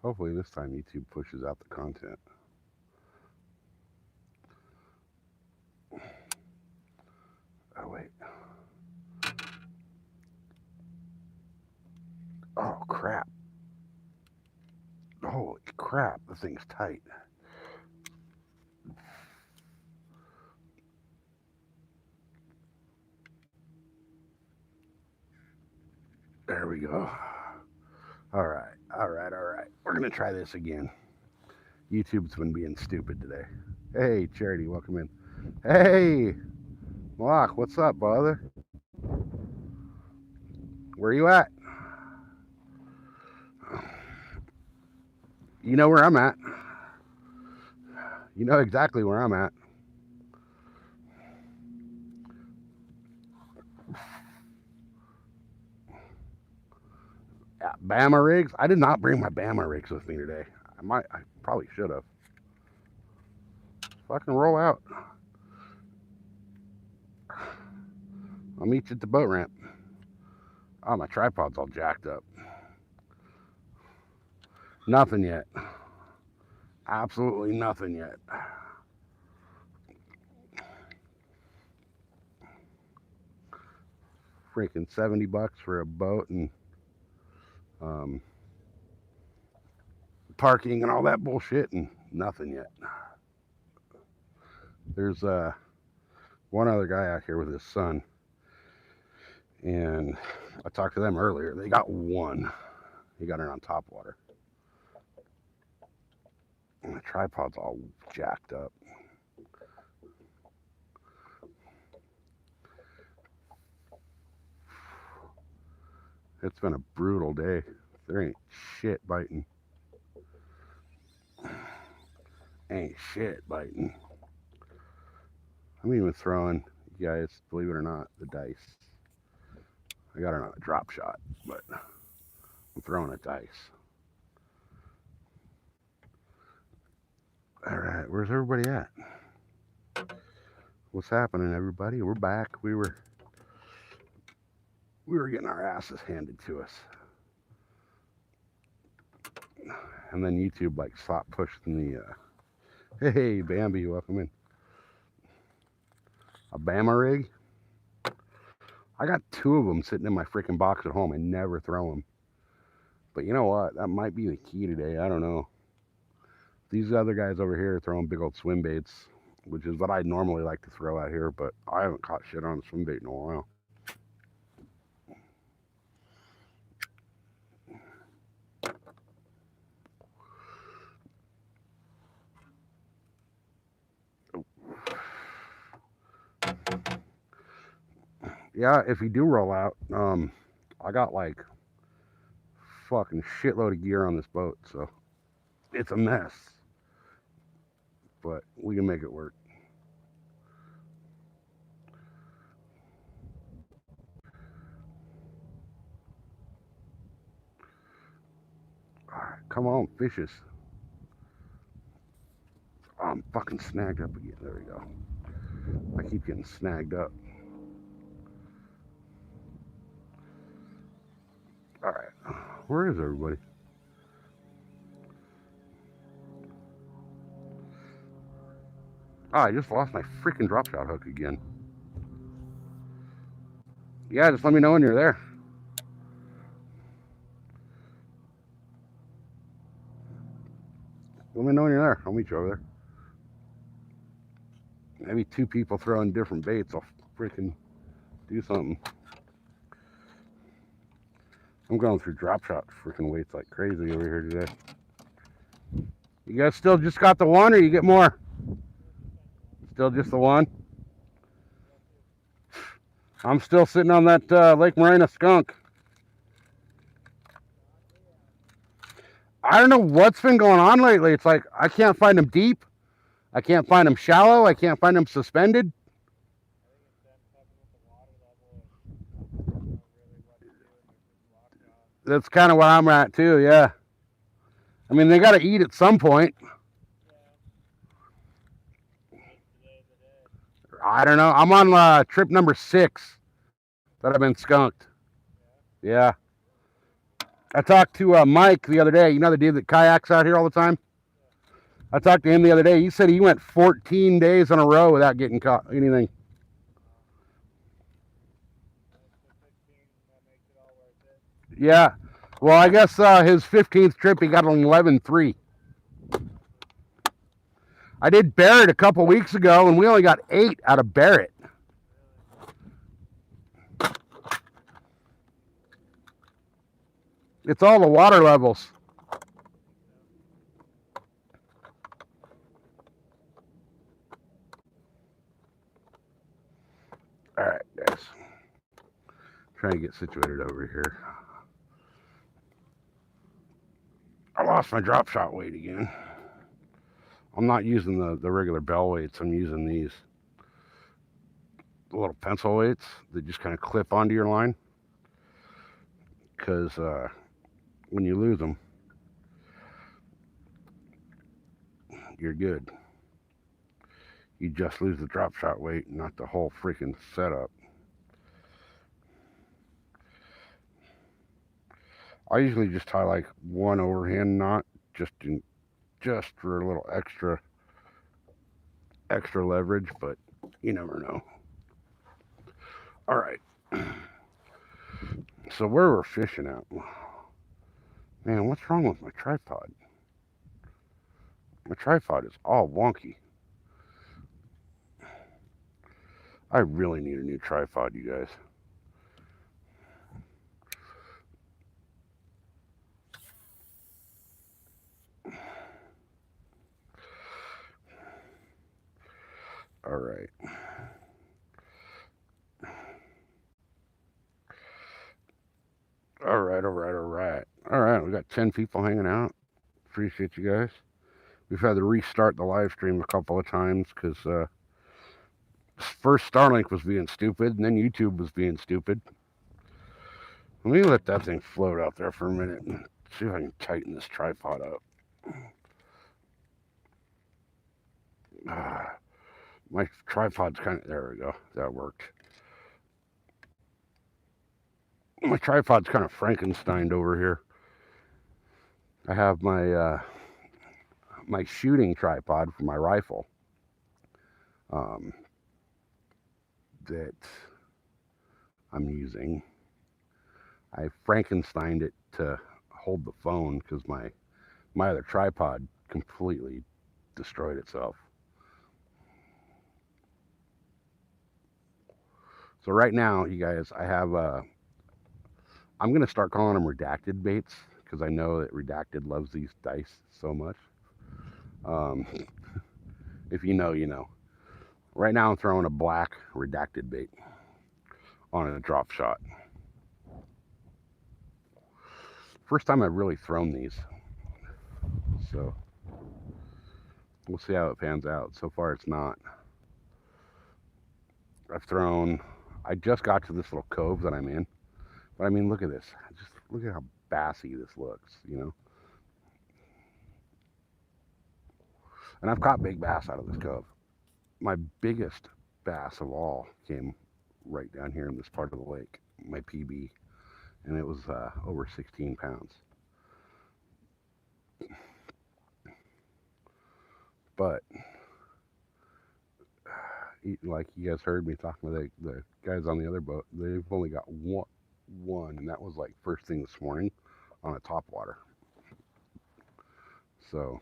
Hopefully this time YouTube pushes out the content. Oh, wait. Oh, crap. Holy crap. The thing's tight. There we go. All right. All right. All right. We're going to try this again. YouTube's been being stupid today. Hey, Charity, welcome in. Hey, Malak, what's up, brother? Where you at? You know where I'm at. You know exactly where I'm at. At Bama rigs. I did not bring my Bama rigs with me today. I probably should have. Fucking roll out. I'll meet you at the boat ramp. Oh, my tripod's all jacked up. Nothing yet. Absolutely nothing yet. Freaking $70 for a boat and um, parking and all that bullshit, and nothing yet. There's one other guy out here with his son, and I talked to them earlier. They got one. He got it on top water. And the tripod's all jacked up. It's been a brutal day. There ain't shit biting. Ain't shit biting. I'm even throwing, you guys, believe it or not, the dice. I got it on a drop shot, but I'm throwing a dice. All right, where's everybody at? What's happening, everybody? We're back. We were getting our asses handed to us, and then YouTube like stopped pushing the. Hey, Bambi, welcome in. A Bama rig. I got two of them sitting in my freaking box at home. I never throw them. But you know what? That might be the key today. I don't know. These other guys over here are throwing big old swim baits, which is what I normally like to throw out here, but I haven't caught shit on a swim bait in a while. Yeah, if you do roll out, I got like fucking shitload of gear on this boat, so it's a mess. But we can make it work. All right, come on, fishes. Oh, I'm fucking snagged up again. There we go. I keep getting snagged up. All right, where is everybody? Oh, I just lost my freaking drop shot hook again. Yeah, just let me know when you're there. Let me know when you're there. I'll meet you over there. Maybe two people throwing different baits. I'll freaking do something. I'm going through drop shot freaking weights like crazy over here today. You guys still just got the one, or you get more? Still just the one? I'm still sitting on that Lake Morena skunk. I don't know what's been going on lately. It's like I can't find them deep. I can't find them shallow. I can't find them suspended. That's kind of where I'm at too. Yeah. I mean, they got to eat at some point. I don't know. I'm on trip number 6 that I've been skunked. Yeah. I talked to Mike the other day. You know the dude that kayaks out here all the time? I talked to him the other day. He said he went 14 days in a row without getting caught anything. Yeah. Well, I guess his 15th trip, he got an 11.3. I did Barrett a couple weeks ago, and we only got 8 out of Barrett. It's all the water levels. All right, guys. Trying to get situated over here. I lost my drop shot weight again. I'm not using the regular bell weights. I'm using these little pencil weights that just kind of clip onto your line. Because when you lose them, you're good. You just lose the drop shot weight, not the whole freaking setup. I usually just tie like one overhand knot just for a little extra leverage, but you never know. All right. So where we're fishing at? Man, what's wrong with my tripod? My tripod is all wonky. I really need a new tripod, you guys. All right. All right. All right, we got 10 people hanging out. Appreciate you guys. We've had to restart the live stream a couple of times because first Starlink was being stupid, and then YouTube was being stupid. Let me let that thing float out there for a minute and see if I can tighten this tripod up. My tripod's kind of, there we go. That worked. My tripod's kind of Frankensteined over here. I have my my shooting tripod for my rifle that I'm using. I Frankensteined it to hold the phone because my other tripod completely destroyed itself. So right now, you guys, I have I'm gonna start calling them redacted baits because I know that redacted loves these dice so much. If you know, you know. Right now, I'm throwing a black redacted bait on a drop shot. First time I've really thrown these, so we'll see how it pans out. So far, it's not. I just got to this little cove that I'm in, but I mean, look at this. Just look at how bassy this looks, you know. And I've caught big bass out of this cove. My biggest bass of all came right down here in this part of the lake, my PB, and it was over 16 pounds. But like you guys heard me talking to the guys on the other boat, they've only got one, and that was like first thing this morning on a topwater. So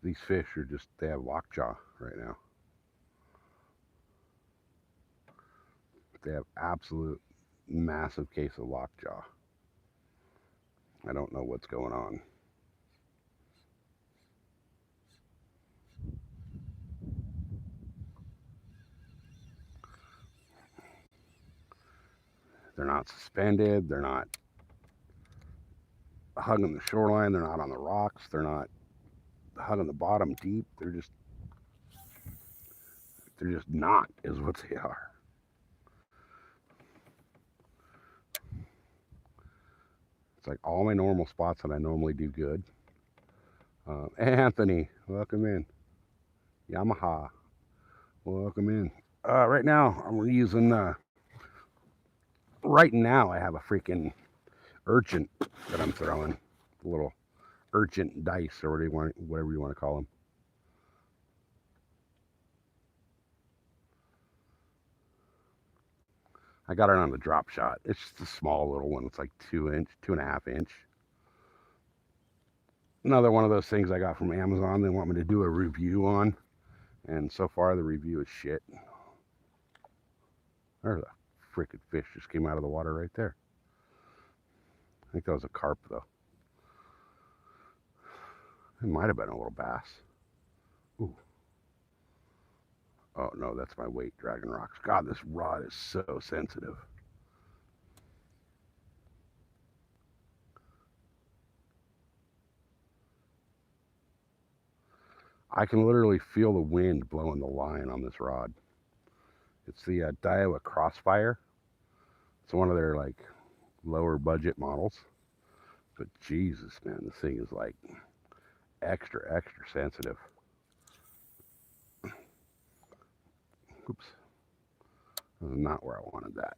these fish are just, they have lockjaw right now. They have absolute massive case of lockjaw. I don't know what's going on. They're not suspended. They're not hugging the shoreline. They're not on the rocks. They're not hugging the bottom deep. They're just not, is what they are. It's like all my normal spots that I normally do good. Anthony, welcome in. Yamaha, welcome in. Right now, I'm using. Right now, I have a freaking urchin that I'm throwing. A little urchin dice, or whatever you want to call them. I got it on the drop shot. It's just a small little one. It's like 2 inch, 2.5 inch. Another one of those things I got from Amazon. They want me to do a review on, and so far the review is shit. There's a freaking fish just came out of the water right there. I think that was a carp though. It might have been a little bass. Ooh. Oh no, that's my weight dragging rocks. God, this rod is so sensitive. I can literally feel the wind blowing the line on this rod. It's the Daiwa Crossfire. It's one of their like lower budget models. But Jesus, man, this thing is like extra sensitive. Oops. This is not where I wanted that.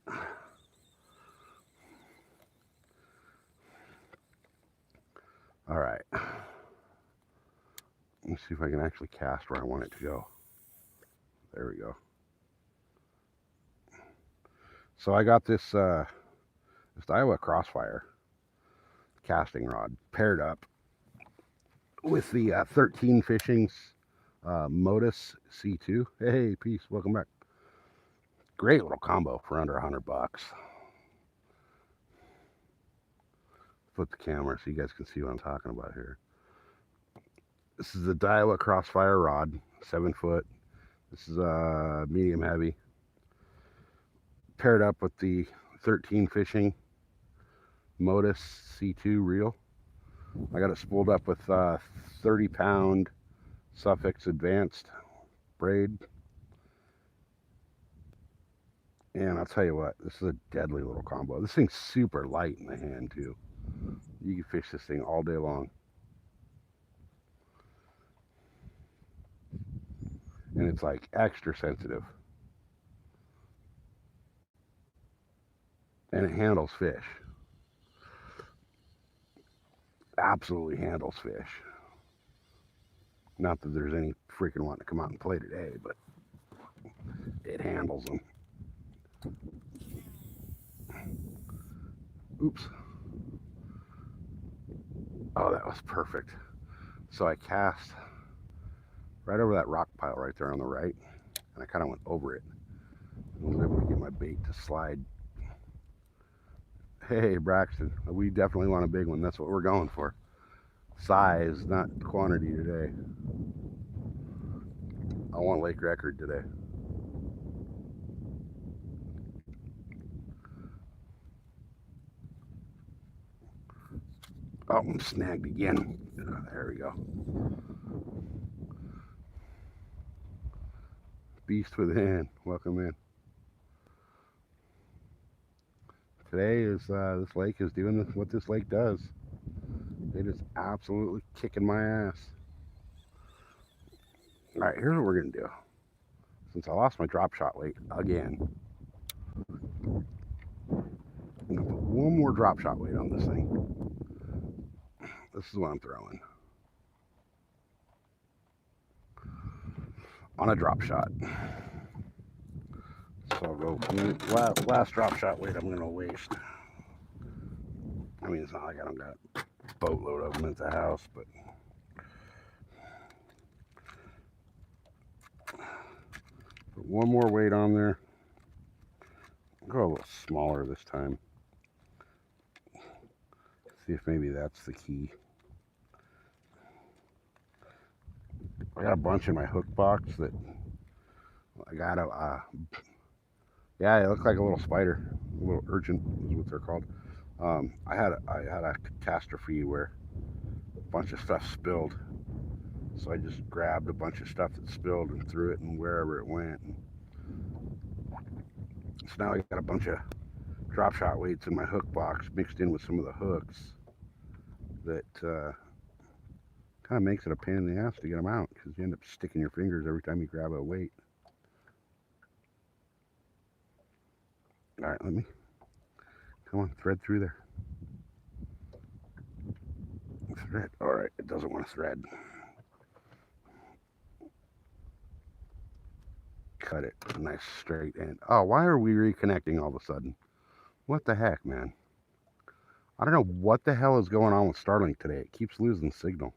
All right. Let's see if I can actually cast where I want it to go. There we go. So I got this Daiwa Crossfire casting rod paired up with the 13 Fishings Modus C2. Hey, peace, welcome back. Great little combo for under $100. Put the camera so you guys can see what I'm talking about here. This is the Daiwa Crossfire rod, 7 foot. This is medium heavy. Paired up with the 13 Fishing Modus C2 reel. I got it spooled up with 30-pound Suffix Advanced braid. And I'll tell you what, this is a deadly little combo. This thing's super light in the hand too. You can fish this thing all day long. And it's like extra sensitive. And it handles fish. Absolutely handles fish. Not that there's any freaking wanting to come out and play today, but it handles them. Oops. Oh, that was perfect. So I cast right over that rock pile right there on the right, and I kind of went over it. I was able to get my bait to slide. Hey, Braxton, we definitely want a big one. That's what we're going for. Size, not quantity today. I want lake record today. Oh, I'm snagged again. There we go. Beast within, welcome in. Today is this lake is doing what this lake does. It is absolutely kicking my ass. All right, here's what we're gonna do. Since I lost my drop shot weight again, I'm gonna put one more drop shot weight on this thing. This is what I'm throwing on a drop shot. So I'll go last drop shot weight I'm gonna waste. I mean, it's not like I don't got a boatload of them at the house, but put one more weight on there. I'll go a little smaller this time. See if maybe that's the key. I got a bunch in my hook box that I got yeah, it looked like a little spider, a little urchin is what they're called. I had a catastrophe where a bunch of stuff spilled, so I just grabbed a bunch of stuff that spilled and threw it and wherever it went. And so now I got a bunch of drop shot weights in my hook box mixed in with some of the hooks that kind of makes it a pain in the ass to get them out because you end up sticking your fingers every time you grab a weight. All right, let me, come on, thread through there. thread. All right, it doesn't want to thread. Cut it a nice straight end. Oh, why are we reconnecting all of a sudden? What the heck, man? I don't know what the hell is going on with Starlink today. It keeps losing signal.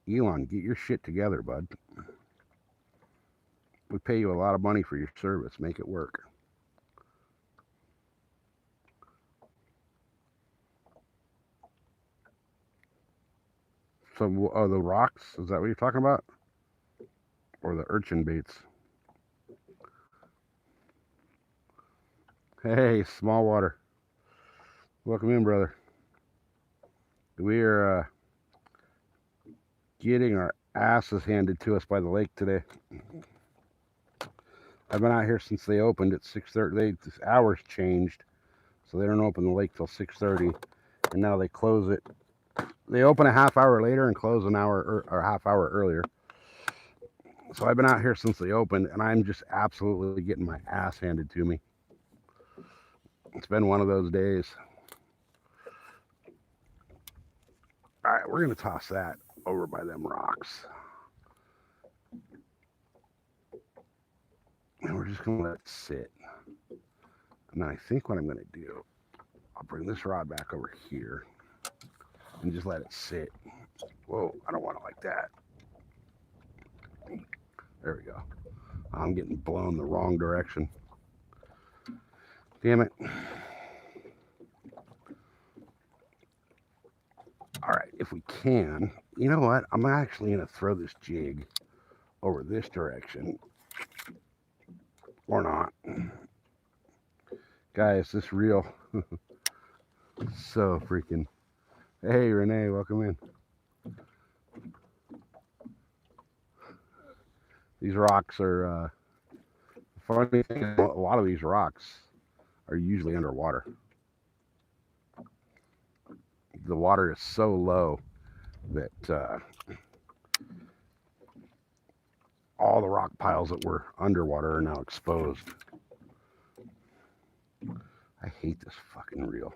Elon, get your shit together, bud. We pay you a lot of money for your service. Make it work. So, the rocks, is that what you're talking about? Or the urchin baits? Hey, small water. Welcome in, brother. We are getting our asses handed to us by the lake today. I've been out here since they opened at 6:30. The hours changed, so they don't open the lake till 6:30, and now they close it. They open a half hour later and close an hour or a half hour earlier. So I've been out here since they opened, and I'm just absolutely getting my ass handed to me. It's been one of those days. All right, we're gonna toss that over by them rocks, and we're just gonna let it sit. And then I think what I'm gonna do, I'll bring this rod back over here and just let it sit. Whoa, I don't want it like that. There we go. I'm getting blown the wrong direction. Damn it. All right, if we can, you know what? I'm actually going to throw this jig over this direction. Or not. Guys, this reel. So freaking. Hey, Renee, welcome in. These rocks are, funny thing, a lot of these rocks are usually underwater. The water is so low that all the rock piles that were underwater are now exposed. I hate this fucking reel.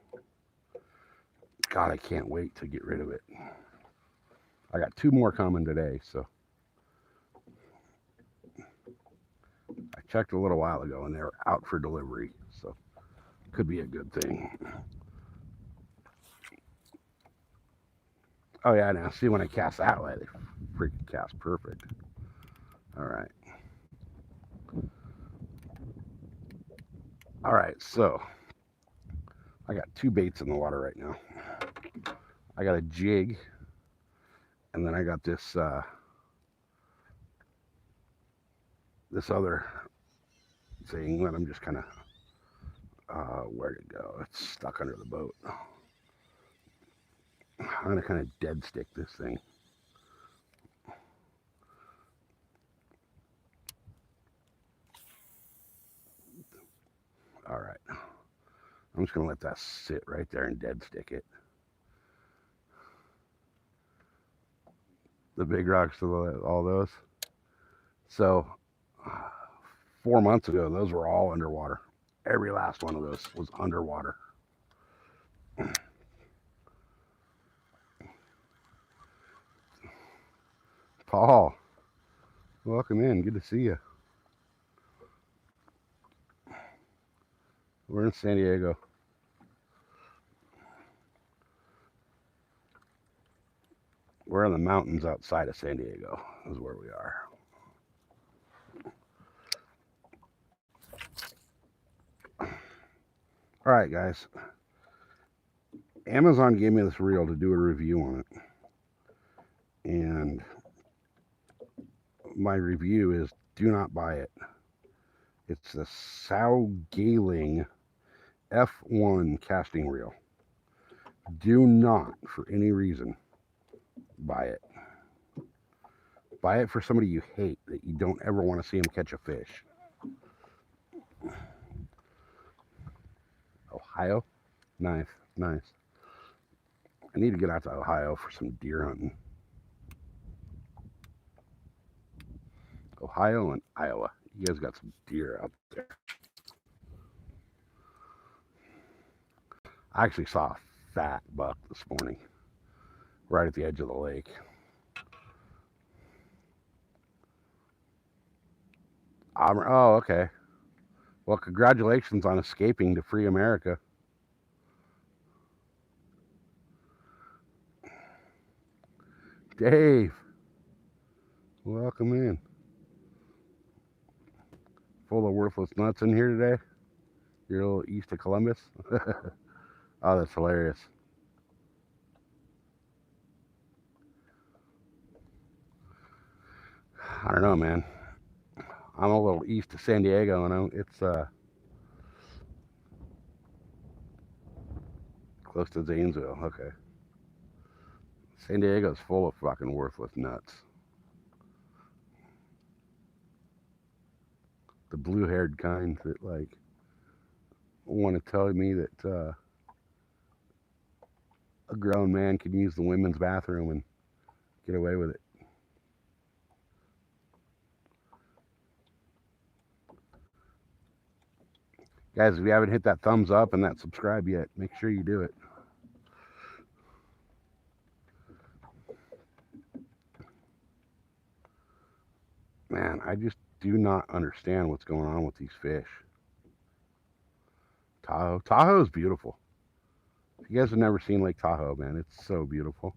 God, I can't wait to get rid of it. I got 2 more coming today, so. I checked a little while ago and they were out for delivery, so could be a good thing. Oh yeah, now see when I cast that way, they freaking cast perfect. All right. All right, so I got 2 baits in the water right now. I got a jig, and then I got this this other thing that I'm just kind of where'd it go? It's stuck under the boat. I'm gonna kind of dead stick this thing. All right, I'm just gonna let that sit right there and dead stick it. The big rocks, all those. So 4 months ago, those were all underwater. Every last one of those was underwater. Paul, welcome in. Good to see you. We're in San Diego. We're in the mountains outside of San Diego, is where we are. All right, guys. Amazon gave me this reel to do a review on it. And my review is do not buy it. It's the Saugaling F1 casting reel. Do not, for any reason, buy it. Buy it for somebody you hate that you don't ever want to see him catch a fish. Ohio? Nice, nice. I need to get out to Ohio for some deer hunting. Ohio and Iowa. You guys got some deer out there. I actually saw a fat buck this morning. right at the edge of the lake. Oh, okay. Well, congratulations on escaping to free America. Dave, welcome in. Full of worthless nuts in here today. You're a little east of Columbus. Oh, that's hilarious. I don't know, man. I'm a little east of San Diego, and it's close to Zanesville. Okay. San Diego's full of fucking worthless nuts. The blue-haired kind that like want to tell me that a grown man can use the women's bathroom and get away with it. Guys, if you haven't hit that thumbs up and that subscribe yet, make sure you do it. Man, I just do not understand what's going on with these fish. Tahoe's beautiful. If you guys have never seen Lake Tahoe, man, it's so beautiful.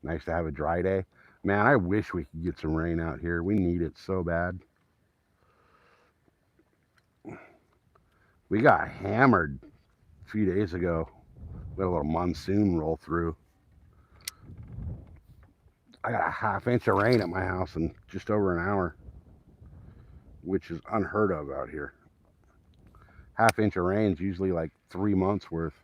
Nice to have a dry day. Man, I wish we could get some rain out here. We need it so bad. We got hammered a few days ago. We had a little monsoon roll through. I got a ½ inch of rain at my house in just over an hour, which is unheard of out here. ½ inch of rain is usually like 3 months worth.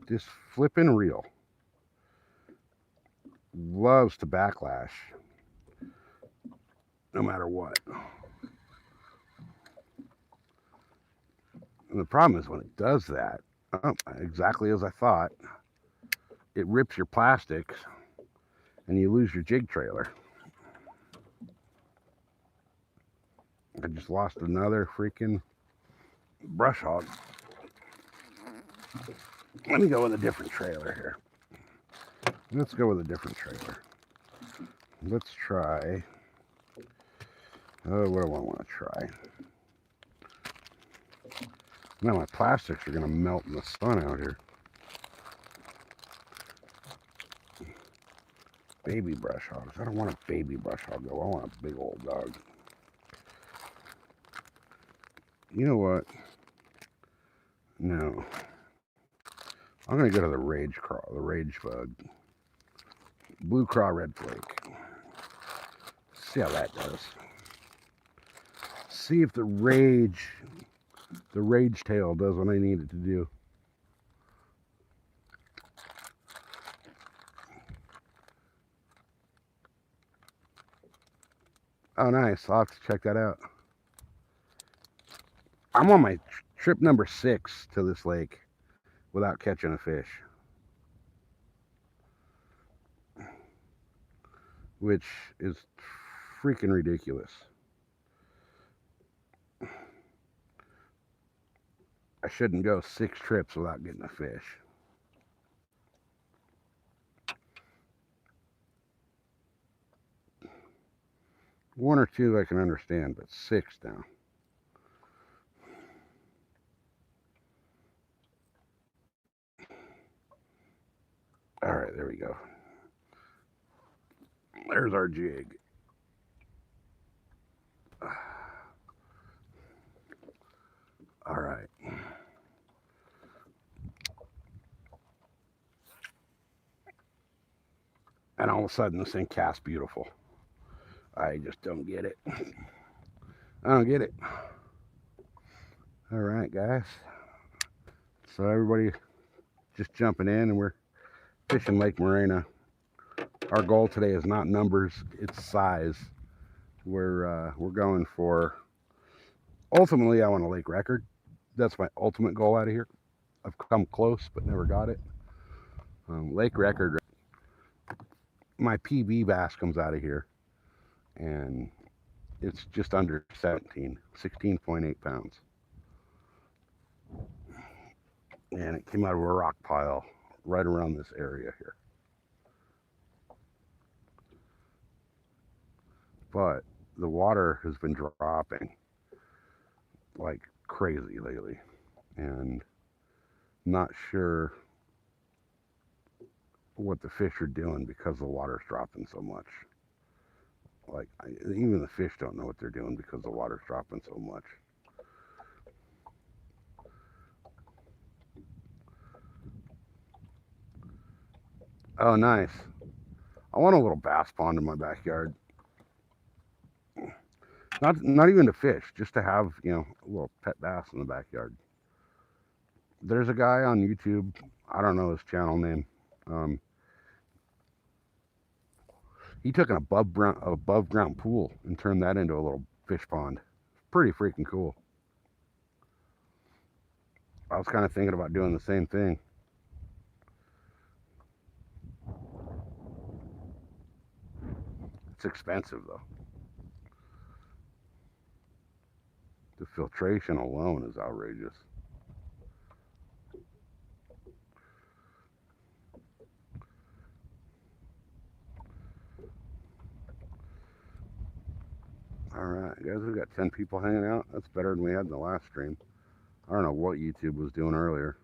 Just flipping real. Loves to backlash no matter what. And the problem is when it does that, exactly as I thought, it rips your plastics and you lose your jig trailer. I just lost another freaking brush hog. Let me go with a different trailer here. Let's go with a different trailer. Let's try. Oh, what do I want to try? Now my plastics are going to melt in the sun out here. Baby brush hogs. I don't want a baby brush hog though. I want a big old dog. You know what? No. I'm going to go to the rage craw, the rage bug. Blue craw red flake. See how that does. See if the rage tail does what I need it to do. Oh, nice. I'll have to check that out. I'm on my trip number 6 to this lake without catching a fish, which is freaking ridiculous. I shouldn't go 6 trips without getting a fish. One or two I can understand, but 6 now. All right, there we go. There's our jig. All right. And all of a sudden, this thing casts beautiful. I just don't get it. I don't get it. All right, guys. So everybody just jumping in, and we're fishing Lake Morena. Our goal today is not numbers; it's size. We're going for. Ultimately, I want a lake record. That's my ultimate goal out of here. I've come close, but never got it. Lake record. My PB bass comes out of here and it's just under 17, 16.8 pounds. And it came out of a rock pile right around this area here. But the water has been dropping like crazy lately, and not sure what the fish are doing because the water's dropping so much. Like, even the fish don't know what they're doing because the water's dropping so much. Oh, nice. I want a little bass pond in my backyard. Not even to fish, just to have, a little pet bass in the backyard. There's a guy on YouTube. I don't know his channel name. Um, he took an above ground pool and turned that into a little fish pond. Pretty freaking cool. I was kind of thinking about doing the same thing. It's expensive though. The filtration alone is outrageous. All right, guys, we got 10 people hanging out. That's better than we had in the last stream. I don't know what YouTube was doing earlier.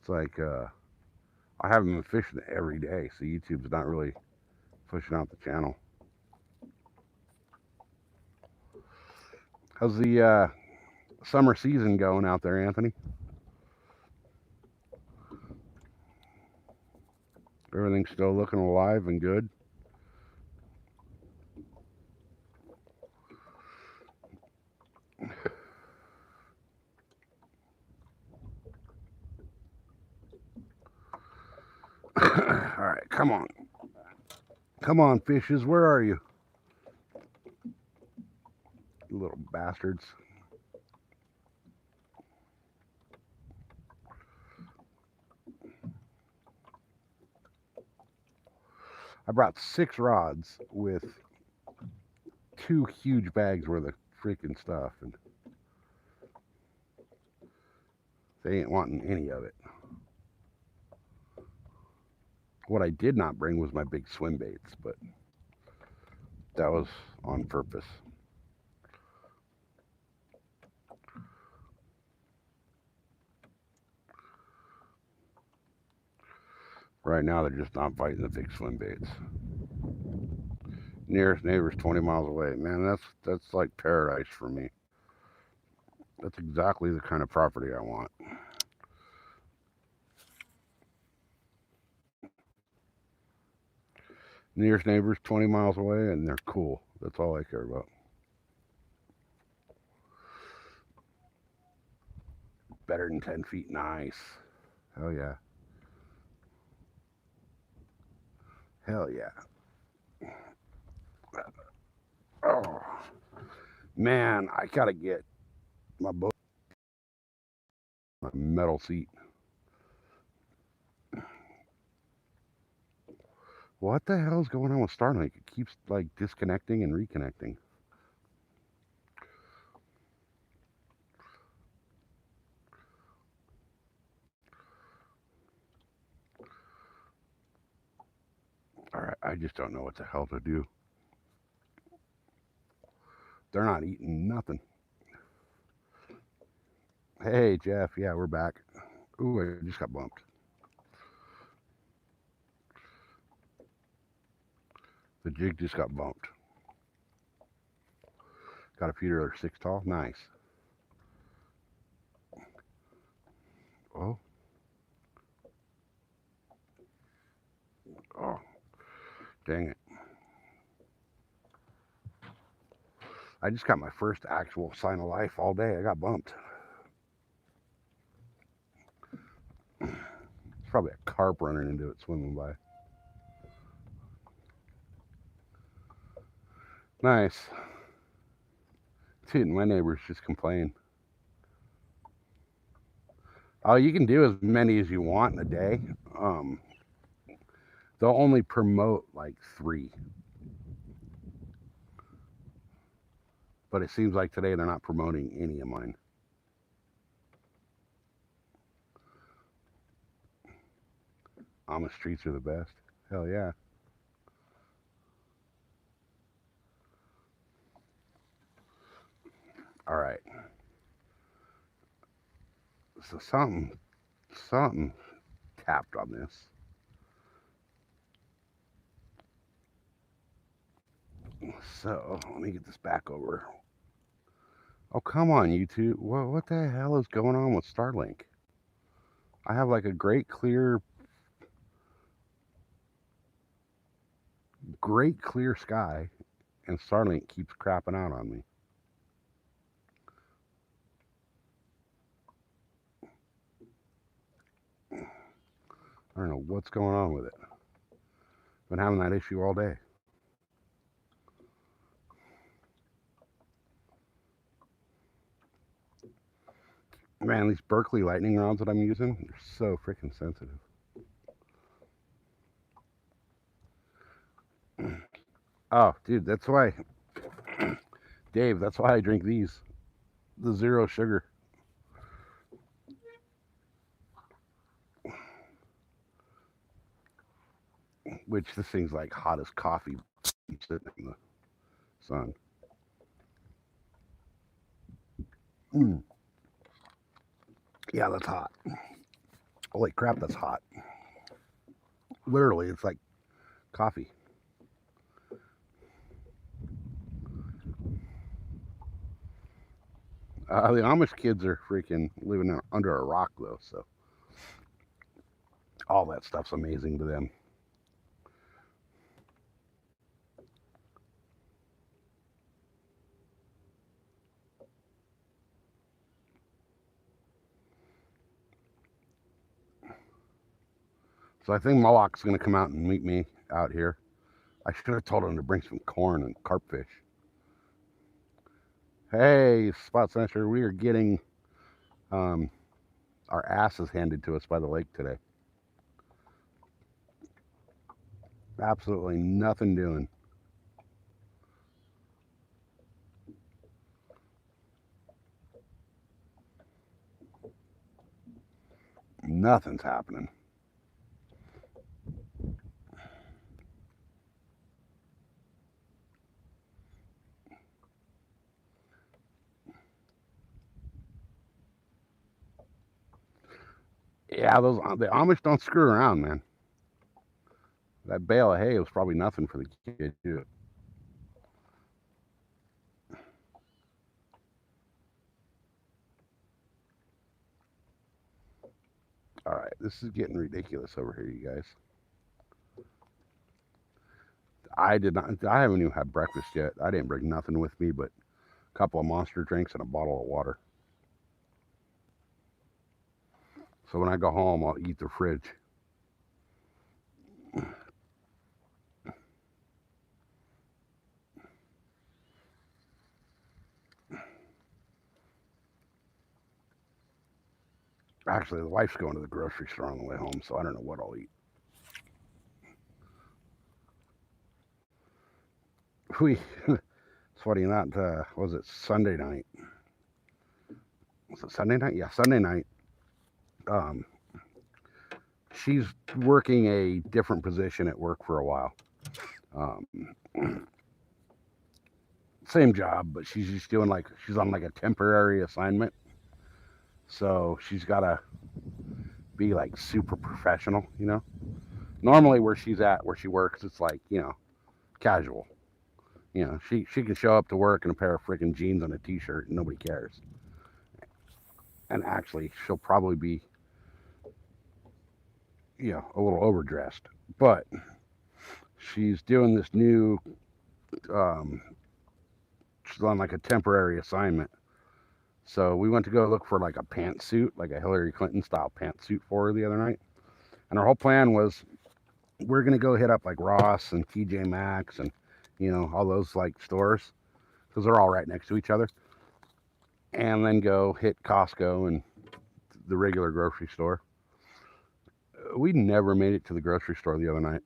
It's like I haven't been fishing every day, so YouTube's not really pushing out the channel. How's the summer season going out there, Anthony? Everything's still looking alive and good? All right, come on. Come on, fishes, where are you? You little bastards. I brought 6 rods with 2 huge bags worth of freaking stuff, and they ain't wanting any of it. What I did not bring was my big swim baits, but that was on purpose. Right now, they're just not biting the big swim baits. Nearest neighbor's 20 miles away. Man, that's like paradise for me. That's exactly the kind of property I want. Nearest neighbor's 20 miles away, and they're cool. That's all I care about. Better than 10 feet. Nice. Hell yeah. Hell yeah. Oh, man, I gotta get my boat, my metal seat. What the hell is going on with Starlink? It keeps like disconnecting and reconnecting. All right, I just don't know what the hell to do. They're not eating nothing. Hey, Jeff. Yeah, we're back. Ooh, I just got bumped. The jig just got bumped. Got a feeder or 6 tall. Nice. Oh. Oh. Dang it. I just got my first actual sign of life all day. I got bumped. It's probably a carp running into it swimming by. Nice. Dude, my neighbors just complain. Oh, you can do as many as you want in a day. They'll only promote like 3, but it seems like today they're not promoting any of mine. Amish streets are the best. Hell yeah. All right. So something tapped on this. So let me get this back over. Oh, come on, YouTube. What the hell is going on with Starlink? I have like a great clear sky, and Starlink keeps crapping out on me. I don't know what's going on with it. Been having that issue all day. Man, these Berkeley lightning rods that I'm using, they're so freaking sensitive. Oh, dude, that's why, Dave, that's why I drink these. The zero sugar. Which this thing's like hot as coffee sitting in the sun. Mm. Yeah, that's hot. Holy crap, that's hot. Literally, it's like coffee. The Amish kids are freaking living under a rock, though, so all that stuff's amazing to them. So I think Moloch's going to come out and meet me out here. I should have told him to bring some corn and carp fish. Hey, Spot Sensor, we are getting our asses handed to us by the lake today. Absolutely nothing doing. Nothing's happening. Yeah, the Amish don't screw around, man. That bale of hay was probably nothing for the kid too. All right, this is getting ridiculous over here, you guys. I haven't even had breakfast yet. I didn't bring nothing with me but a couple of Monster drinks and a bottle of water. So when I go home, I'll eat the fridge. Actually, the wife's going to the grocery store on the way home, so I don't know what I'll eat. It's funny, not was it Sunday night? Was it Sunday night? Yeah, Sunday night. Um, she's working a different position at work for a while. Um, Same job, but she's just doing she's on like a temporary assignment. So she's got to be like super professional, you know. Normally, where she works, it's like casual. You know, she can show up to work in a pair of freaking jeans and a t-shirt, and nobody cares. And actually, she'll probably be a little overdressed, but she's doing this new. She's on like a temporary assignment. So we went to go look for like a pantsuit, like a Hillary Clinton style pantsuit for her the other night. And our whole plan was we're gonna go hit up like Ross and TJ Maxx and all those like stores because they're all right next to each other, and then go hit Costco and the regular grocery store. We never made it to the grocery store the other night.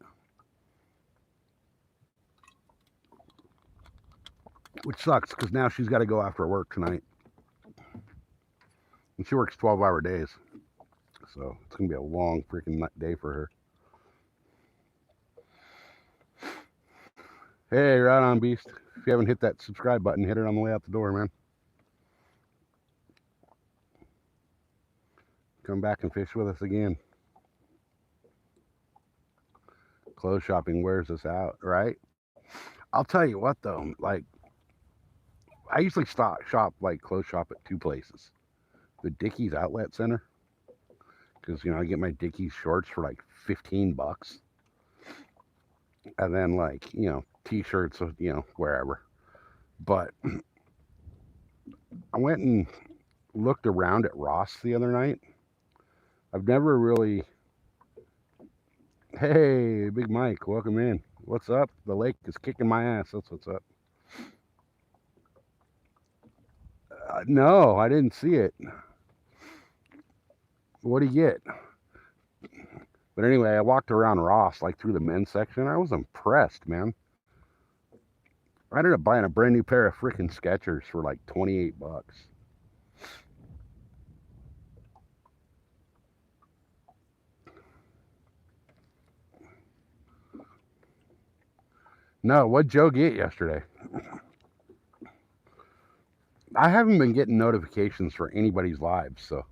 which sucks because now she's got to go after work tonight. And she works 12-hour days. So it's going to be a long freaking day for her. Hey, right on, Beast. If you haven't hit that subscribe button, hit it on the way out the door, man. Come back and fish with us again. Clothes shopping wears us out, right? I'll tell you what, though. Like, I usually clothes shop at two places. The Dickies Outlet Center. Because, I get my Dickies shorts for like $15. And then, like, t-shirts, wherever. But I went and looked around at Ross the other night. I've never really... Hey, Big Mike, welcome in. What's up? The lake is kicking my ass. That's what's up. No, I didn't see it. What do you get? But anyway, I walked around Ross, like through the men's section. I was impressed, man. I ended up buying a brand new pair of freaking Skechers for like $28. No, what'd Joe get yesterday? I haven't been getting notifications for anybody's lives, so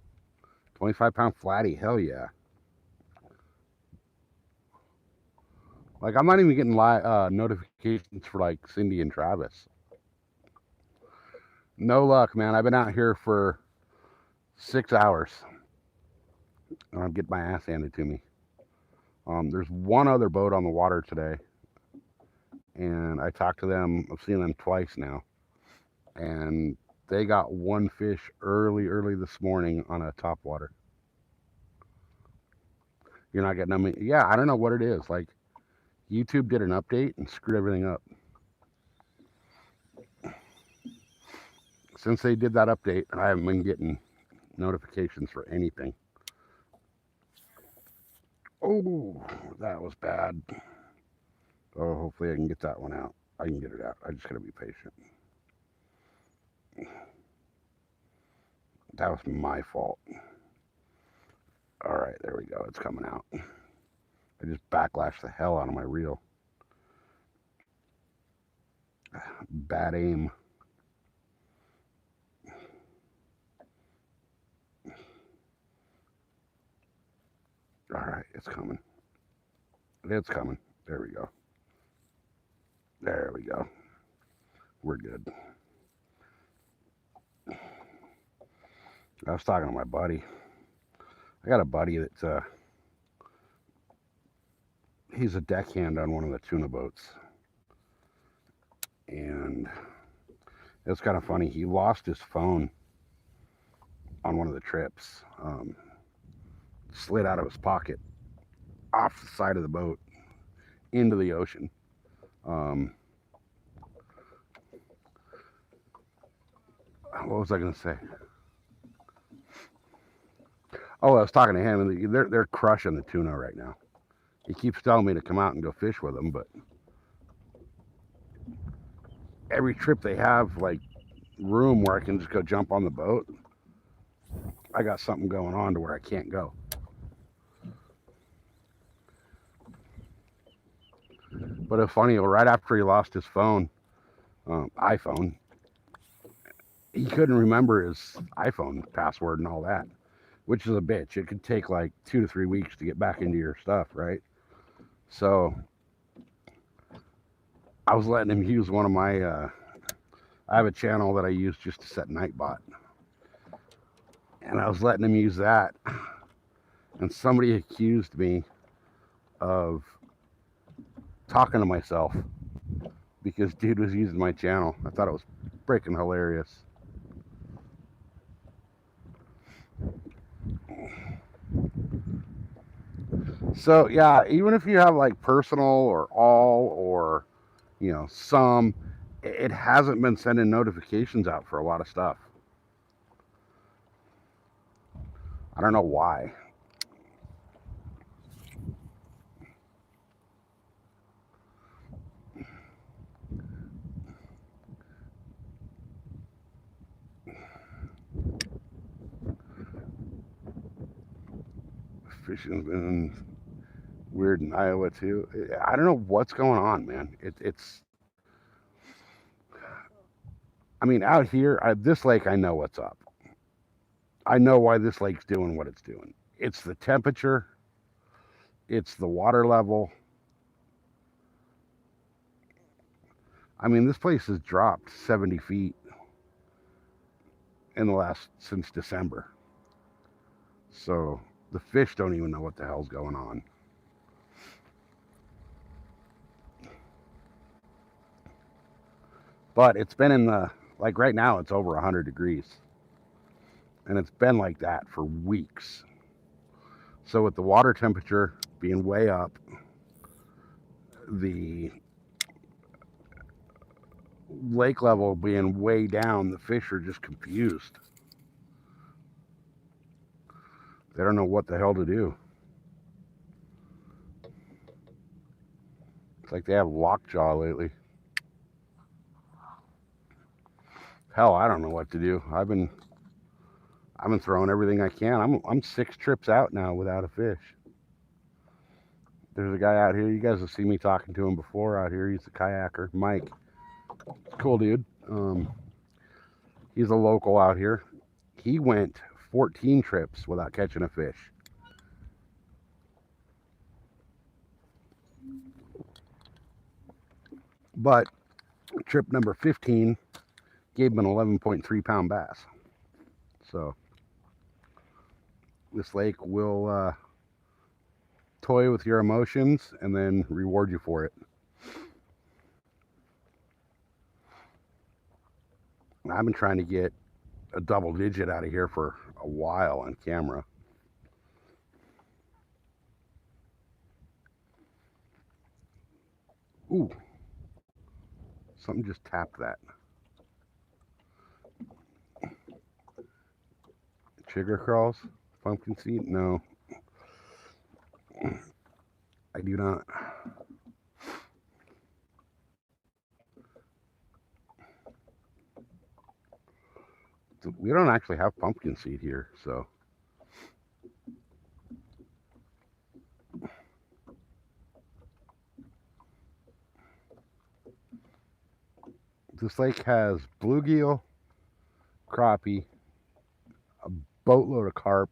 25-pound flatty, hell yeah. Like, I'm not even getting notifications for like Cindy and Travis. No luck, man. I've been out here for 6 hours. And I'm getting my ass handed to me. There's one other boat on the water today. And I talked to them. I've seen them twice now. And they got one fish early this morning on a topwater. You're not getting them. Yeah, I don't know what it is. Like, YouTube did an update and screwed everything up. Since they did that update, I haven't been getting notifications for anything. Oh, that was bad. Oh, hopefully I can get that one out. I can get it out. I just gotta be patient. That was my fault. All right, there we go. It's coming out. I just backlashed the hell out of my reel. Bad aim. All right, it's coming. It's coming. There we go. There we go. We're good. I was talking to my buddy. I got a buddy that's he's a deckhand on one of the tuna boats. And it's kind of funny. He lost his phone on one of the trips. Slid out of his pocket off the side of the boat into the ocean. What was I going to say? Oh, I was talking to him, and they're crushing the tuna right now. He keeps telling me to come out and go fish with him, but every trip they have, like, room where I can just go jump on the boat, I got something going on to where I can't go. But it's funny, right after he lost his phone, iPhone, he couldn't remember his iPhone password and all that, which is a bitch. It could take like 2 to 3 weeks to get back into your stuff, right? So I was letting him use one of my, I have a channel that I use just to set Nightbot. And I was letting him use that. And somebody accused me of talking to myself because dude was using my channel. I thought it was freaking hilarious. So yeah, even if you have like personal or all or some, it hasn't been sending notifications out for a lot of stuff. I don't know why. fishing's been weird in Iowa too. I don't know what's going on, man. It's. I mean, out here, this lake, I know what's up. I know why this lake's doing what it's doing. It's the temperature. It's the water level. I mean, this place has dropped 70 feet in the last since December. So the fish don't even know what the hell's going on. But it's been in the, like right now, it's over 100 degrees. And it's been like that for weeks. So with the water temperature being way up, the lake level being way down, the fish are just confused. They don't know what the hell to do. It's like they have lockjaw lately. Hell, I don't know what to do. I've been throwing everything I can. I'm 6 trips out now without a fish. There's a guy out here. You guys have seen me talking to him before out here. He's a kayaker, Mike. Cool dude. He's a local out here. He went 14 trips without catching a fish. But trip number 15 gave him an 11.3 pound bass. So this lake will toy with your emotions and then reward you for it. I've been trying to get a double digit out of here for a while on camera. Ooh, something just tapped that. Chigger crawls? Pumpkin seed? No. I do not. We don't actually have pumpkin seed here, so. This lake has bluegill, crappie, a boatload of carp,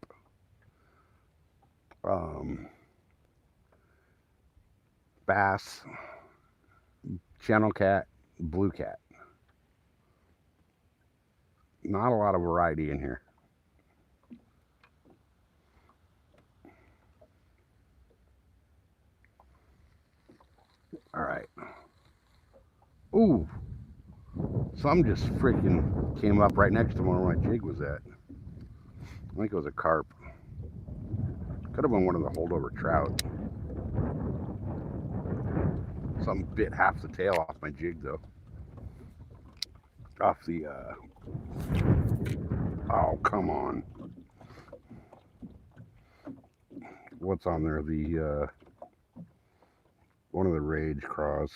bass, channel cat, blue cat. Not a lot of variety in here. All right. Ooh, some just freaking came up right next to where my jig was at. I think it was a carp. Could have been one of the holdover trout. Some bit half the tail off my jig though. Off the, oh, come on. What's on there? The, one of the rage craws.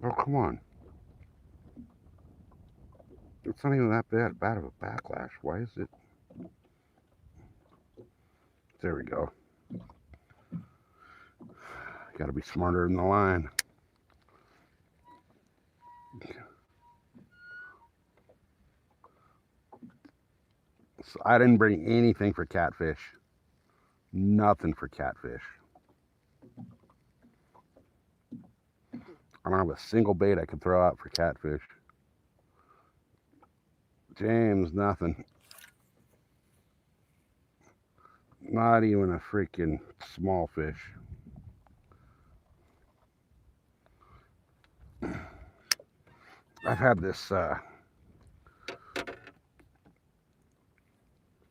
Oh, come on. It's not even that bad of a backlash. Why is it? There we go. Got to be smarter than the line. So I didn't bring anything for catfish. Nothing for catfish. I don't have a single bait I can throw out for catfish. James, nothing. Not even a freaking small fish. I've had this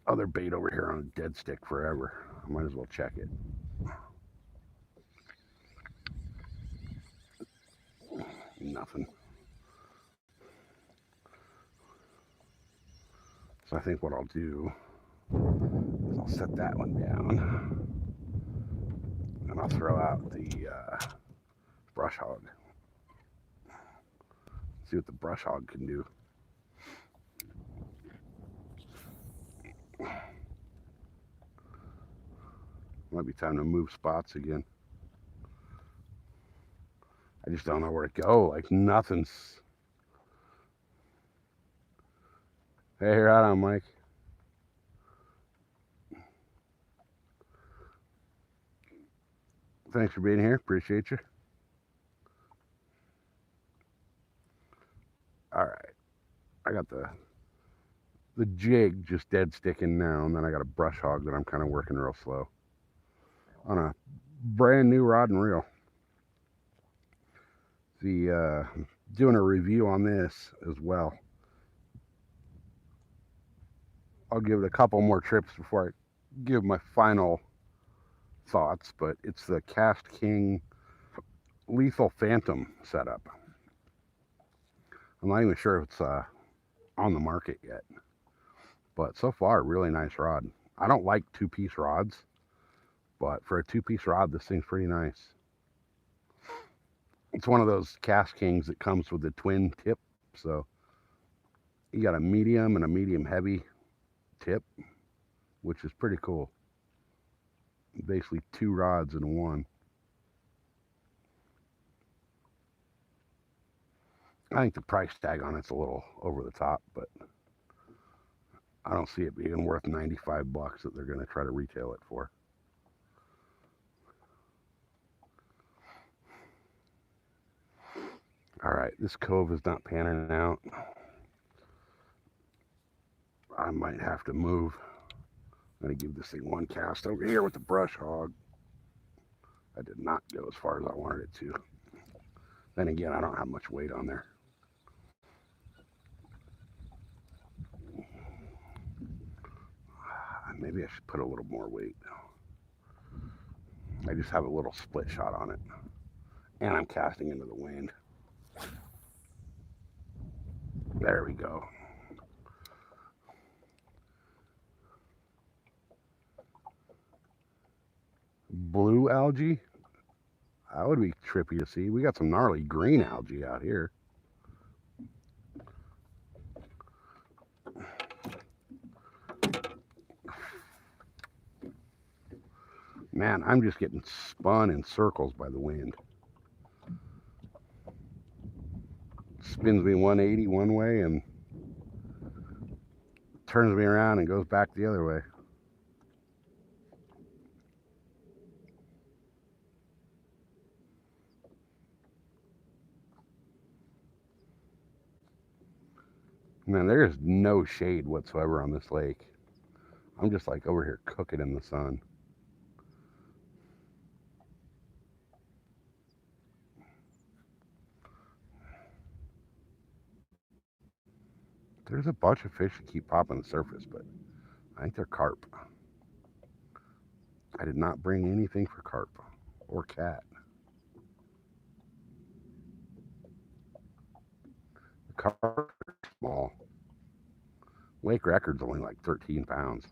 other bait over here on a dead stick forever. I might as well check it. nothing. So I think what I'll do is I'll set that one down, and I'll throw out the brush hog. See what the brush hog can do. Might be time to move spots again. I just don't know where to go. Like nothing's. Hey, right on, Mike. Thanks for being here. Appreciate you. All right. I got the jig just dead sticking now, and then I got a brush hog that I'm kind of working real slow on a brand new rod and reel. Doing a review on this as well. I'll give it a couple more trips before I give my final thoughts, but it's the Cast King Lethal Phantom setup. I'm not even sure if it's on the market yet, but so far, really nice rod. I don't like two-piece rods, but for a two-piece rod, this thing's pretty nice. It's one of those Cast Kings that comes with the twin tip, so you got a medium and a medium heavy tip, which is pretty cool. Basically two rods in one. I think the price tag on it's a little over the top, but I don't see it being worth $95 that they're going to try to retail it for. All right, this cove is not panning out. I might have to move. I'm going to give this thing one cast over here with the brush hog. I did not go as far as I wanted it to. Then again, I don't have much weight on there. Maybe I should put a little more weight. I just have a little split shot on it. And I'm casting into the wind. There we go. Blue algae? That would be trippy to see. We got some gnarly green algae out here. Man, I'm just getting spun in circles by the wind. Spins me 180 one way and turns me around and goes back the other way. Man, there is no shade whatsoever on this lake. I'm just like over here cooking in the sun. There's a bunch of fish that keep popping the surface, but I think they're carp. I did not bring anything for carp or cat. The carp are small. Lake record's only like 13 pounds.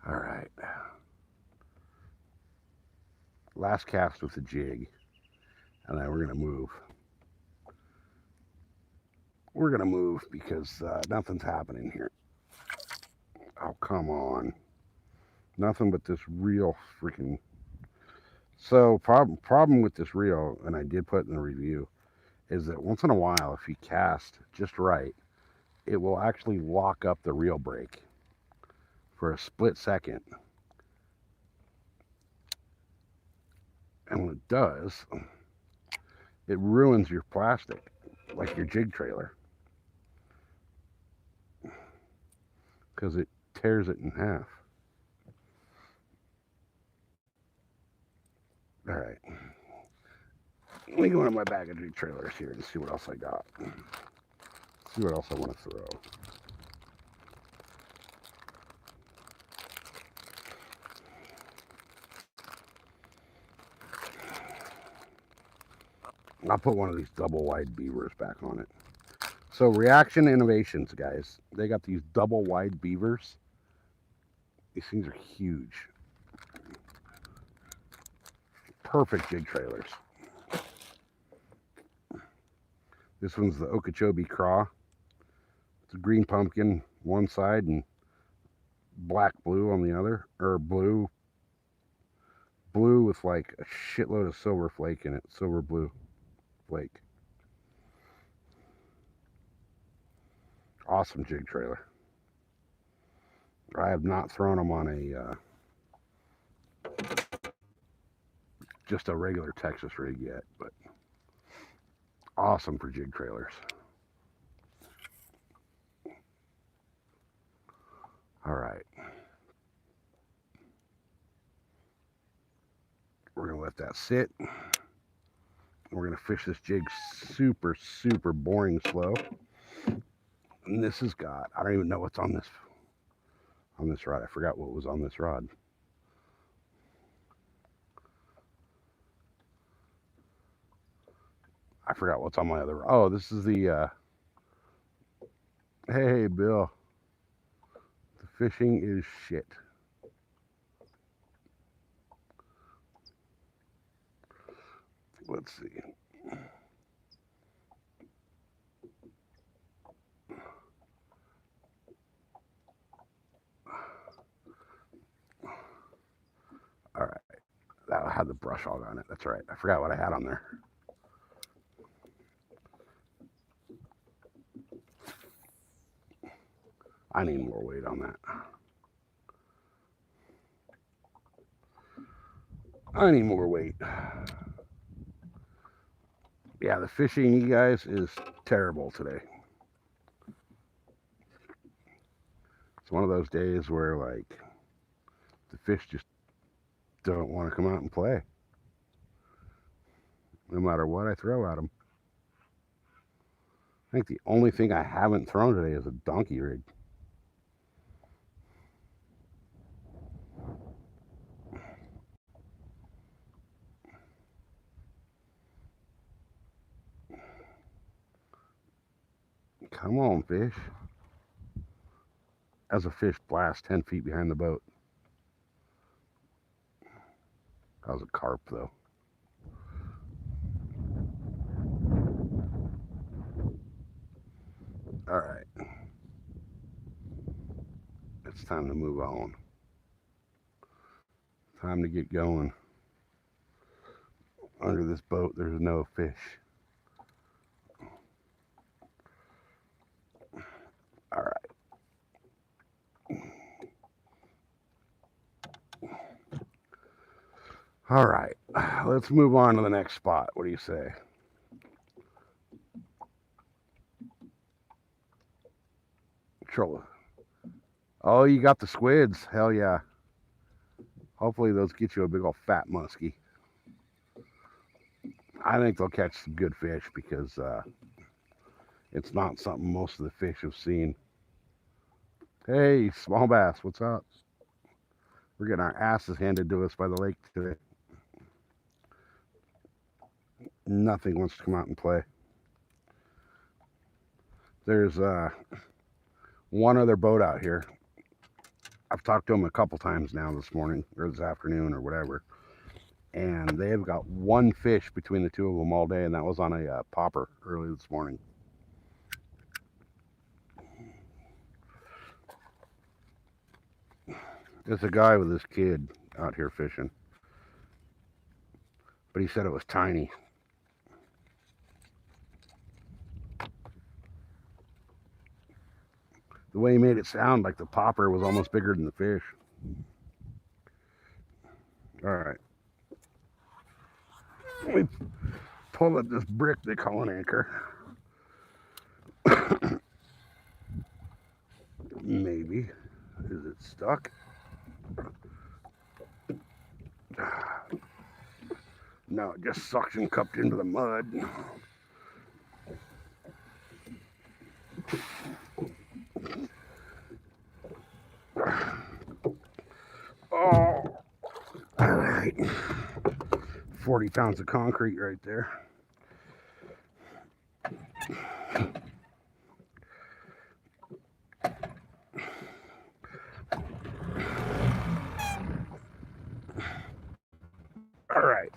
All right. Last cast with the jig, and then we're going to move. We're going to move because nothing's happening here. Oh, come on. Nothing but this real freaking... So, problem with this reel, and I did put in the review, is that once in a while, if you cast just right, it will actually lock up the reel brake for a split second. And when it does, it ruins your plastic, like your jig trailer, because it tears it in half. All right. Let me go into my bag of jig trailers here and see what else I got. See what else I want to throw. I'll put one of these double wide beavers back on it. So Reaction Innovations, guys, they got these double wide beavers. These things are huge. Perfect jig trailers. This one's the Okeechobee Craw. It's a green pumpkin one side and black blue on the other, or blue with like a shitload of silver flake in it, silver blue flake. Awesome jig trailer. I have not thrown them on a just a regular Texas rig yet, but awesome for jig trailers. All right. We're going to let that sit. We're going to fish this jig super, super boring slow. And this has got, I don't even know what's on this rod. I forgot what was on this rod. I forgot what's on my other rod. Oh, this is the, hey, Bill. The fishing is shit. Let's see. All right. That had the brush hog on it. That's right. I forgot what I had on there. I need more weight on that. I need more weight. Yeah, the fishing, you guys, is terrible today. It's one of those days where, like, the fish just don't want to come out and play. No matter what I throw at them. I think the only thing I haven't thrown today is a donkey rig. Come on, fish. As a fish blasts 10 feet behind the boat. That was a carp, though. All right. It's time to move on. Time to get going. Under this boat, there's no fish. All right. All right. Let's move on to the next spot. What do you say? Troll. Oh, you got the squids. Hell yeah. Hopefully those get you a big old fat muskie. I think they'll catch some good fish because it's not something most of the fish have seen. Hey, small bass, what's up? We're getting our asses handed to us by the lake today. Nothing wants to come out and play. There's one other boat out here. I've talked to them a couple times now this morning or this afternoon or whatever. And they've got one fish between the two of them all day, and that was on a popper early this morning. There's a guy with his kid out here fishing, but he said it was tiny. The way he made it sound like the popper was almost bigger than the fish. All right. Let me pull up this brick they call an anchor. Maybe. Is it stuck? No, it just suction cupped into the mud. Oh, all right. 40 pounds of concrete right there. All right.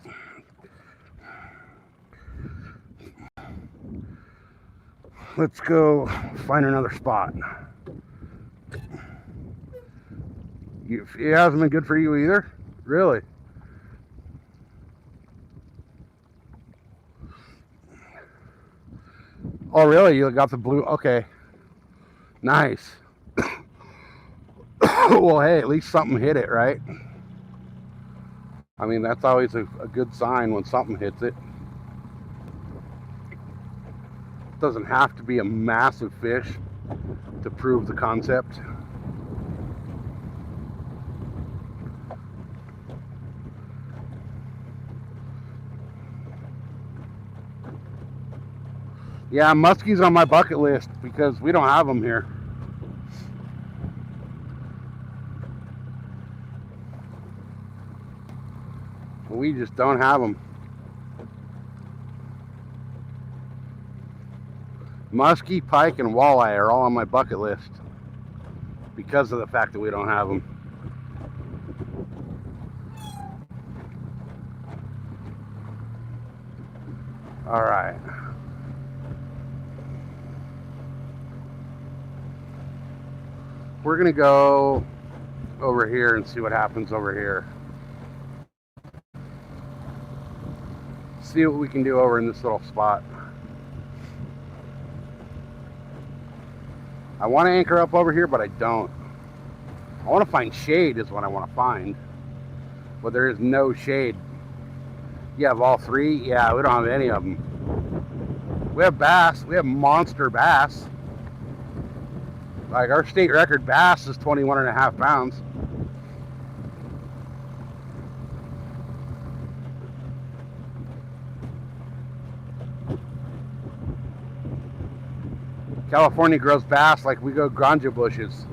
Let's go find another spot. It hasn't been good for you either? Really? Oh, really? You got the blue? Okay. Nice. Well, hey, at least something hit it, right? I mean, that's always a good sign when something hits it. It doesn't have to be a massive fish to prove the concept. Yeah, muskies on my bucket list because we don't have them here. We just don't have them. Muskie, pike, and walleye are all on my bucket list because of the fact that we don't have them. All right. We're going to go over here and see what happens over here. See what we can do over in this little spot. I want to anchor up over here, but I don't. I want to find shade is what I want to find. But there is no shade. You have all three? Yeah, we don't have any of them. We have bass. We have monster bass. Like our state record bass is 21.5 pounds. California grows bass like we go ganja bushes.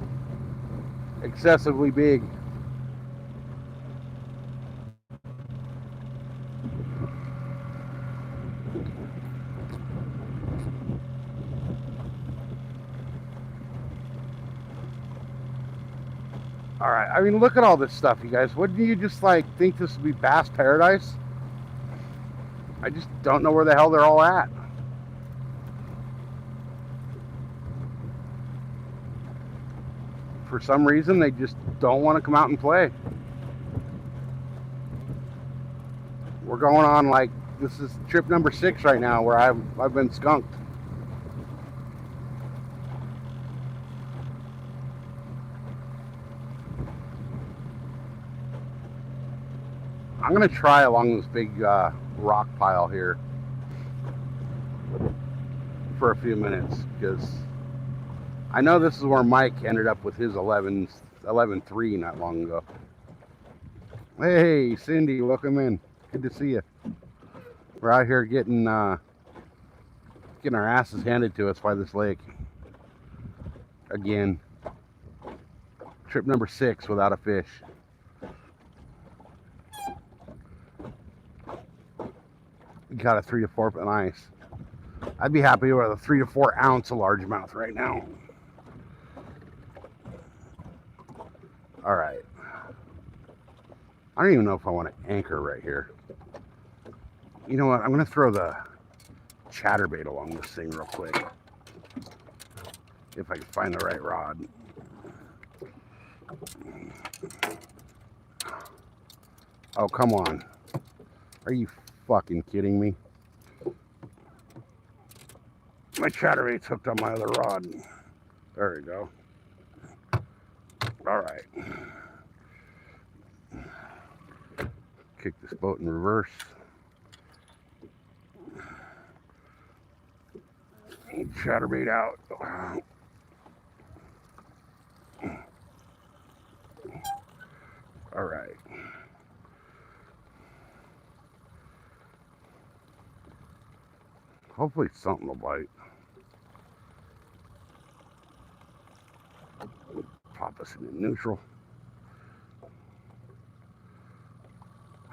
Excessively big. All right, I mean, look at all this stuff, you guys. Wouldn't you just like think this would be bass paradise? I just don't know where the hell they're all at. For some reason, they just don't want to come out and play. We're going on like, this is trip number 6 right now where I've been skunked. I'm going to try along this big rock pile here for a few minutes because I know this is where Mike ended up with his 11.3 not long ago. Hey, Cindy, welcome in. Good to see you. We're out here getting our asses handed to us by this lake. Again. Trip number 6 without a fish. Got a 3 to 4 pound ice. I'd be happy with a 3 to 4 ounce of largemouth right now. All right. I don't even know if I want to anchor right here. You know what? I'm going to throw the chatterbait along this thing real quick. If I can find the right rod. Oh, come on. Are you fucking kidding me? My chatterbait's hooked on my other rod. There we go. All right. Kick this boat in reverse. Chatterbait out. All right. Hopefully something will bite. Pop us into neutral.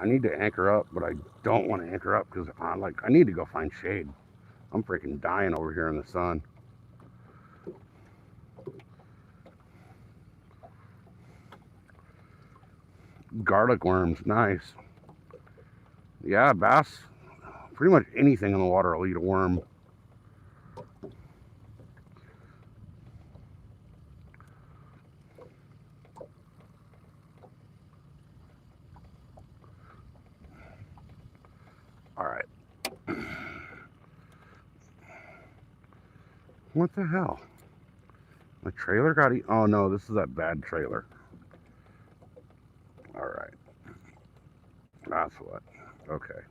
I need to anchor up, but I don't want to anchor up because I need to go find shade. I'm freaking dying over here in the sun. Garlic worms, nice. Yeah, bass. Pretty much anything in the water will eat a worm. All right. What the hell? The trailer got eaten. Oh no, this is that bad trailer. All right. That's what. Okay.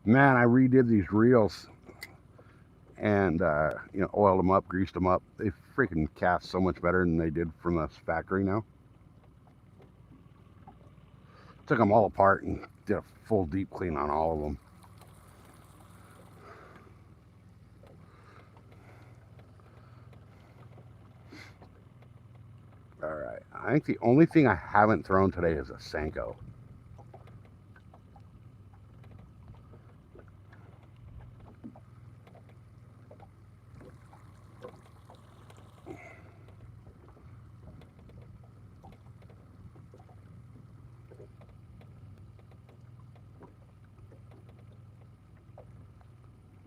Man, I redid these reels and oiled them up, greased them up. They freaking cast so much better than they did from this factory now. Took them all apart and did a full deep clean on all of them. All right. I think the only thing I haven't thrown today is a Senko.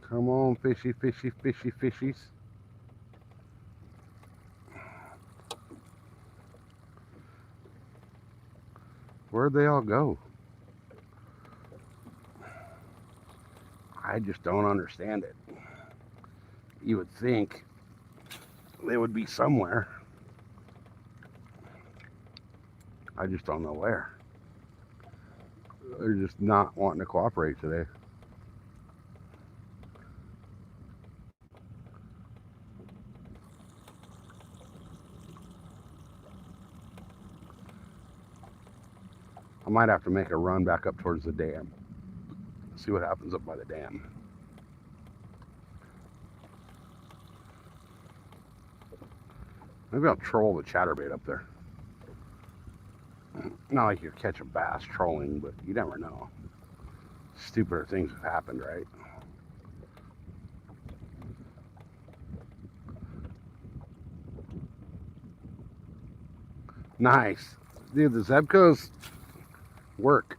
Come on, fishy, fishy, fishy, fishies. Where'd they all go? I just don't understand it. You would think they would be somewhere. I just don't know where. They're just not wanting to cooperate today. I might have to make a run back up towards the dam. See what happens up by the dam. Maybe I'll troll the chatterbait up there. Not like you're catching bass trolling, but you never know. Stupider things have happened, right? Nice. Dude, the Zebcos work.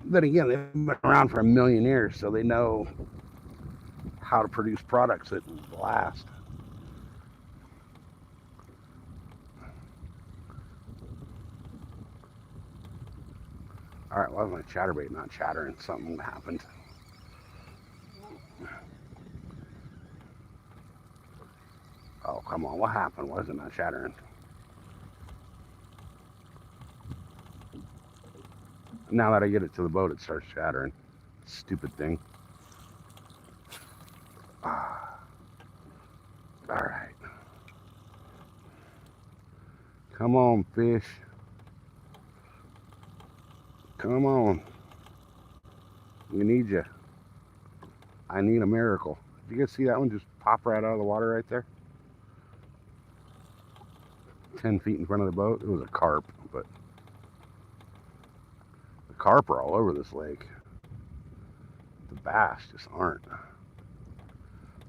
Then again, they've been around for a million years, so they know how to produce products that last. All right, why was my chatterbait not chattering? Something happened. Oh, come on. What happened? Why is it not chattering? Now that I get it to the boat, it starts chattering. Stupid thing. Ah. All right. Come on, fish. Come on. We need you. I need a miracle. Did you guys see that one just pop right out of the water right there? 10 feet in front of the boat. It was a carp, but the carp are all over this lake. The bass just aren't.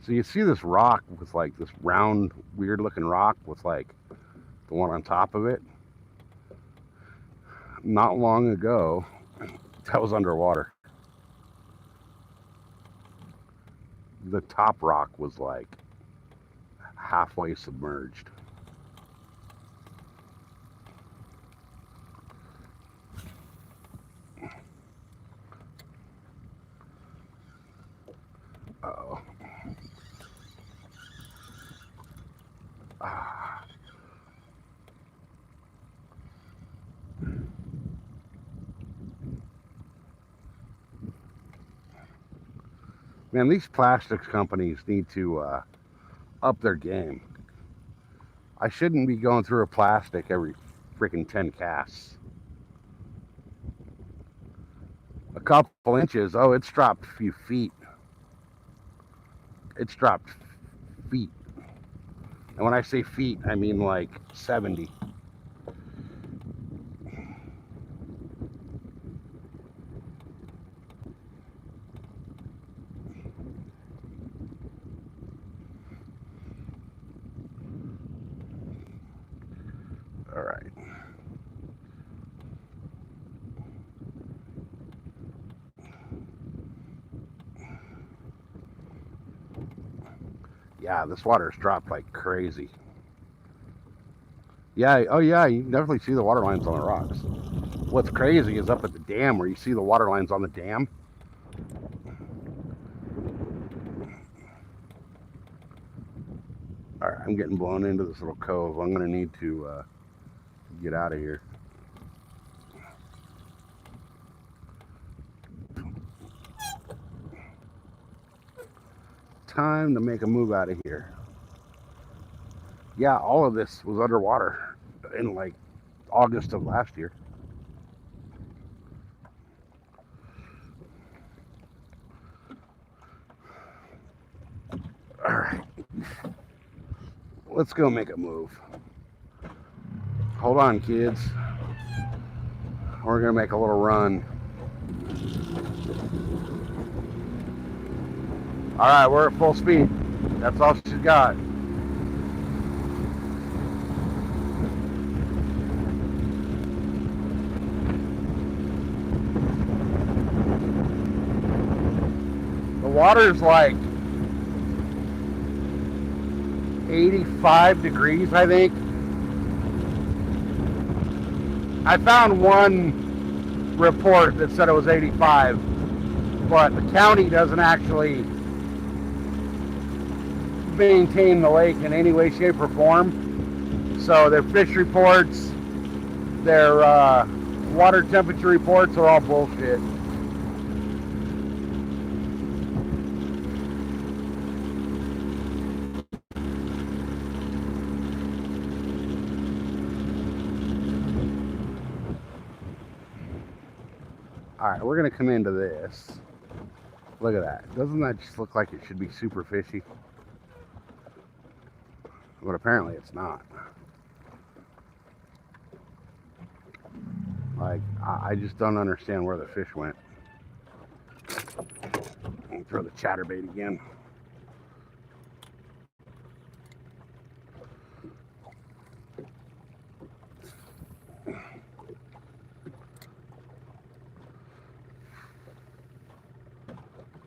So you see this rock with like this round, weird looking rock with like the one on top of it. Not long ago, that was underwater. The top rock was like halfway submerged. Uh-oh. Ah. Man, these plastics companies need to up their game. I shouldn't be going through a plastic every freaking 10 casts. A couple inches, oh, it's dropped a few feet. It's dropped feet. And when I say feet, I mean like 70. All right. Yeah, this water's dropped like crazy. Yeah, oh yeah, you can definitely see the water lines on the rocks. What's crazy is up at the dam where you see the water lines on the dam. All right, I'm getting blown into this little cove. I'm going to need to get out of here. Time to make a move out of here. Yeah, all of this was underwater in like August of last year. All right, let's go make a move. Hold on, kids. We're going to make a little run. All right, we're at full speed. That's all she's got. The water's like 85 degrees, I think. I found one report that said it was 85, but the county doesn't actually maintain the lake in any way, shape, or form. So their fish reports, their water temperature reports are all bullshit. All right, we're gonna come into this. Look at that. Doesn't that just look like it should be super fishy? But apparently it's not. Like, I just don't understand where the fish went. Throw the chatterbait again.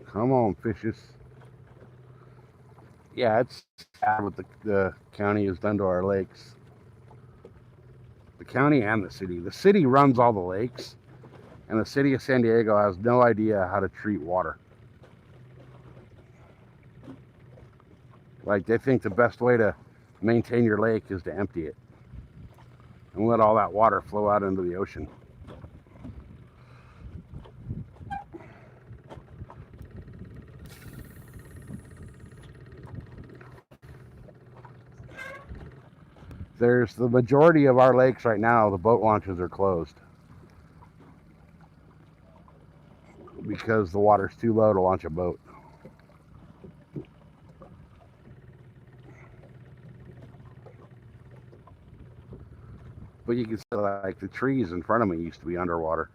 Come on, fishes. Yeah, it's sad what the county has done to our lakes. The county and the city. The city runs all the lakes, and the city of San Diego has no idea how to treat water. Like, they think the best way to maintain your lake is to empty it and let all that water flow out into the ocean. There's the majority of our lakes right now, the boat launches are closed because the water's too low to launch a boat. But you can see, like, the trees in front of me used to be underwater.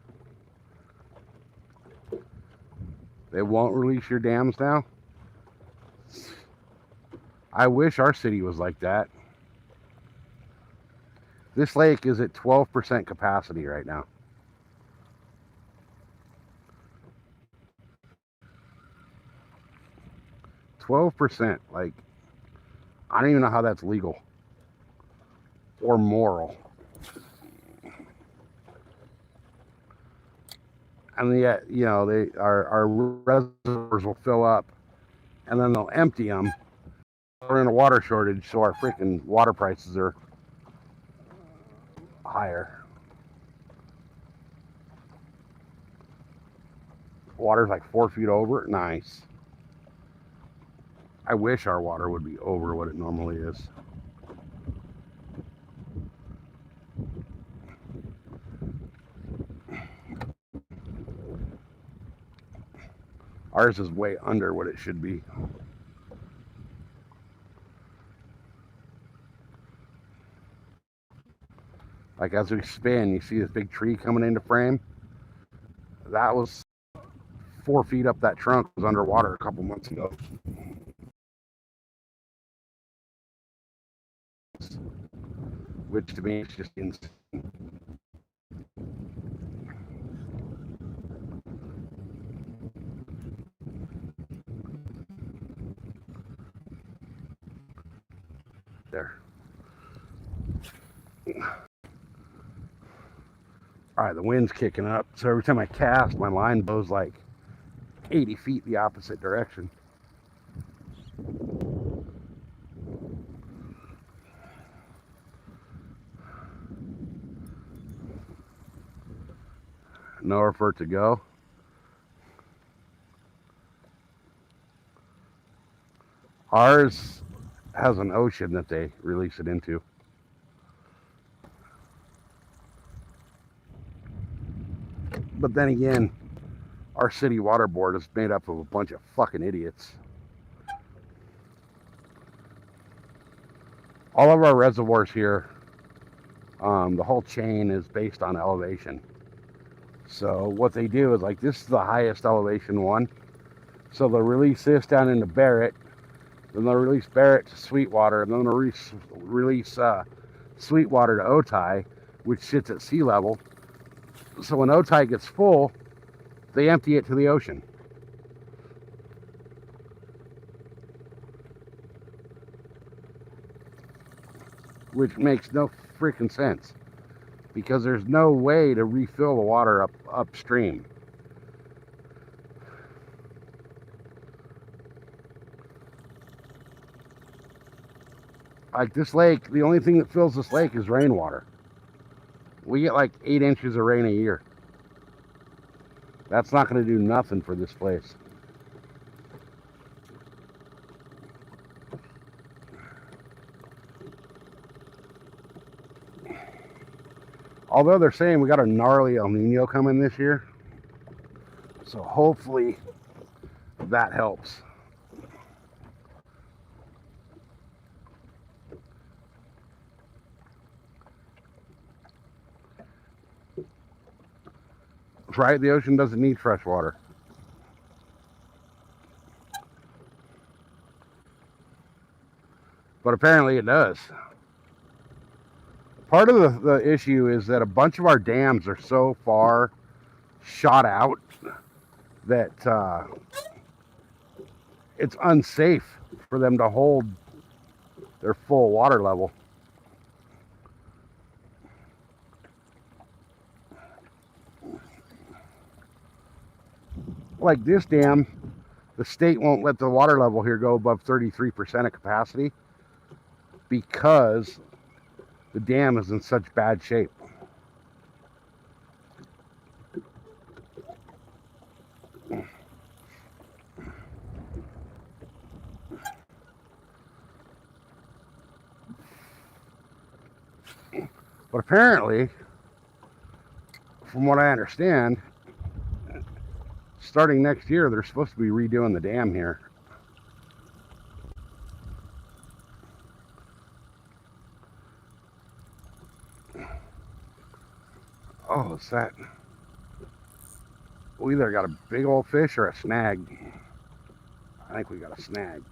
They won't release your dams now. I wish our city was like that. This lake is at 12% capacity right now. %. Like, I don't even know how that's legal or moral. And yet, you know, our reservoirs will fill up, and then they'll empty them. We're in a water shortage, so our freaking water prices are higher. Water's like 4 feet over. Nice. I wish our water would be over what it normally is. Ours is way under what it should be. Like as we spin, you see this big tree coming into frame. That was 4 feet up that trunk, was underwater a couple months ago. Which to me is just insane. There. All right, the wind's kicking up, so every time I cast, my line blows like 80 feet the opposite direction. Nowhere for it to go. Ours has an ocean that they release it into. But then again, our city water board is made up of a bunch of fucking idiots. All of our reservoirs here, the whole chain is based on elevation. So what they do is, like, this is the highest elevation one. So they'll release this down into Barrett, then they'll release Barrett to Sweetwater, and then they'll release Sweetwater to Otay, which sits at sea level. So when Otay gets full, they empty it to the ocean. Which makes no freaking sense, because there's no way to refill the water upstream. Like this lake, the only thing that fills this lake is rainwater. We get like 8 inches of rain a year. That's not going to do nothing for this place. Although they're saying we got a gnarly El Nino coming this year, so hopefully that helps. Right? The ocean doesn't need fresh water. But apparently it does. Part of the issue is that a bunch of our dams are so far shot out that it's unsafe for them to hold their full water level. Like this dam, the state won't let the water level here go above 33% of capacity because the dam is in such bad shape. But apparently, from what I understand, starting next year, they're supposed to be redoing the dam here. Oh, is that? We either got a big old fish or a snag. I think we got a snag.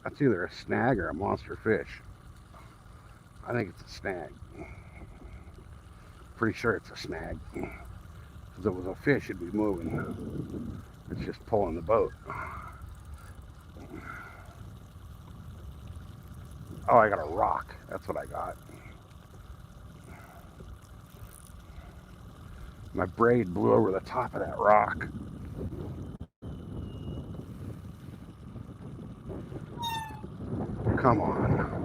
That's either a snag or a monster fish. I think it's a snag. Pretty sure it's a snag. Because if it was a fish, it'd be moving. It's just pulling the boat. Oh, I got a rock. That's what I got. My braid blew over the top of that rock. Come on.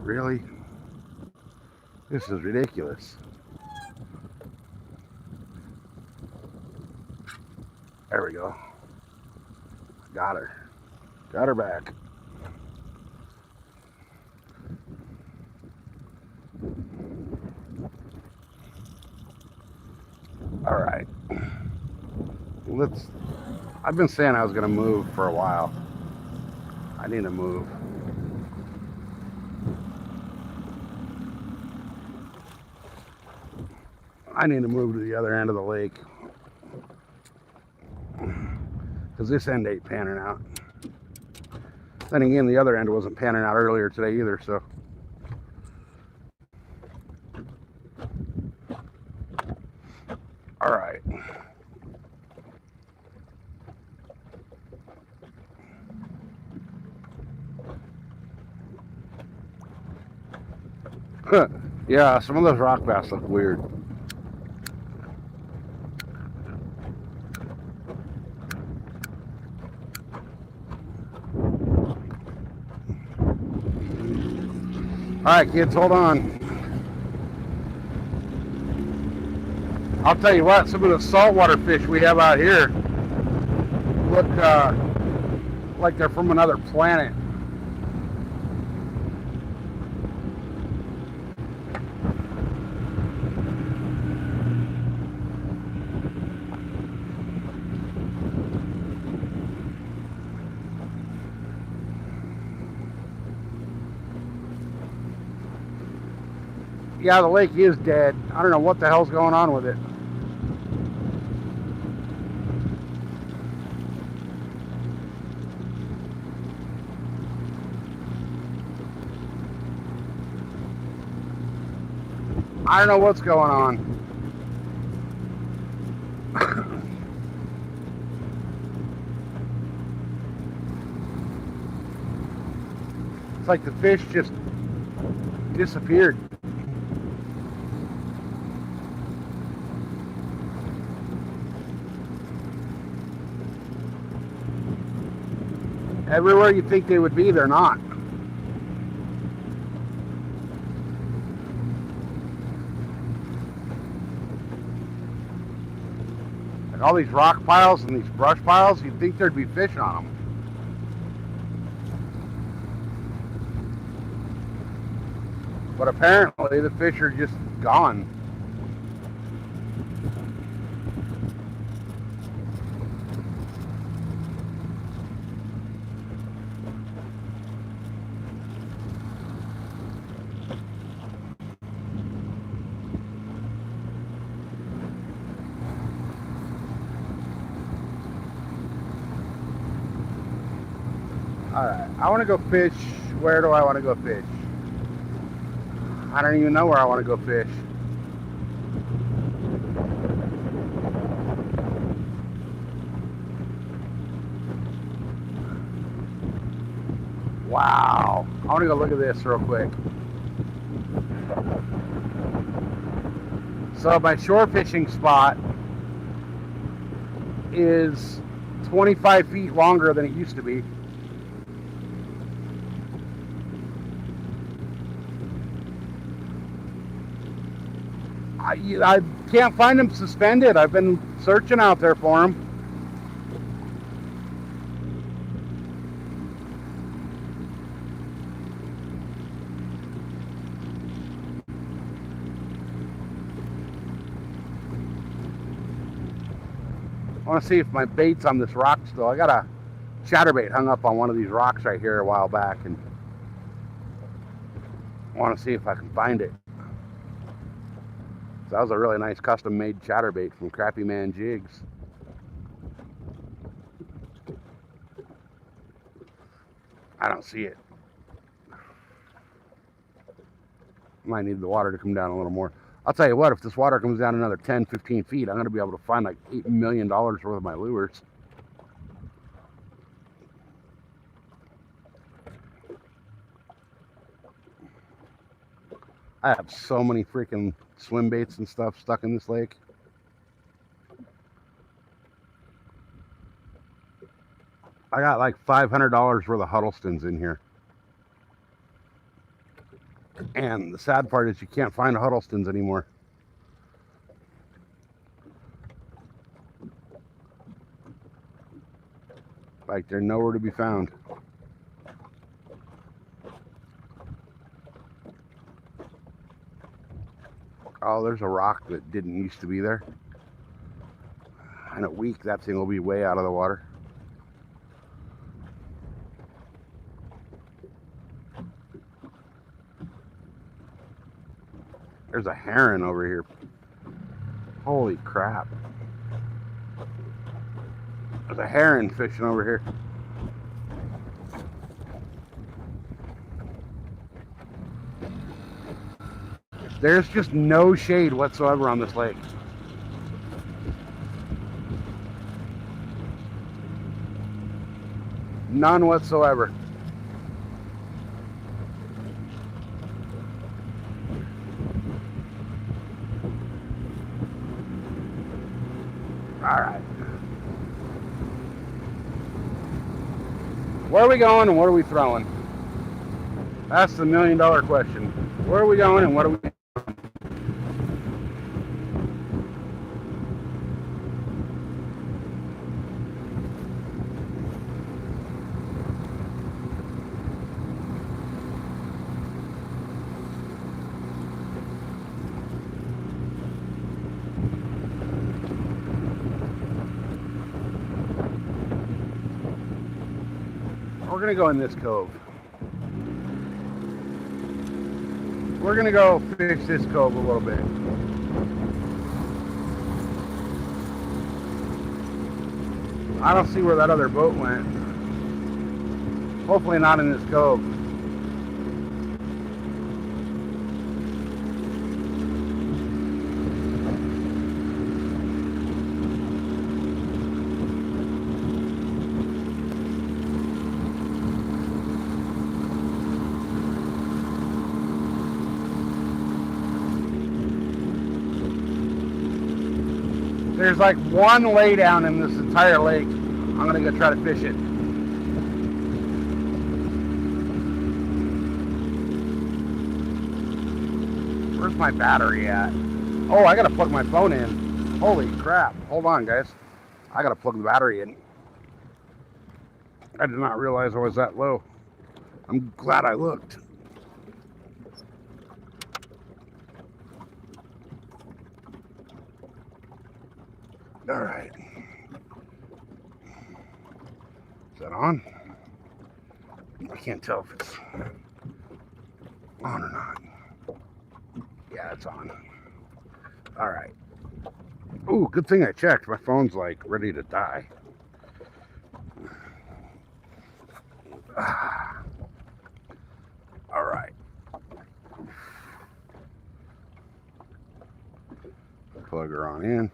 Really? This is ridiculous. There we go. Got her. Got her back. All right. I've been saying I was going to move for a while. I need to move. I need to move to the other end of the lake. Because this end ain't panning out. Then again, the other end wasn't panning out earlier today either, so. All right. Yeah, some of those rock bass look weird. All right, kids, hold on. I'll tell you what, some of the saltwater fish we have out here look like they're from another planet. Yeah, the lake is dead. I don't know what the hell's going on with it. I don't know what's going on. It's like the fish just disappeared. Everywhere you think they would be, they're not. Like all these rock piles and these brush piles, you'd think there'd be fish on them. But apparently the fish are just gone. Alright, I want to go fish. Where do I want to go fish? I don't even know where I want to go fish. Wow. I want to go look at this real quick. So my shore fishing spot is 25 feet longer than it used to be. I can't find them suspended. I've been searching out there for them. I want to see if my bait's on this rock still. I got a chatterbait hung up on one of these rocks right here a while back, and I want to see if I can find it. So that was a really nice custom-made chatterbait from Crappy Man Jigs. I don't see it. Might need the water to come down a little more. I'll tell you what, if this water comes down another 10, 15 feet, I'm going to be able to find like $8 million worth of my lures. I have so many freaking swim baits and stuff stuck in this lake. I got like $500 worth of Huddlestons in here. And the sad part is you can't find Huddlestons anymore. Like, they're nowhere to be found. Oh, there's a rock that didn't used to be there. In a week, that thing will be way out of the water. There's a heron over here. Holy crap. There's a heron fishing over here. There's just no shade whatsoever on this lake. None whatsoever. All right. Where are we going and what are we throwing? That's the $1 million question. Where are we going and what are we... We're going to go in this cove. We're going to go fish this cove a little bit. I don't see where that other boat went. Hopefully not in this cove. There's like one laydown in this entire lake. I'm gonna go try to fish it. Where's my battery at? Oh, I gotta plug my phone in. Holy crap. Hold on, guys. I gotta plug the battery in. I did not realize I was that low. I'm glad I looked. All right. Is that on? I can't tell if it's on or not. Yeah, it's on. All right. Ooh, good thing I checked. My phone's like ready to die. All right. Plug her on in.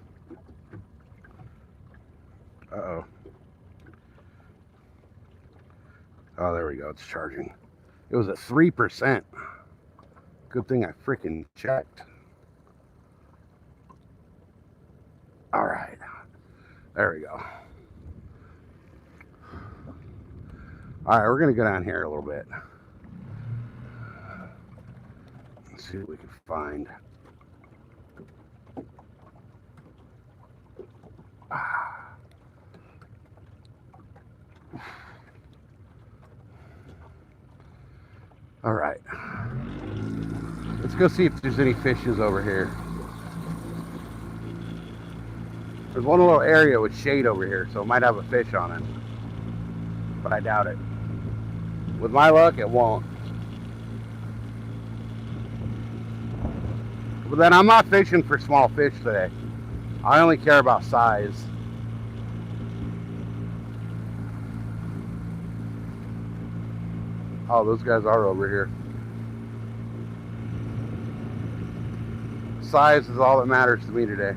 Uh-oh. Oh, there we go. It's charging. It was at 3%. Good thing I freaking checked. All right. There we go. All right, we're going to go down here a little bit. Let's see what we can find. All right. Let's go see if there's any fishes over here. There's one little area with shade over here, so it might have a fish on it. But I doubt it. With my luck, it won't. But then I'm not fishing for small fish today. I only care about size. Oh, those guys are over here. Size is all that matters to me today.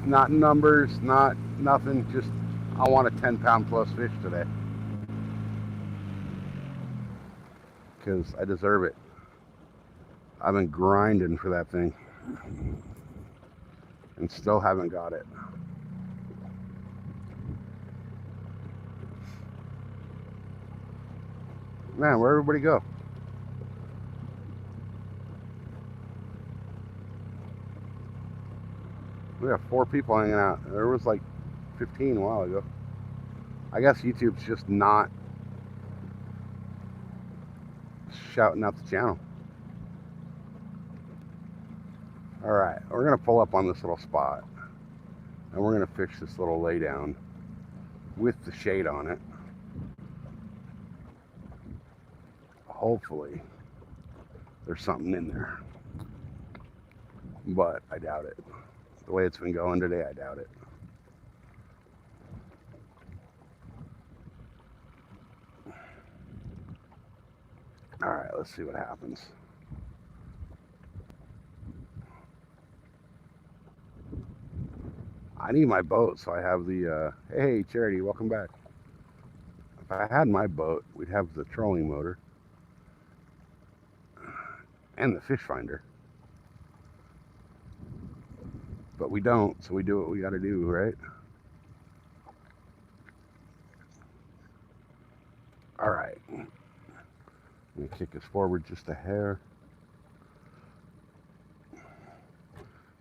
Not numbers, not nothing, just I want a 10-pound plus fish today. Because I deserve it. I've been grinding for that thing. And still haven't got it. Man, where'd everybody go? We got 4 people hanging out. There was like 15 a while ago. I guess YouTube's just not shouting out the channel. All right, we're gonna pull up on this little spot, and we're gonna fish this little laydown with the shade on it. Hopefully, there's something in there, but I doubt it. The way it's been going today, I doubt it. All right, let's see what happens. I need my boat, so I have the. Hey, Charity, welcome back. If I had my boat, we'd have the trolling motor and the fish finder. But we don't, so we do what we got to do, right? All right. I'm going to kick us forward just a hair.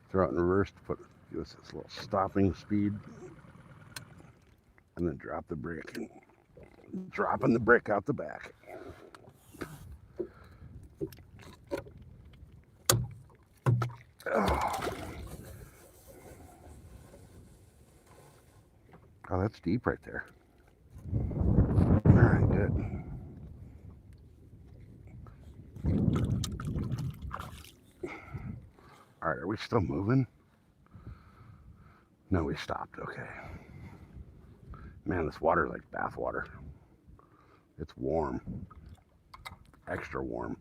Throw it in reverse to give us this little stopping speed. And then drop the brick. And dropping the brick out the back. Oh, that's deep right there. All right, good. All right, are we still moving? No, we stopped. Okay. Man, this water is like bath water. It's warm. Extra warm.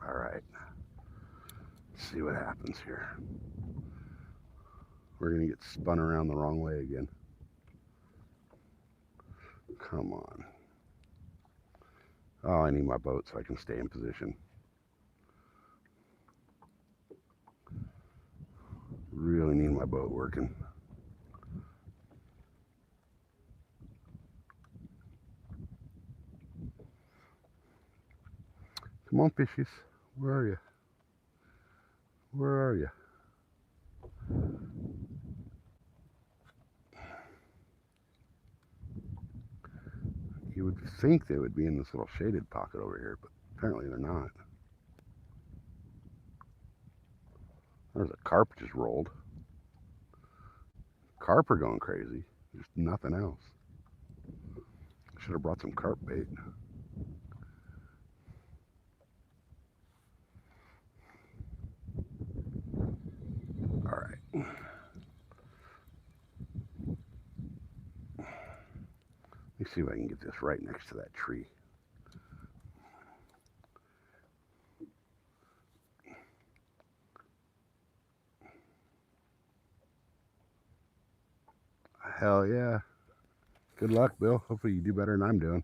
All right. Let's see what happens here. We're going to get spun around the wrong way again. Come on. Oh, I need my boat so I can stay in position. Really need my boat working. Come on, fishies. Where are you? Where are you? You would think they would be in this little shaded pocket over here, but apparently they're not. There's a carp just rolled. Carp are going crazy. There's nothing else. Should have brought some carp bait. All right. Let me see if I can get this right next to that tree. Hell yeah. Good luck, Bill. Hopefully you do better than I'm doing.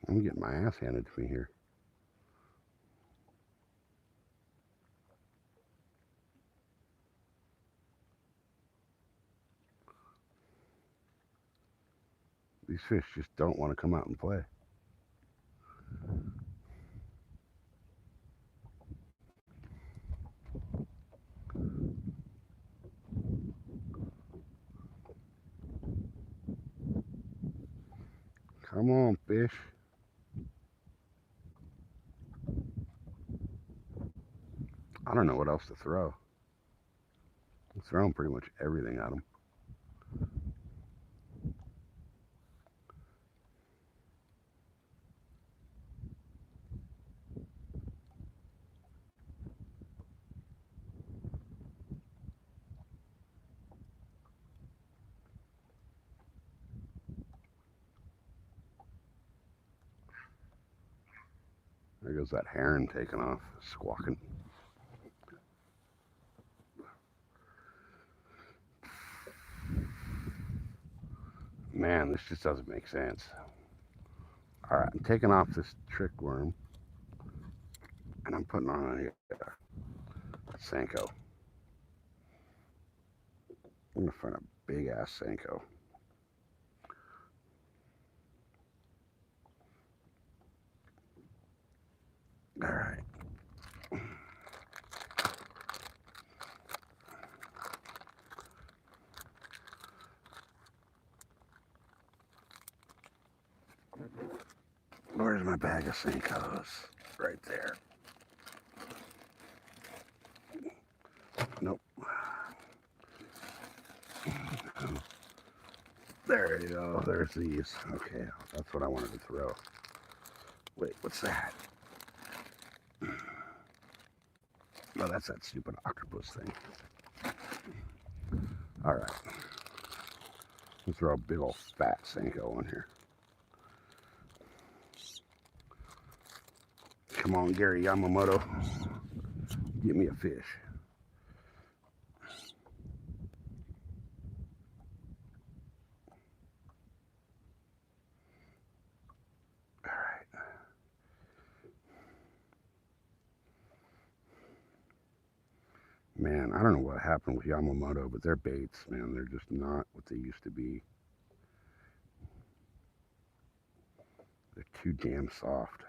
I'm getting my ass handed to me here. These fish just don't want to come out and play. Come on, fish. I don't know what else to throw. I'm throwing pretty much everything at them. There goes that heron taking off, squawking. Man, this just doesn't make sense. All right, I'm taking off this trick worm, and I'm putting on Senko. I'm gonna find a big ass Senko. All right. Where's my bag of Senkos? Right there. Nope. There you go. There's these. Okay, that's what I wanted to throw. Wait, what's that? Oh, that's that stupid octopus thing. All right. Let's throw a big old fat Senko on here. Come on, Gary Yamamoto. Get me a fish. All right. Man, I don't know what happened with Yamamoto, but their baits, man, they're just not what they used to be. They're too damn soft.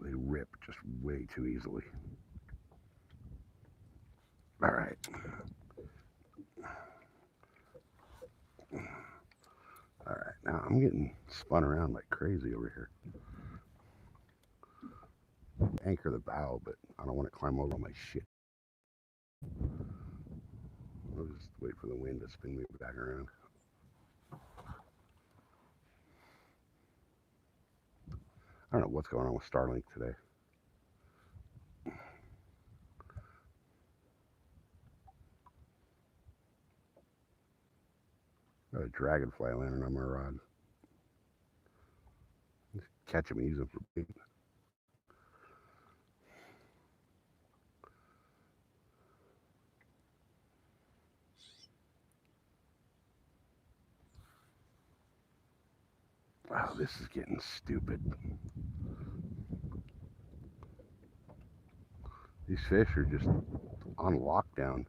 They rip just way too easily. All right. All right. Now I'm getting spun around like crazy over here. Anchor the bow, but I don't want to climb over all my shit. I'll just wait for the wind to spin me back around. I don't know what's going on with Starlink today. Got a dragonfly landing on my rod. Just catch him and use him for bait. Wow, this is getting stupid. These fish are just on lockdown.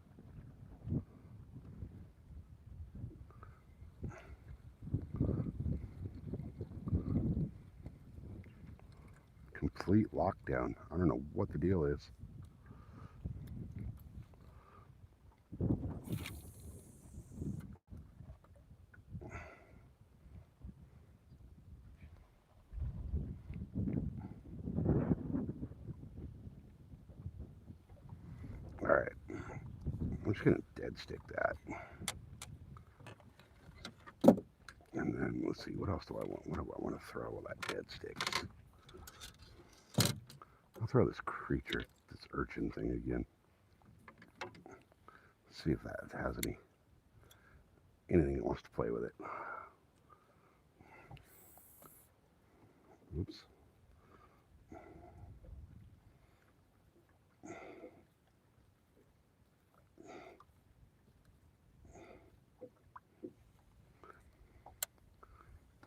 Complete lockdown. I don't know what the deal is. All right. I'm just going to dead stick that. And then let's see, what else do I want? What do I want to throw with that dead stick? I'll throw this creature, this urchin thing again. Let's see if that has anything that wants to play with it. Oops.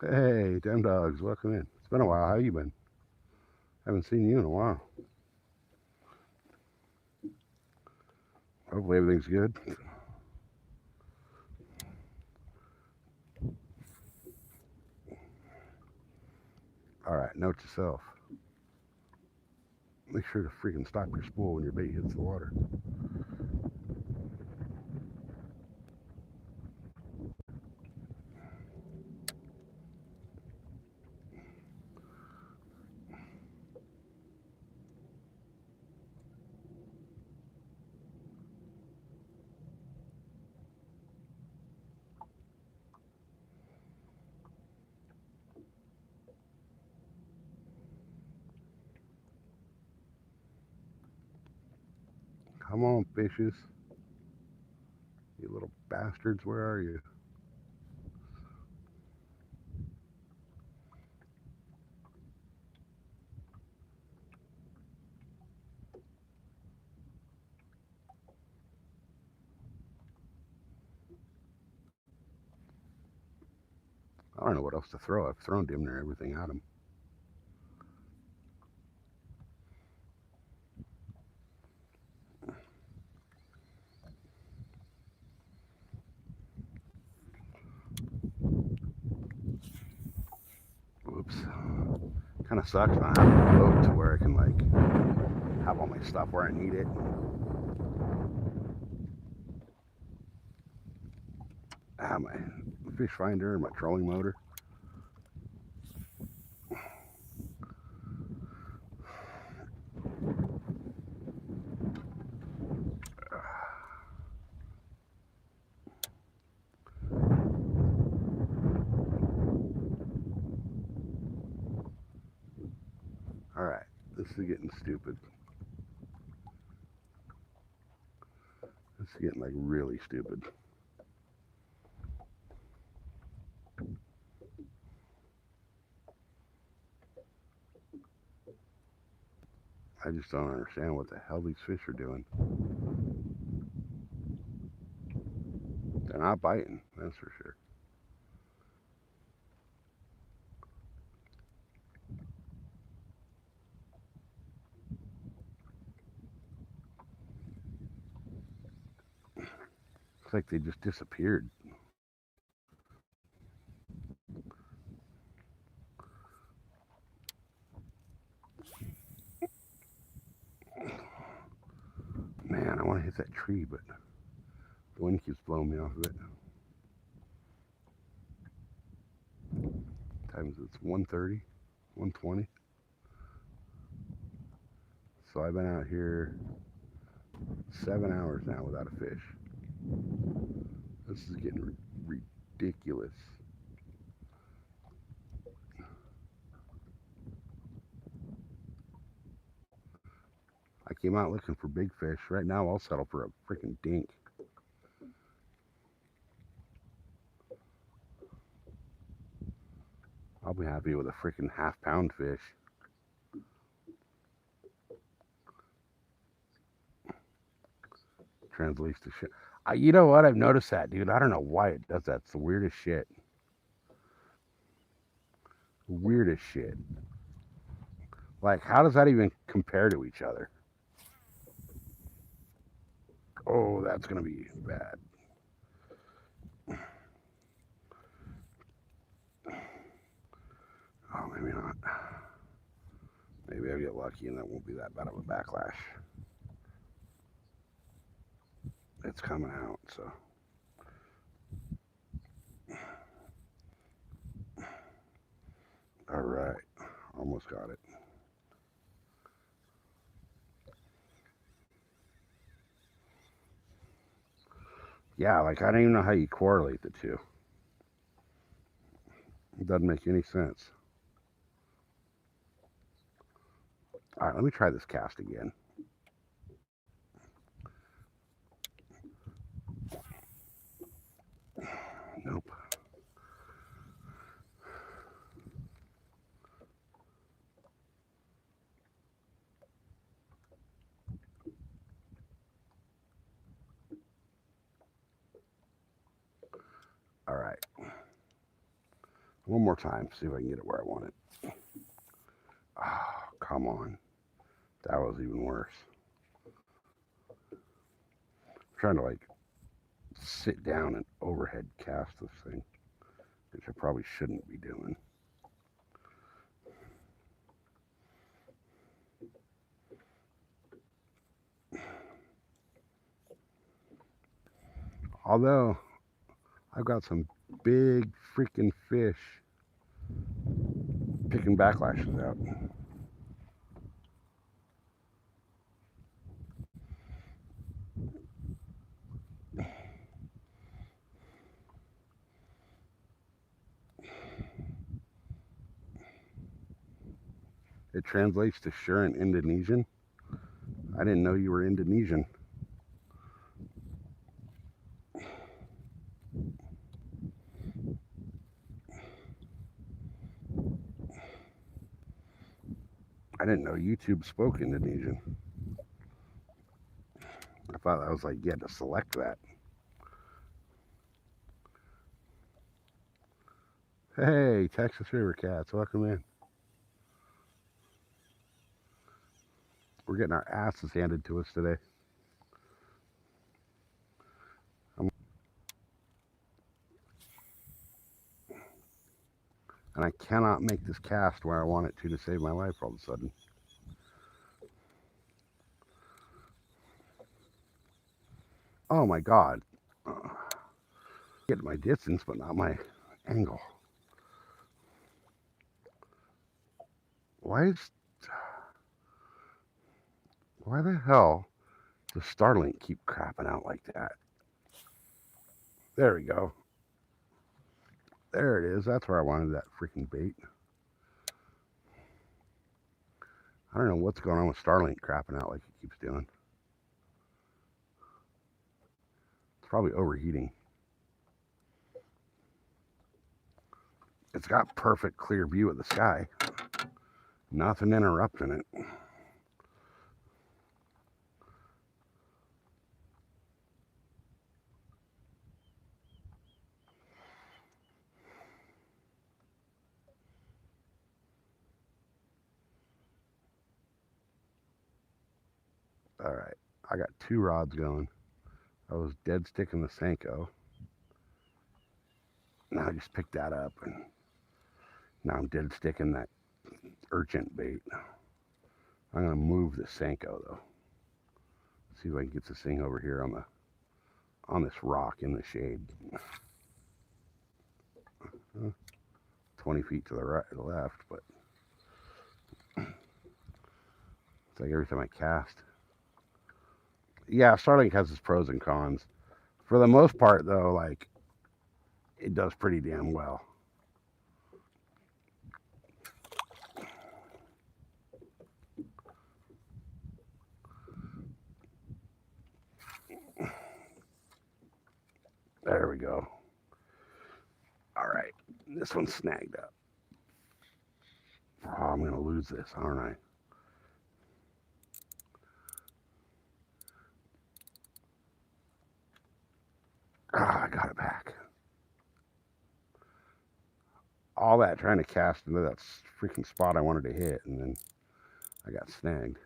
Hey, Dem Dogs, welcome in. It's been a while. How you been? Haven't seen you in a while. Hopefully everything's good. All right, note to self. Make sure to freaking stop your spool when your bait hits the water. Come on, fishes. You little bastards, where are you? I don't know what else to throw. I've thrown damn near everything at him. Kind of sucks not having a boat to where I can like have all my stuff where I need it. I have my fish finder and my trolling motor. All right, this is getting stupid. This is getting like really stupid. I just don't understand what the hell these fish are doing. They're not biting, that's for sure. It's like they just disappeared. Man, I want to hit that tree, but the wind keeps blowing me off of it. Times it's 1:30, 1:20. So I've been out here 7 hours now without a fish. This is getting ridiculous. I came out looking for big fish. Right now, I'll settle for a freaking dink. I'll be happy with a freaking half-pound fish. Translates to shit. You know what? I've noticed that, dude. I don't know why it does that. It's the weirdest shit. Weirdest shit. Like, how does that even compare to each other? Oh, that's gonna be bad. Oh, maybe not. Maybe I'll get lucky and that won't be that bad of a backlash. It's coming out, so. All right, almost got it. Yeah, like I don't even know how you correlate the two. It doesn't make any sense. All right, let me try this cast again. Nope. All right. One more time, see if I can get it where I want it. Oh, come on. That was even worse. I'm trying to like sit down and overhead cast this thing, which I probably shouldn't be doing. Although I've got some big freaking fish picking backlashes out. It translates to sure in Indonesian. I didn't know you were Indonesian. I didn't know YouTube spoke Indonesian. I thought I was like, you had to select that. Hey, Texas River Cats, welcome in. We're getting our asses handed to us today. And I cannot make this cast where I want it to save my life all of a sudden. Oh my god. Get my distance, but not my angle. Why the hell does Starlink keep crapping out like that? There we go. There it is. That's where I wanted that freaking bait. I don't know what's going on with Starlink crapping out like it keeps doing. It's probably overheating. It's got perfect clear view of the sky. Nothing interrupting it. Alright, I got 2 rods going. I was dead sticking the Senko. Now I just picked that up, and now I'm dead sticking that urchin bait. I'm gonna move the Senko though. See if I can get this thing over here on this rock in the shade. 20 feet to the right, to the left, but it's like every time I cast. Yeah, Starlink has its pros and cons. For the most part, though, like it does pretty damn well. There we go. All right, this one's snagged up. Oh, I'm gonna lose this, aren't I? Ah, I got it back. All that trying to cast into that freaking spot I wanted to hit, and then I got snagged.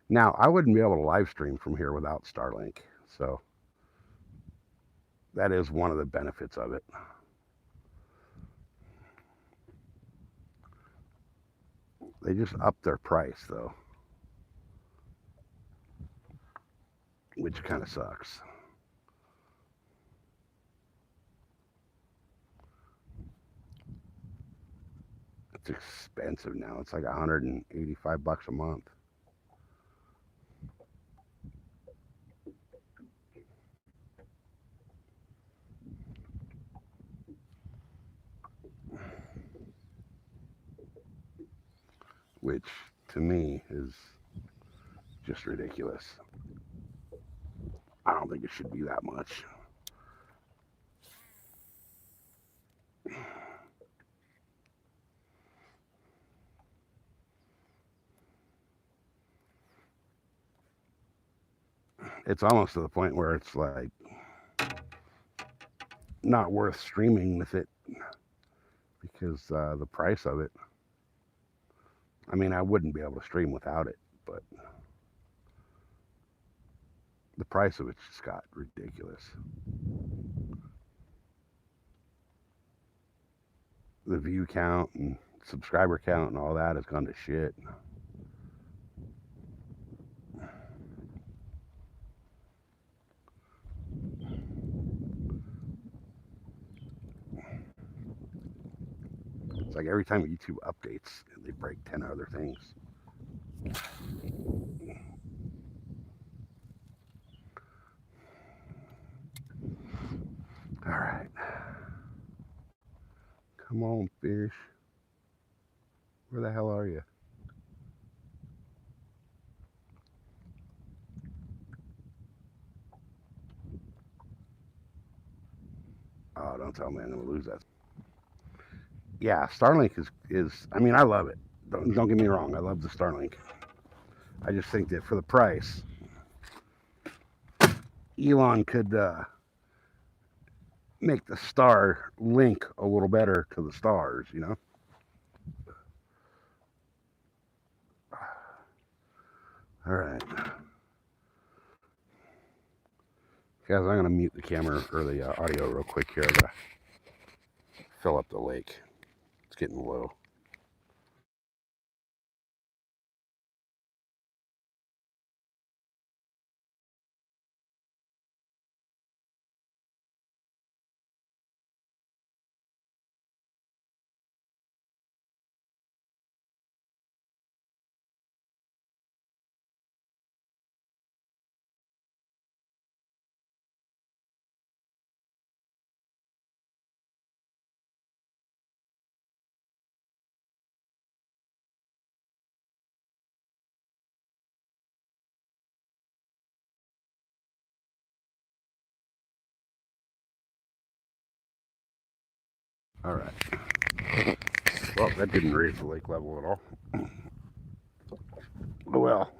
Now, I wouldn't be able to live stream from here without Starlink, so that is one of the benefits of it. They just upped their price, though, which kind of sucks. It's expensive now. It's like $185 a month. Which to me is just ridiculous. I don't think it should be that much. It's almost to the point where it's like not worth streaming with it because the price of it. I mean, I wouldn't be able to stream without it, but the price of it's just got ridiculous. The view count and subscriber count and all that has gone to shit. It's like every time YouTube updates, they break 10 other things. All right. Come on, fish. Where the hell are you? Oh, don't tell me I'm going to lose that. Yeah, Starlink is I mean, I love it. Don't get me wrong. I love the Starlink. I just think that for the price, Elon could make the star link a little better to the stars, you know? All right. Guys, I'm going to mute the camera or the audio real quick here. I got to fill up the lake. getting low. All right. Well, that didn't raise the lake level at all. Oh well.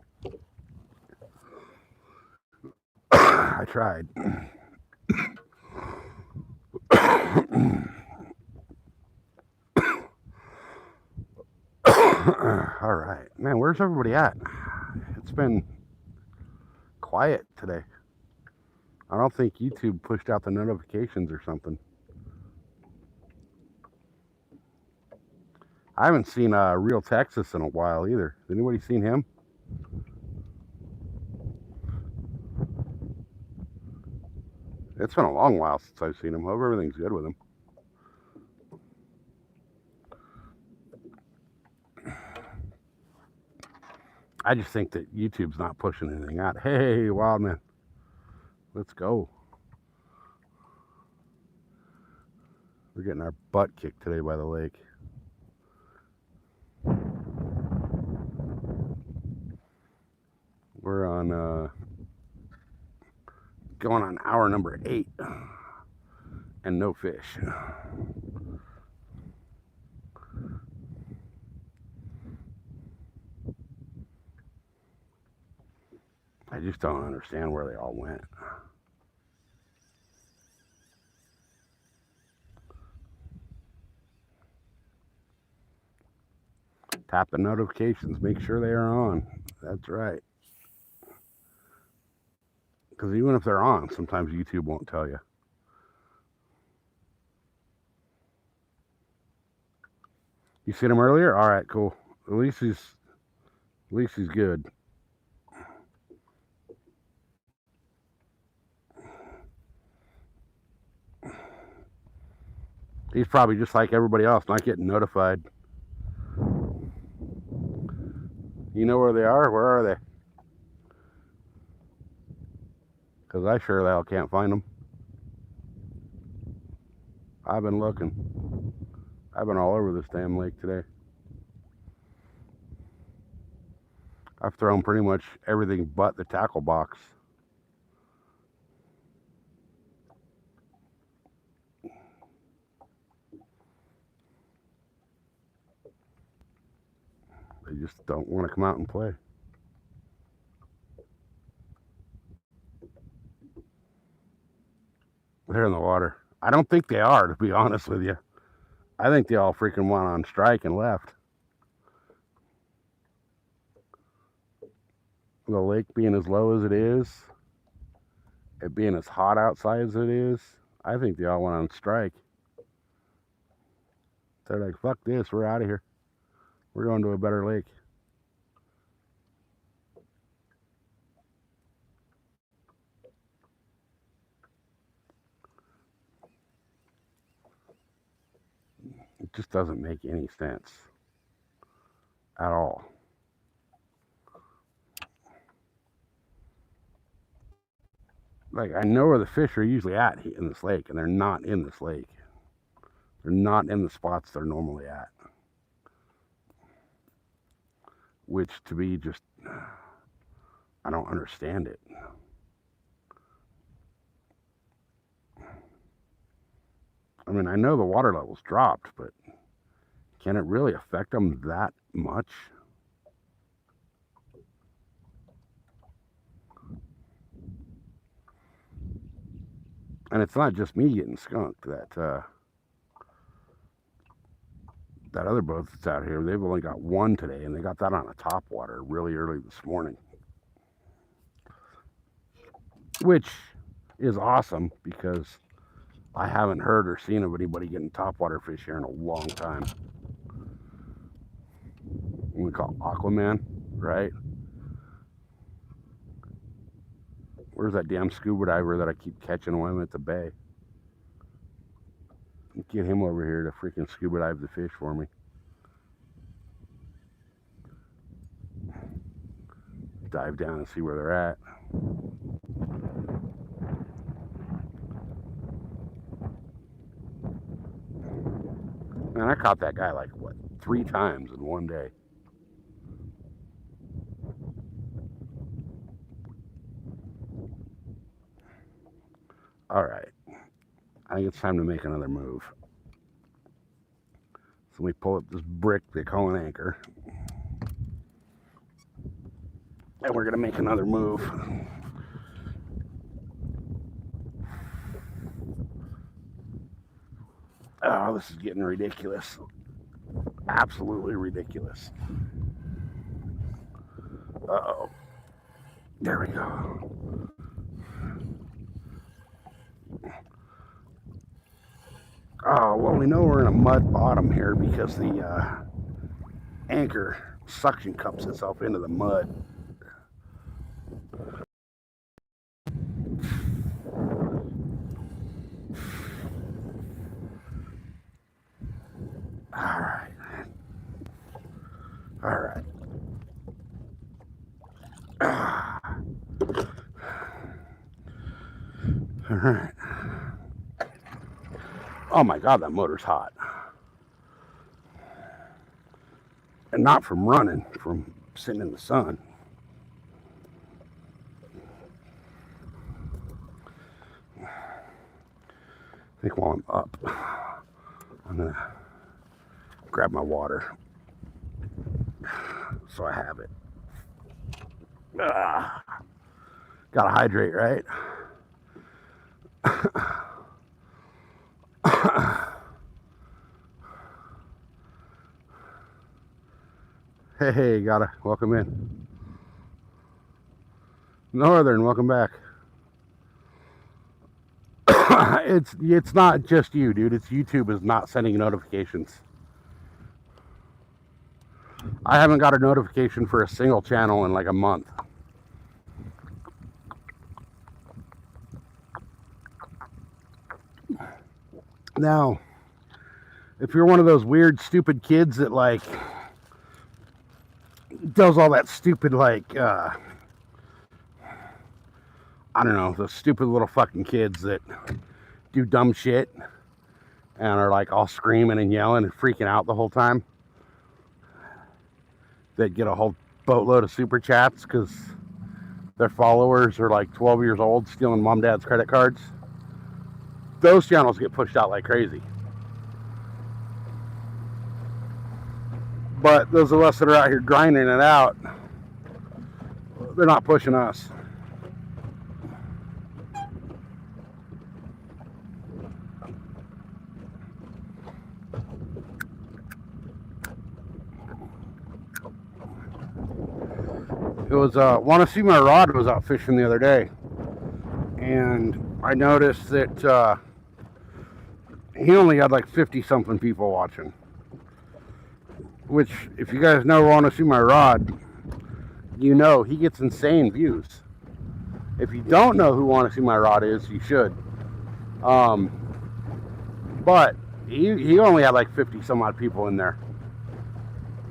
I tried. All right. Man, where's everybody at? It's been quiet today. I don't think YouTube pushed out the notifications or something. I haven't seen Real Texas in a while either. Has anybody seen him? It's been a long while since I've seen him. Hope everything's good with him. I just think that YouTube's not pushing anything out. Hey, Wildman, let's go. We're getting our butt kicked today by the lake. We're on going on hour number 8 and no fish. I just don't understand where they all went. Tap the notifications, make sure they are on. That's right. Because even if they're on, sometimes YouTube won't tell you. You seen him earlier? All right, cool. At least he's good. He's probably just like everybody else, not getting notified. You know where they are? Where are they? Because I sure the hell can't find them. I've been looking. I've been all over this damn lake today. I've thrown pretty much everything but the tackle box. They just don't want to come out and play. They're in the water. I don't think they are, to be honest with you. I think they all freaking went on strike and left. The lake being as low as it is, it being as hot outside as it is, I think they all went on strike. They're like, fuck this, we're out of here. We're going to a better lake. It just doesn't make any sense at all. Like, I know where the fish are usually at in this lake, and they're not in this lake. They're not in the spots they're normally at. Which, to me, just, I don't understand it. I mean, I know the water level's dropped, but can it really affect them that much? And it's not just me getting skunked. That other boat that's out here, they've only got one today, and they got that on a top water really early this morning. Which is awesome, because I haven't heard or seen of anybody getting topwater fish here in a long time. we call Aquaman, right? Where's that damn scuba diver that I keep catching when I'm at the bay? Get him over here to freaking scuba dive the fish for me. Dive down and see where they're at. Man, I caught that guy like, what, 3 times in one day. Alright. I think it's time to make another move. So we pull up this brick they call an anchor. And we're going to make another move. Oh, this is getting ridiculous. Absolutely ridiculous. Uh-oh. There we go. Oh, well, we know we're in a mud bottom here because the anchor suction cups itself into the mud. Alright. Alright. Alright. Oh my God, that motor's hot. And not from running, from sitting in the sun. I think while I'm up, I'm gonna grab my water so I have it. Gotta hydrate, right? Hey, gotta welcome in. Northern, welcome back. It's not just you, dude. It's YouTube is not sending notifications. I haven't got a notification for a single channel in like a month. Now, if you're one of those weird, stupid kids that like does all that stupid like I don't know, those stupid little fucking kids that do dumb shit and are like all screaming and yelling and freaking out the whole time, that get a whole boatload of super chats because their followers are like 12 years old stealing mom dad's credit cards. Those channels get pushed out like crazy. But those of us that are out here grinding it out, they're not pushing us. It was Want to See My Rod was out fishing the other day, and I noticed that he only had like 50 something people watching, which, if you guys know Want to See My Rod, you know he gets insane views. If you don't know who Want to See My Rod is, you should. But he only had like 50 some odd people in there,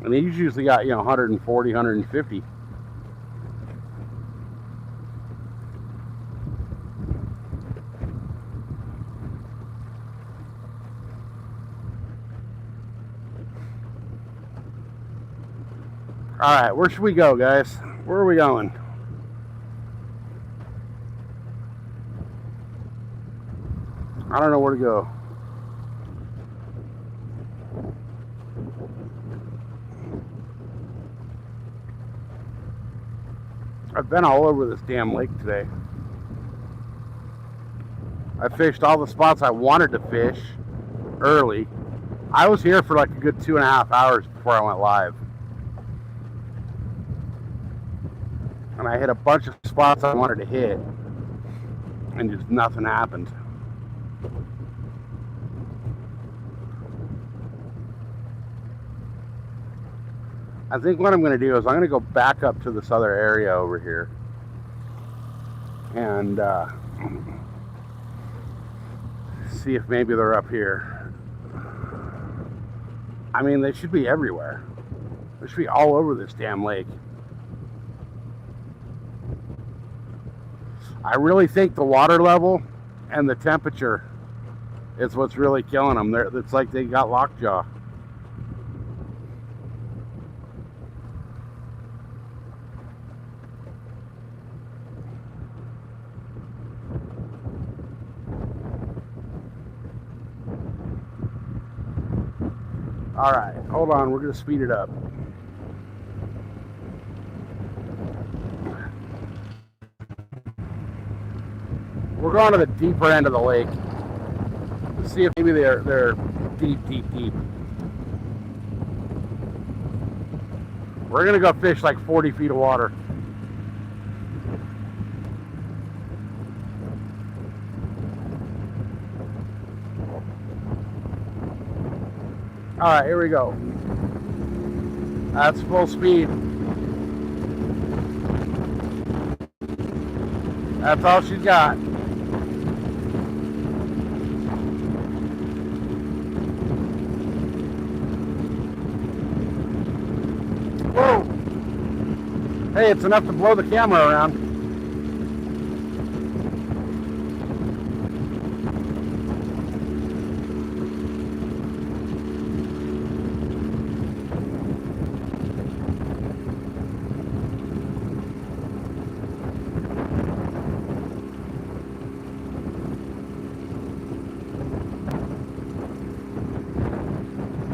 and he's usually got 140, 150. All right, where should we go, guys? Where are we going? I don't know where to go. I've been all over this damn lake today. I fished all the spots I wanted to fish early. I was here for like a good 2.5 hours before I went live. And I hit a bunch of spots I wanted to hit, and just nothing happened. I think what I'm going to do is I'm going to go back up to this other area over here. And see if maybe they're up here. I mean, they should be everywhere. They should be all over this damn lake. I really think the water level and the temperature is what's really killing them. It's like they got lockjaw. All right, hold on. We're going to speed it up. We're going to the deeper end of the lake. Let's see if maybe they're deep. We're going to go fish like 40 feet of water. All right, here we go. That's full speed. That's all she's got. Whoa! Hey, it's enough to blow the camera around.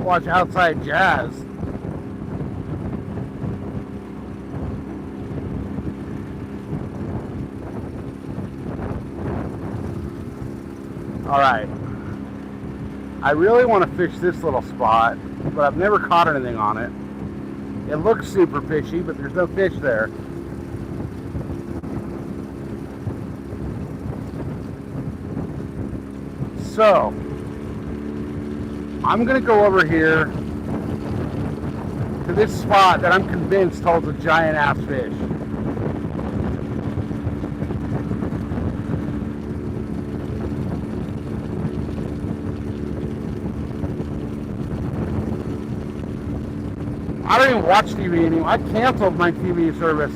Watch Outside Jazz. All right. I really want to fish this little spot, but I've never caught anything on it. It looks super fishy, but there's no fish there. So, I'm going to go over here to this spot that I'm convinced holds a giant ass fish. I don't even watch TV anymore. I canceled my TV service.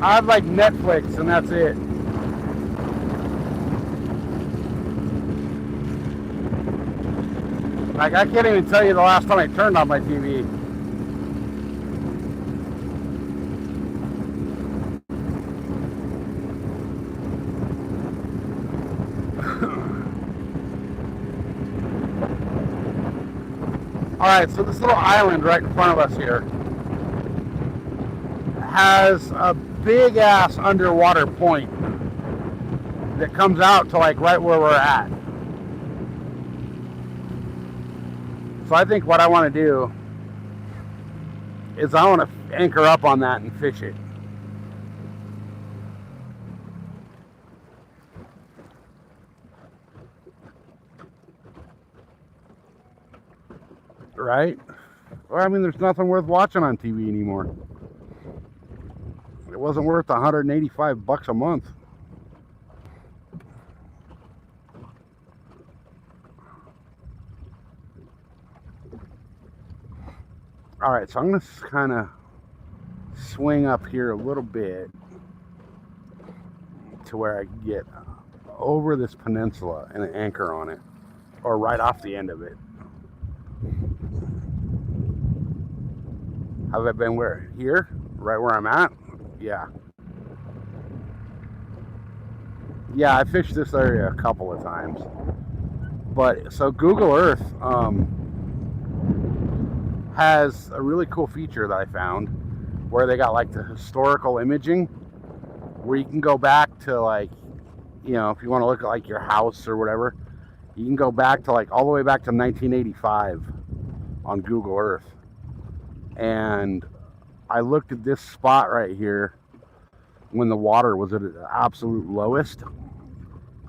I have like Netflix and that's it. Like I can't even tell you the last time I turned on my TV. Alright, so this little island right in front of us here has a big ass underwater point that comes out to like right where we're at. So I think what I want to do is I want to anchor up on that and fish it. Right? Well, I mean, there's nothing worth watching on TV anymore. It wasn't worth $185 a month. All right, so I'm going to kind of swing up here a little bit to where I can get over this peninsula and an anchor on it, or right off the end of it. Have I been where? Here? Right where I'm at? Yeah. Yeah, I fished this area a couple of times. But, so Google Earth has a really cool feature that I found where they got like the historical imaging where you can go back to like, you know, if you want to look at like your house or whatever, you can go back to like all the way back to 1985 on Google Earth. And I looked at this spot right here when the water was at its absolute lowest.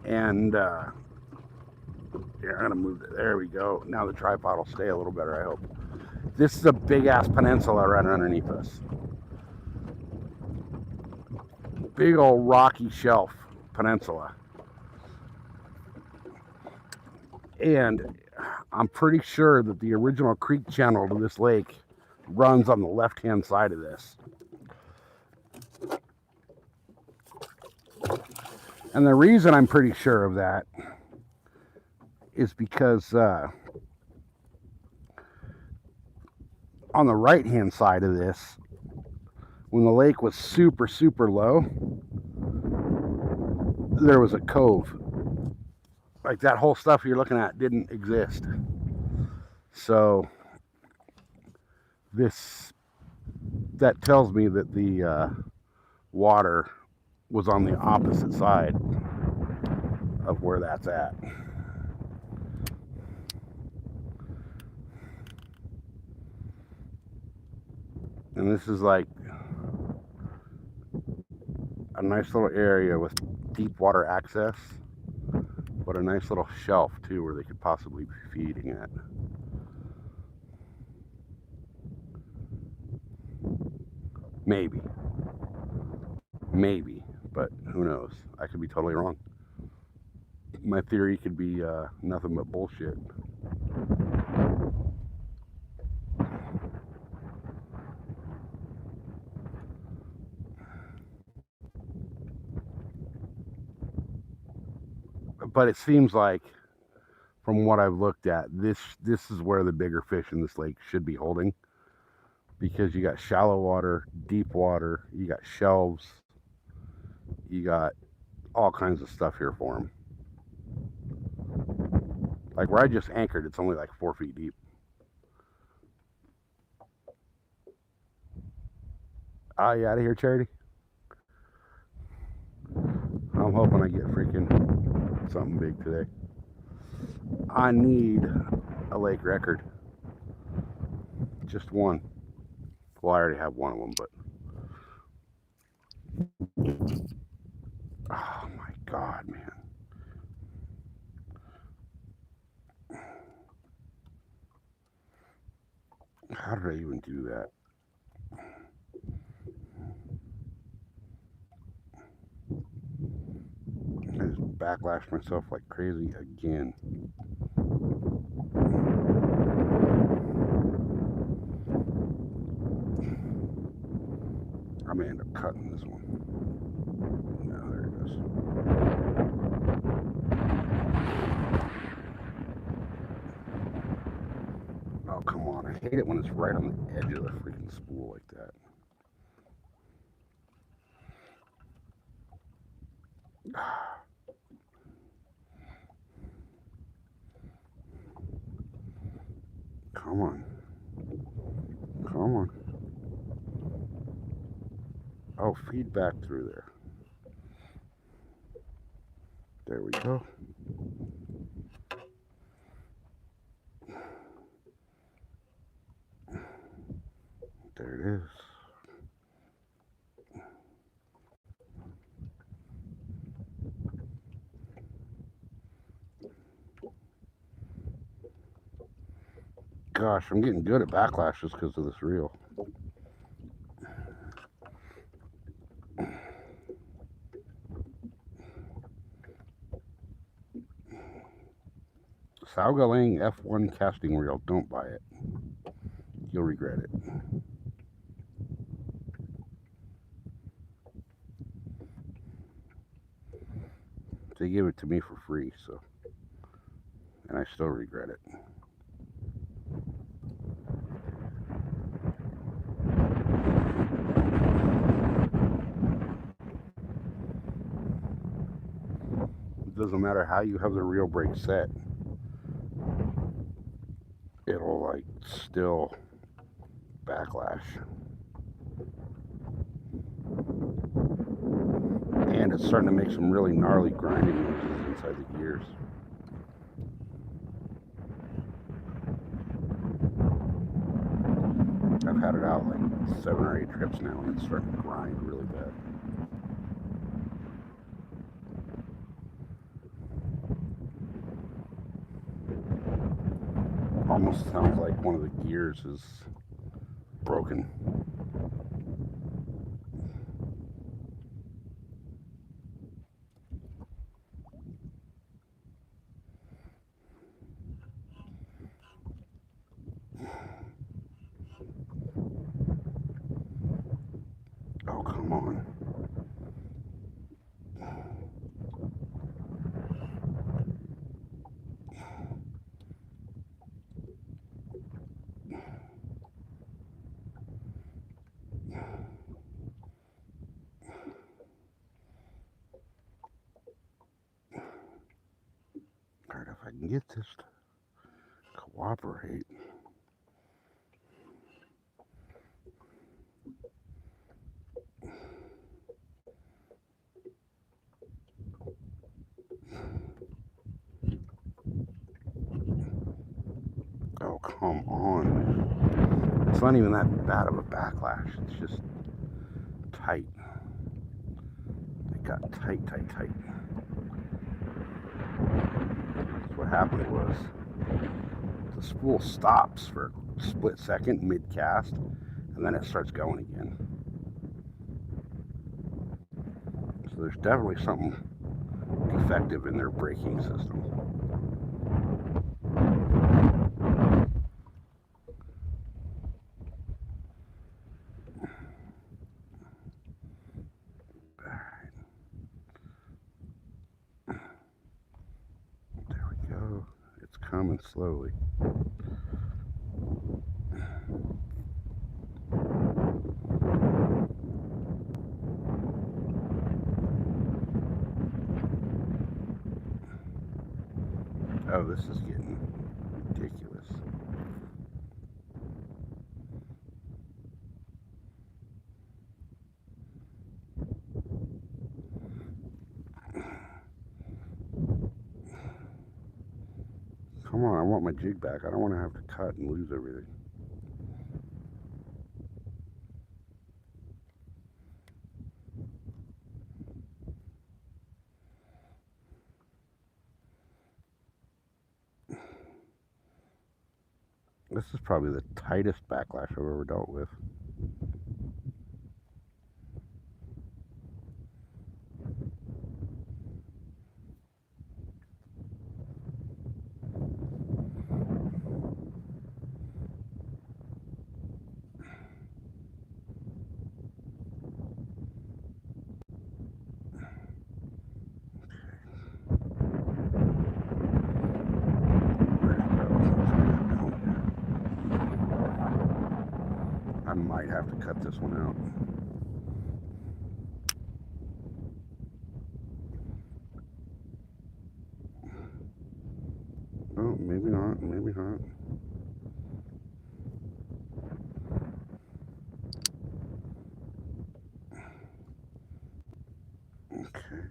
And here, I'm gonna move it. There we go. Now the tripod will stay a little better, I hope. This is a big ass peninsula right underneath us. Big old rocky shelf peninsula. And I'm pretty sure that the original creek channel to this lake runs on the left-hand side of this. And the reason I'm pretty sure of that is because on the right-hand side of this, when the lake was super, super low, there was a cove. Like that whole stuff you're looking at didn't exist. So that tells me that the water was on the opposite side of where that's at. And this is like a nice little area with deep water access, but a nice little shelf too where they could possibly be feeding at. Maybe, but who knows? I could be totally wrong. My theory could be nothing but bullshit. But it seems like, from what I've looked at, this is where the bigger fish in this lake should be holding, because you got shallow water, deep water, you got shelves, you got all kinds of stuff here for them. Like where I just anchored, it's only like 4 feet deep. Ah, you out of here, Charity? I'm hoping I get freaking something big today. I need a lake record. Just one. Well, I already have one of them, but oh my God, man. How did I even do that? I just backlashed myself like crazy again. I may end up cutting this one. No, there it goes. Oh, come on. I hate it when it's right on the edge of the freaking spool like that. Come on. Come on. Oh, feedback through there. There we go. There it is. Gosh, I'm getting good at backlashes because of this reel. Saugaling F1 casting reel. Don't buy it. You'll regret it. They gave it to me for free, so, and I still regret it. It doesn't matter how you have the reel brake set, it'll like still backlash. And it's starting to make some really gnarly grinding noises inside the gears. I've had it out like 7 or 8 trips now, and it's starting to grind really bad. Almost sounds like one of the gears is broken. Oh, come on. Alright, if I can get this to cooperate. Oh, come on. It's not even that bad of a backlash. It's just tight. It got tight. So what happened was the spool stops for a split second mid-cast, and then it starts going again. So there's definitely something defective in their braking system. There we go. It's coming slowly. Oh, this is getting ridiculous. Come on, I want my jig back. I don't want to have to cut and lose everything. This is probably the tightest backlash I've ever dealt with. I might have to cut this one out. Oh, maybe not, maybe not. Okay.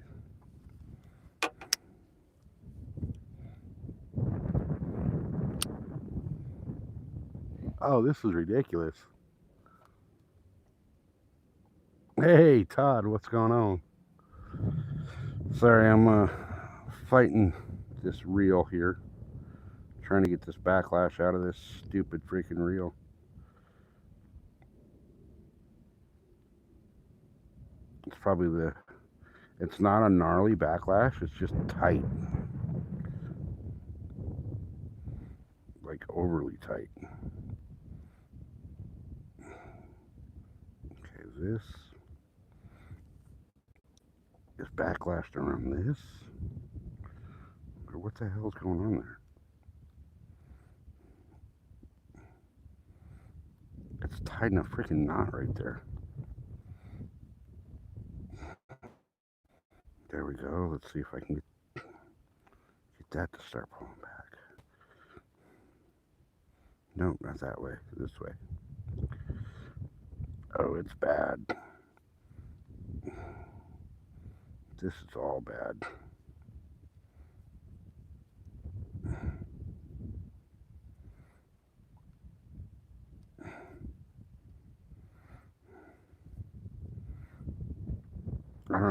Oh, this is ridiculous. Hey, Todd, what's going on? Sorry, I'm fighting this reel here. Trying to get this backlash out of this stupid freaking reel. It's probably it's not a gnarly backlash, it's just tight. Like overly tight. Okay, this is backlashed around this. Or what the hell's going on there? It's tied in a freaking knot right there. There we go. Let's see if I can get that to start pulling back. Nope, not that way. This way. Oh, it's bad. This is all bad.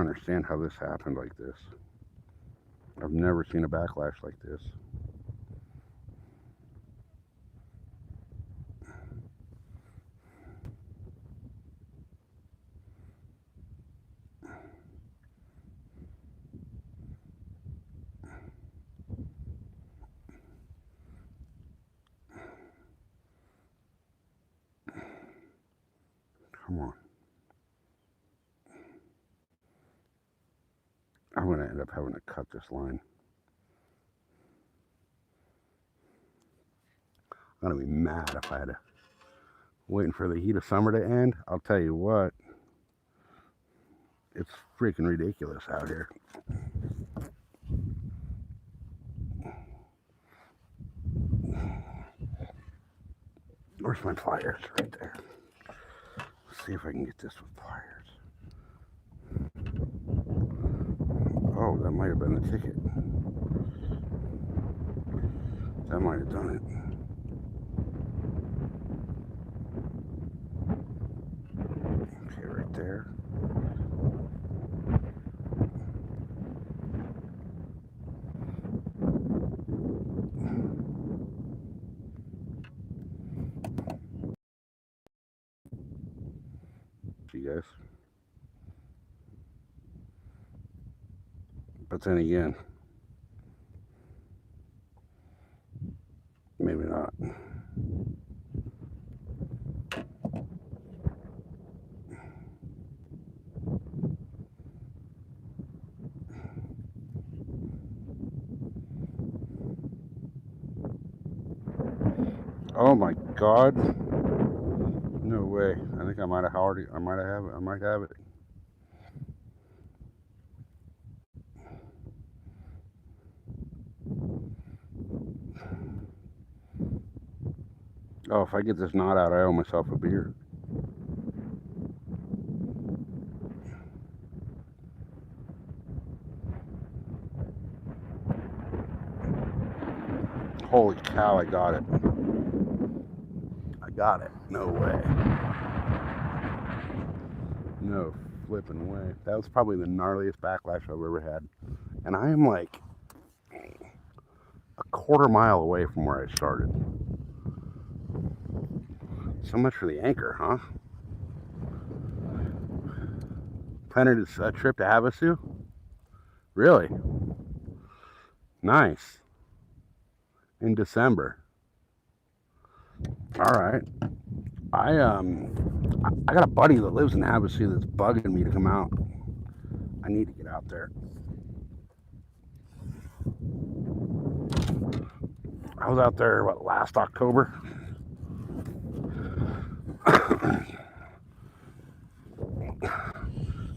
don't understand how this happened like this. I've never seen a backlash like this. Come on. I'm going to end up having to cut this line. I'm going to be mad if I had to waiting for the heat of summer to end. I'll tell you what, it's freaking ridiculous out here. Where's my pliers? Right there. Let's see if I can get this with pliers. Oh, that might have been the ticket. That might have done it. Okay, right there. See, guys. But then again, maybe not. Oh my God. No way. I think I might have it. I might have it. Oh, if I get this knot out, I owe myself a beer. Holy cow, I got it. I got it. No way. No flipping way. That was probably the gnarliest backlash I've ever had. And I am like a quarter mile away from where I started. So much for the anchor, huh? Planning a trip to Havasu? Really? Nice. In December. All right. I got a buddy that lives in Havasu that's bugging me to come out. I need to get out there. I was out there, last October?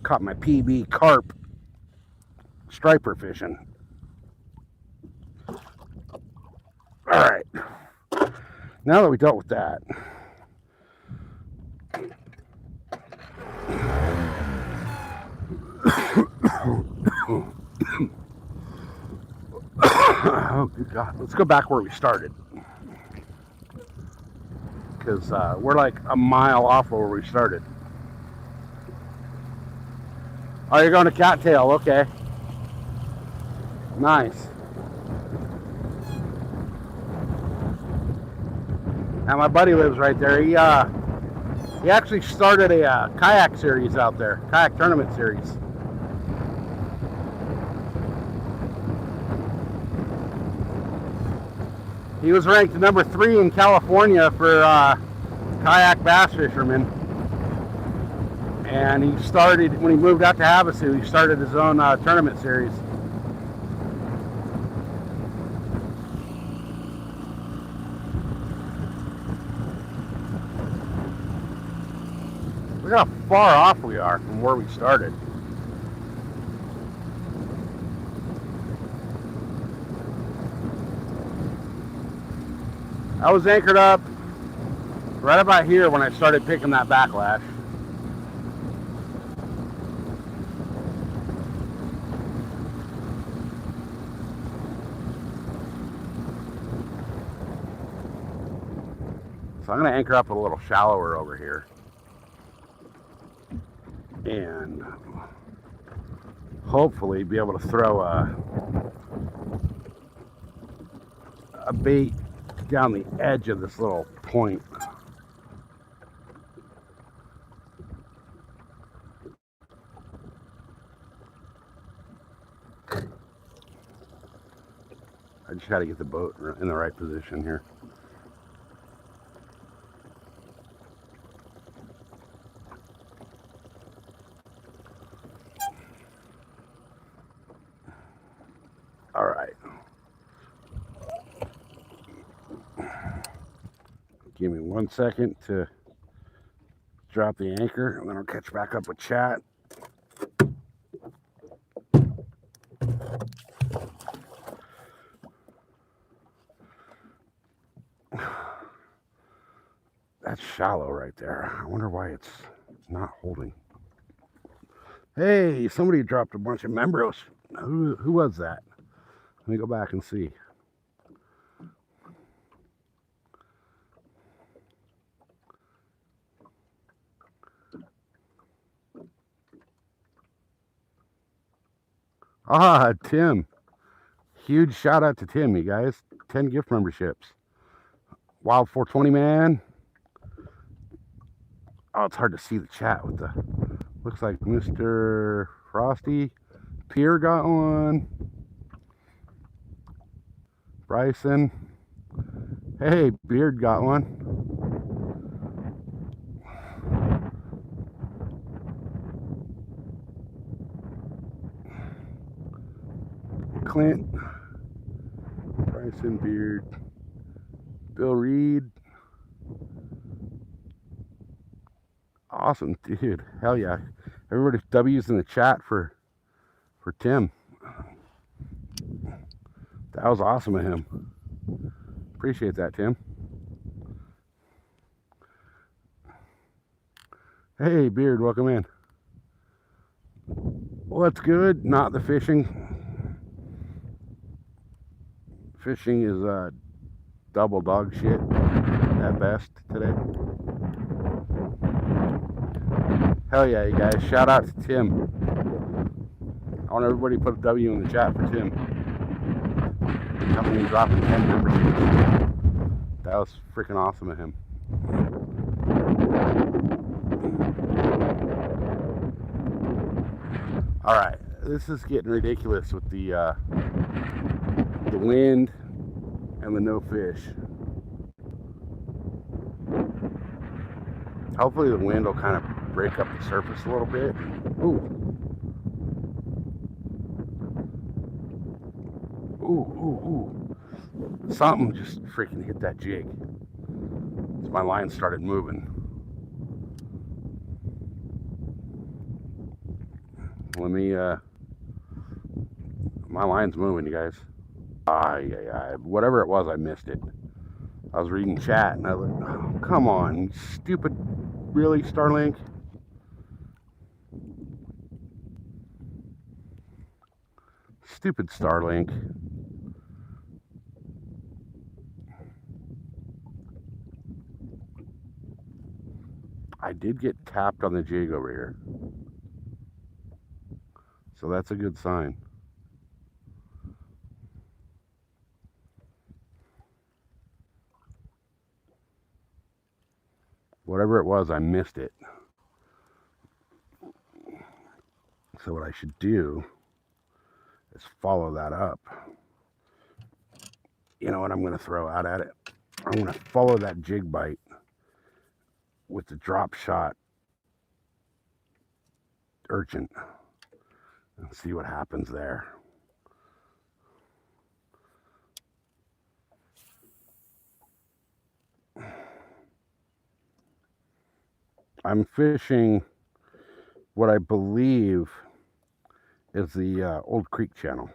Caught my PB carp striper fishing. All right. Now that we dealt with that, oh good God, let's go back where we started, because we're like a mile off of where we started. Oh, you're going to Cattail, okay. Nice. Now my buddy lives right there. He actually started a kayak series out there, kayak tournament series. He was ranked number 3 in California for kayak bass fishermen. And he started, when he moved out to Havasu, he started his own tournament series. Look how far off we are from where we started. I was anchored up right about here when I started picking that backlash. So I'm going to anchor up a little shallower over here. And hopefully be able to throw a bait down the edge of this little point. I just got to get the boat in the right position here. All right. Give me 1 second to drop the anchor, and then I'll catch back up with chat. That's shallow right there. I wonder why it's not holding. Hey, somebody dropped a bunch of membros. Who was that? Let me go back and see. Ah, Tim. Huge shout out to Tim, you guys. 10 gift memberships. Wild 420, man. Oh, it's hard to see the chat with the... Looks like Mr. Frosty. Pierre got one. Bryson. Hey, Beard got one. Clint. Bryson, Beard. Bill Reed. Awesome, dude. Hell yeah. Everybody W's in the chat for Tim. That was awesome of him. Appreciate that, Tim. Hey, Beard, welcome in. What's good? Not the fishing. Fishing is double dog shit at best today. Hell yeah, you guys. Shout out to Tim. I want everybody to put a W in the chat for Tim. Coming and dropping 10 memberships. That was freaking awesome of him. All right, this is getting ridiculous with the wind and the no fish. Hopefully the wind will kind of break up the surface a little bit. Ooh. Ooh. Something just freaking hit that jig. So my line started moving. Let me, my line's moving, you guys. Whatever it was, I missed it. I was reading chat and I was like, oh, come on, stupid, really, Starlink? Stupid Starlink. I did get tapped on the jig over here. So that's a good sign. Whatever it was, I missed it. So what I should do is follow that up. You know what I'm going to throw out at it? I'm going to follow that jig bite with the drop shot urchin and see what happens there. I'm fishing what I believe is the Old Creek channel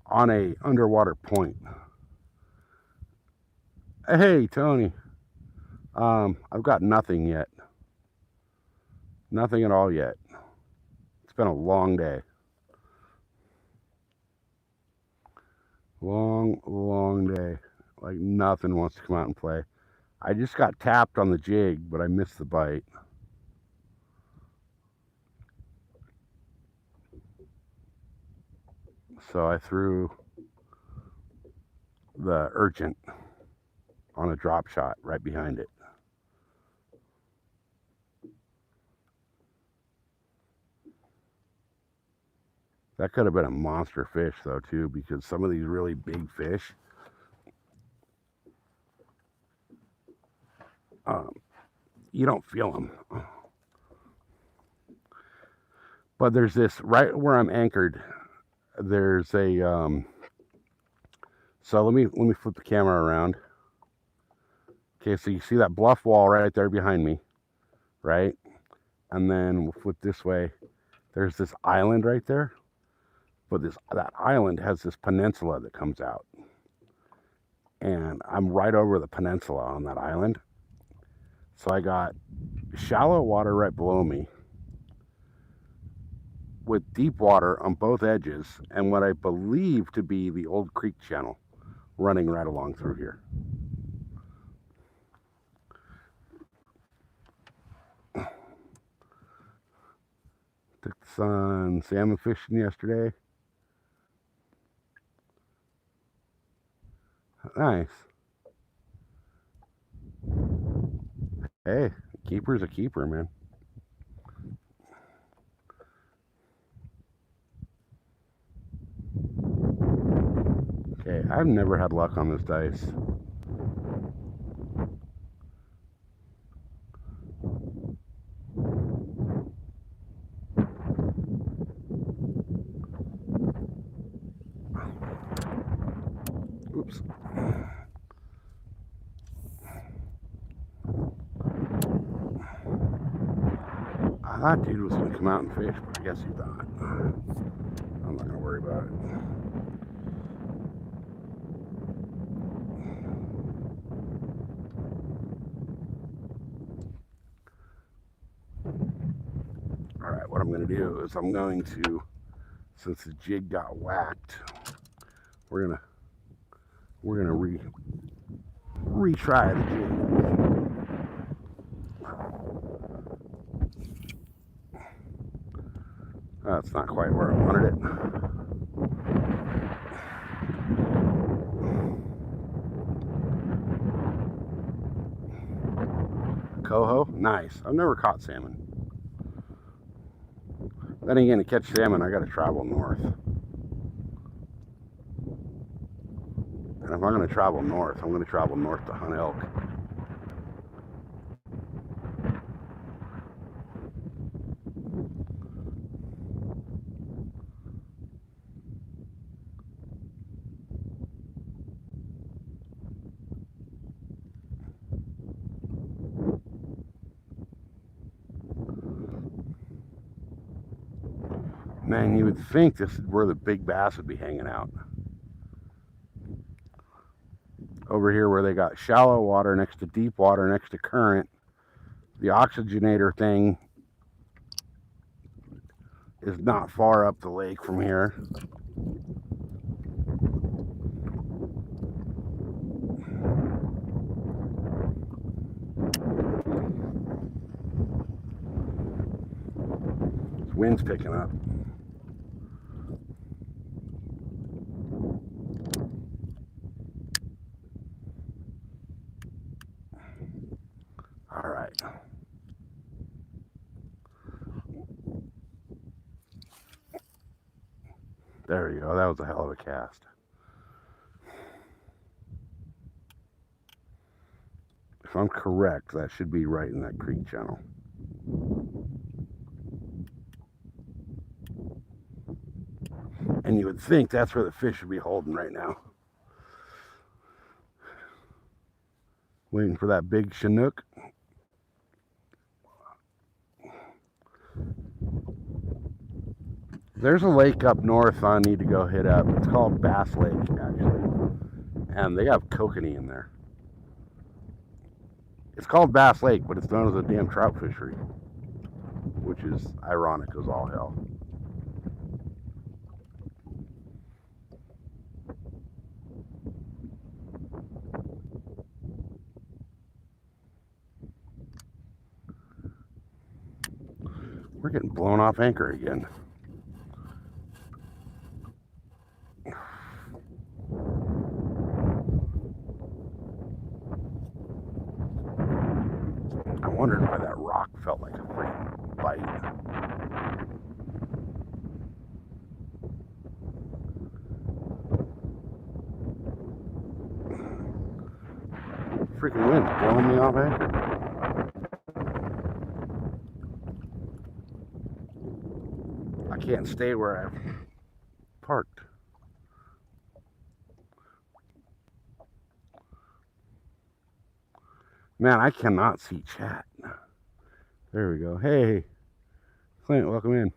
on a underwater point. Hey, Tony. I've got nothing yet. Nothing at all yet. It's been a long day. Long day. Like nothing wants to come out and play. I just got tapped on the jig, but I missed the bite. So I threw the urchin on a drop shot right behind it. That could have been a monster fish though too, because some of these really big fish, you don't feel them. But there's this right where I'm anchored. There's a so let me flip the camera around. Okay, so you see that bluff wall right there behind me, right? And then we'll flip this way. There's this island right there, but that island has this peninsula that comes out, and I'm right over the peninsula on that island. So I got shallow water right below me with deep water on both edges, and what I believe to be the old creek channel running right along through here. Took the sun salmon fishing yesterday. Nice. Hey, keeper's a keeper, man. Okay, I've never had luck on this dice. Oops. I thought dude was going to come out and fish, but I guess he's not. I'm not going to worry about it. All right, what I'm going to do is I'm going to, since the jig got whacked, we're gonna retry the jig. That's not quite where I wanted it. Coho, nice. I've never caught salmon. Then again, to catch salmon, I got to travel north. And if I'm going to travel north, I'm going to travel north to hunt elk. Man, you would think this is where the big bass would be hanging out. Over here where they got shallow water next to deep water next to current, the oxygenator thing is not far up the lake from here. This wind's picking up. All right. There you go. That was a hell of a cast. If I'm correct, that should be right in that creek channel. And you would think that's where the fish would be holding right now. Waiting for that big Chinook. There's a lake up north I need to go hit up. It's called Bass Lake, actually. And they have kokanee in there. It's called Bass Lake, but it's known as a damn trout fishery, which is ironic as all hell. We're getting blown off anchor again. wondered why that rock felt like a freaking bite. Freaking wind's blowing me off anchor. I can't stay where I've parked. Man, I cannot see chat. There we go. Hey, Clint, welcome in.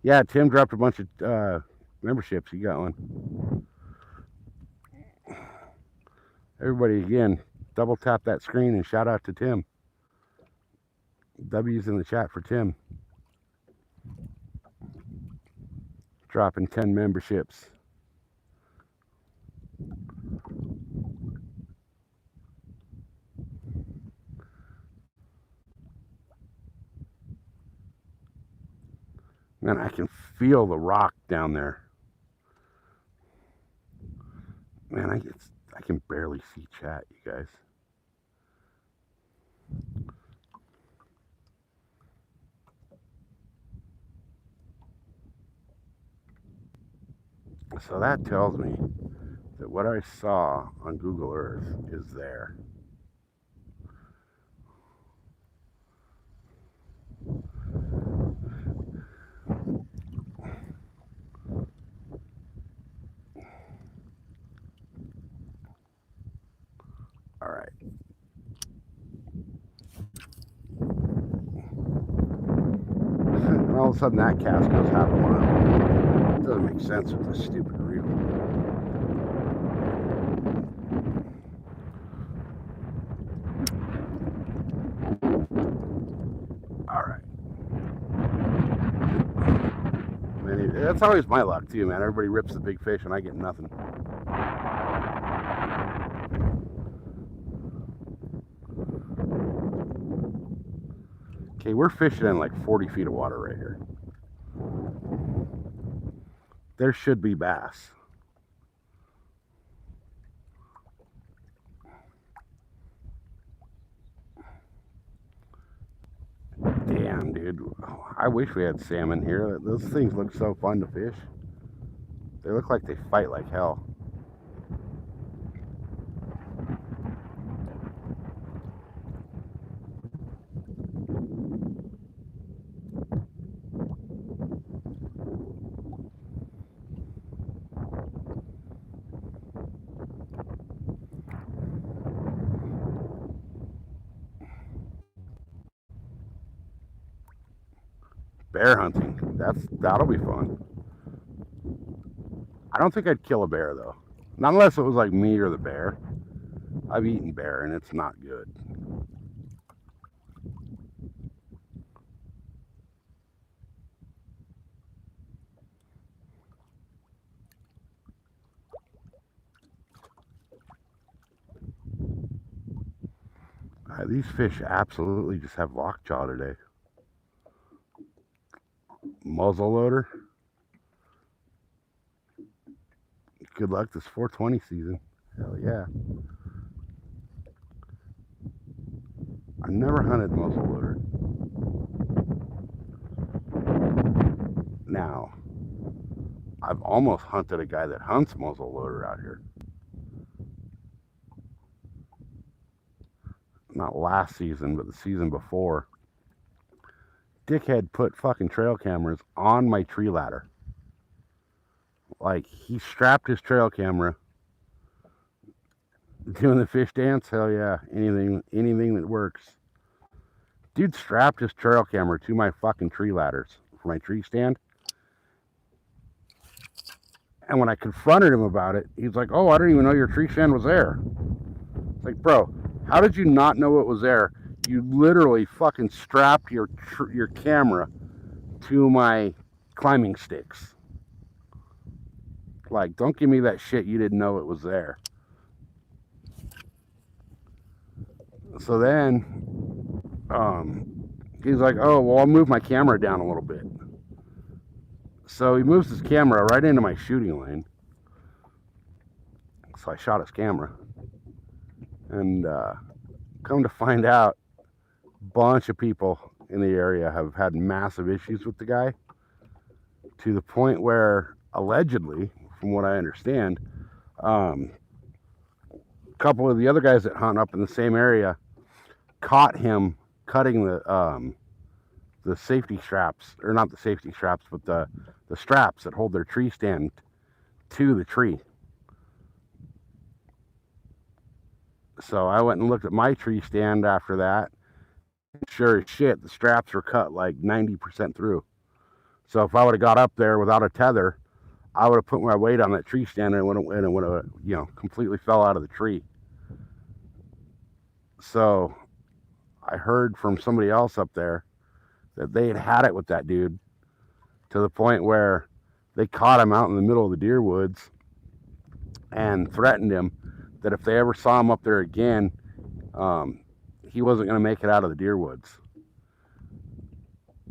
Yeah, Tim dropped a bunch of memberships. You got one. Everybody, again, double tap that screen and shout out to Tim. W's in the chat for Tim. Dropping 10 memberships. Man, I can feel the rock down there. Man, I can barely see chat, you guys. So that tells me that what I saw on Google Earth is there. All right. And all of a sudden that cast goes half a mile. It doesn't make sense with this stupid reel. All right. That's always my luck too, man. Everybody rips the big fish and I get nothing. Okay, we're fishing in like 40 feet of water right here. There should be bass. Damn, dude. Oh, I wish we had salmon here. Those things look so fun to fish. They look like they fight like hell. Bear hunting. That'll be fun. I don't think I'd kill a bear though. Not unless it was like me or the bear. I've eaten bear and it's not good. These fish absolutely just have lockjaw today. Muzzle loader. Good luck this 420 season. Hell yeah. I've never hunted muzzle loader. Now, I've almost hunted a guy that hunts muzzle loader out here. Not last season, but the season before. Dickhead put fucking trail cameras on my tree ladder. Like, he strapped his trail camera. Doing the fish dance? Hell yeah. Anything that works. Dude strapped his trail camera to my fucking tree ladders for my tree stand. And when I confronted him about it, he's like, oh, I didn't even know your tree stand was there. It's like, bro, how did you not know it was there? You literally fucking strapped your camera to my climbing sticks. Like, don't give me that shit you didn't know it was there. So then, he's like, oh, well, I'll move my camera down a little bit. So he moves his camera right into my shooting lane. So I shot his camera. And come to find out, bunch of people in the area have had massive issues with the guy, to the point where allegedly, from what I understand, a couple of the other guys that hunt up in the same area caught him cutting the safety straps, or not the safety straps, but the straps that hold their tree stand to the tree. So I went and looked at my tree stand after that. Sure as shit, the straps were cut like 90% through. So if I would have got up there without a tether, I would have put my weight on that tree stand, and it would have, completely fell out of the tree. So I heard from somebody else up there that they had it with that dude, to the point where they caught him out in the middle of the deer woods and threatened him that if they ever saw him up there again, he wasn't going to make it out of the deer woods.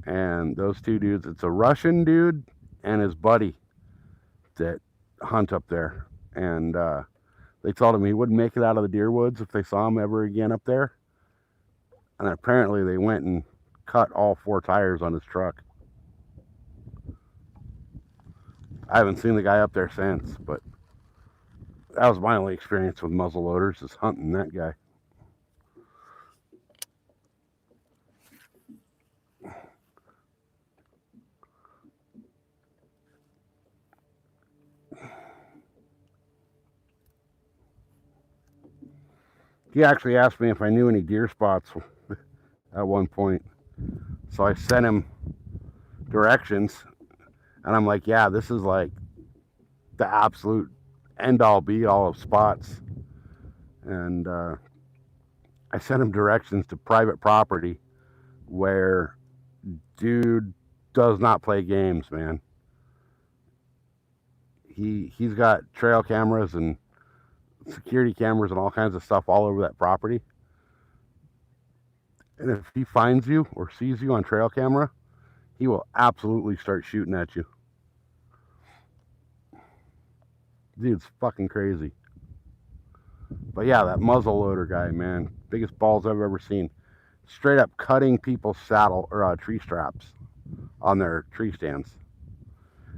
And those two dudes, it's a Russian dude and his buddy that hunt up there. And they told him he wouldn't make it out of the deer woods if they saw him ever again up there. And apparently they went and cut all 4 tires on his truck. I haven't seen the guy up there since, but that was my only experience with muzzle loaders, is hunting that guy. He actually asked me if I knew any deer spots at one point. So I sent him directions, and I'm like, yeah, this is like the absolute end all be all of spots. And I sent him directions to private property where dude does not play games, man. He's got trail cameras and security cameras and all kinds of stuff all over that property. And if he finds you or sees you on trail camera, he will absolutely start shooting at you. Dude's fucking crazy. But yeah, that muzzle loader guy, man, biggest balls I've ever seen. Straight up cutting people's saddle or tree straps on their tree stands.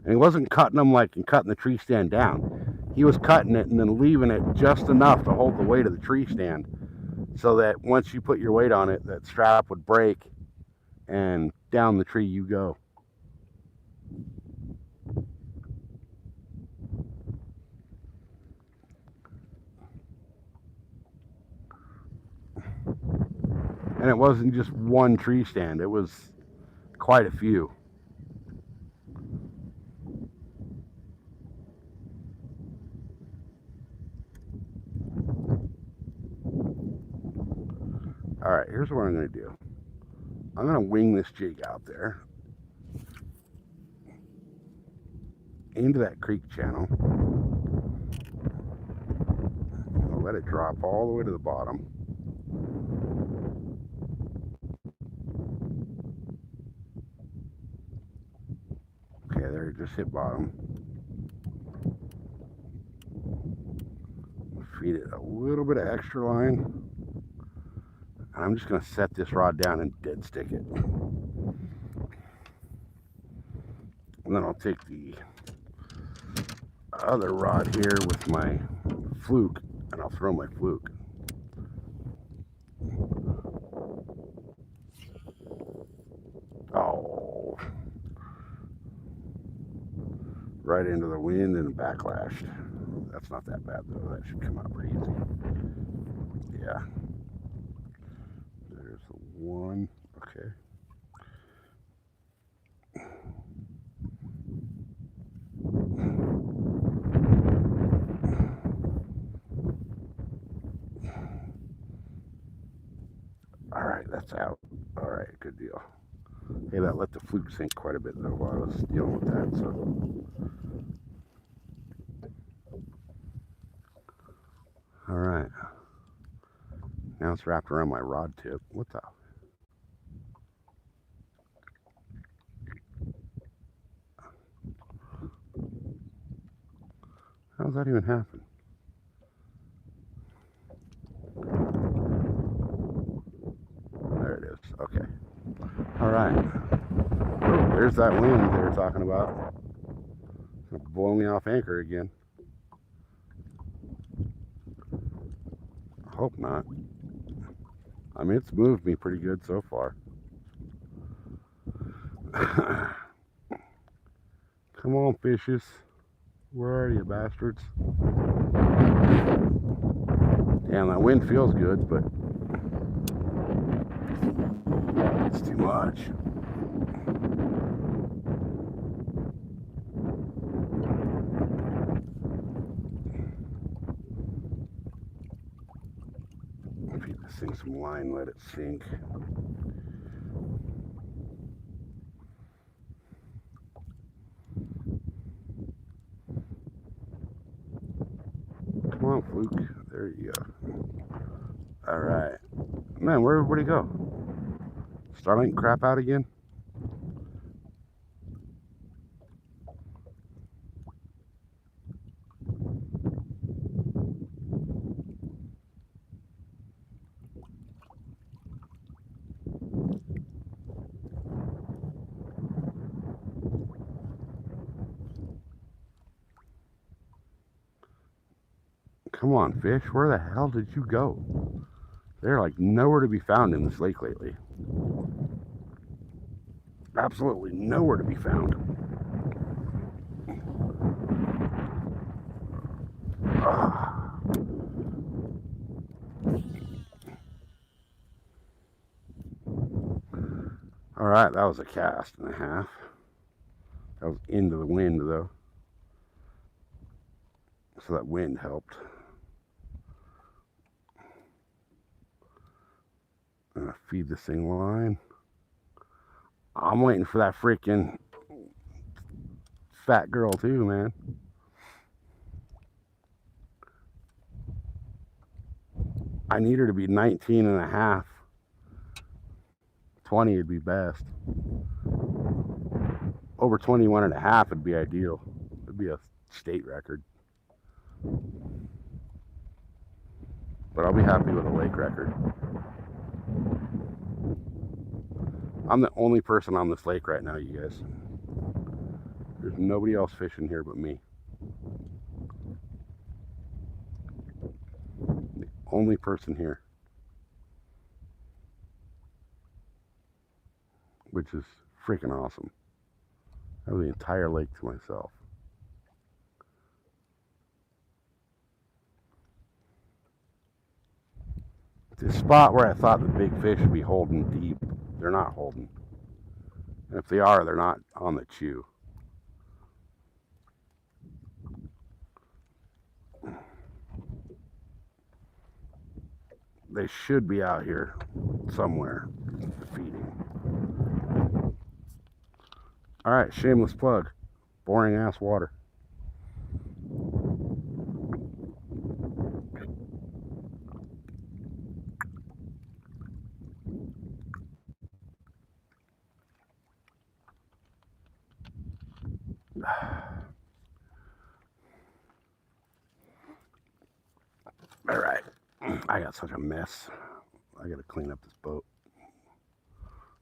And he wasn't cutting them like and cutting the tree stand down. He was cutting it and then leaving it just enough to hold the weight of the tree stand, so that once you put your weight on it, that strap would break and down the tree you go. And it wasn't just one tree stand, it was quite a few. All right, here's what I'm going to do. I'm going to wing this jig out there into that creek channel. I'll let it drop all the way to the bottom. Okay, there, it just hit bottom. Feed it a little bit of extra line. And I'm just going to set this rod down and dead stick it. And then I'll take the other rod here with my fluke, and I'll throw my fluke. Oh. Right into the wind and backlashed. That's not that bad though. That should come out pretty easy. Yeah. There's the one. Okay. All right, that's out. All right, good deal. Hey, that let the fluke sink quite a bit though while I was dealing with that. So. All right. Now it's wrapped around my rod tip. What the? How does that even happen? There it is. Okay. All right. Oh, there's that wind they were talking about. It's gonna blow me off anchor again. I hope not. I mean, it's moved me pretty good so far. Come on, fishes. Where are you, bastards? Damn, that wind feels good, but it's too much. Feed this thing some line, let it sink. Come on, Fluke. There you go. All right. Man, where'd he go? Starlink crap out again? Come on, fish. Where the hell did you go? They're like nowhere to be found in this lake lately. Absolutely nowhere to be found. All right, that was a cast and a half. That was into the wind, though. So that wind helped. I'm gonna feed this thing line. I'm waiting for that freaking fat girl too, man. I need her to be 19 and a half. 20 would be best. Over 21 and a half would be ideal. It'd be a state record. But I'll be happy with a lake record. I'm the only person on this lake right now, you guys. There's nobody else fishing here but me. The only person here. Which is freaking awesome. I have the entire lake to myself. The spot where I thought the big fish would be holding deep, they're not holding. And if they are, they're not on the chew. They should be out here somewhere feeding. All right, shameless plug. Boring ass water. All right, I got such a mess. I gotta clean up this boat.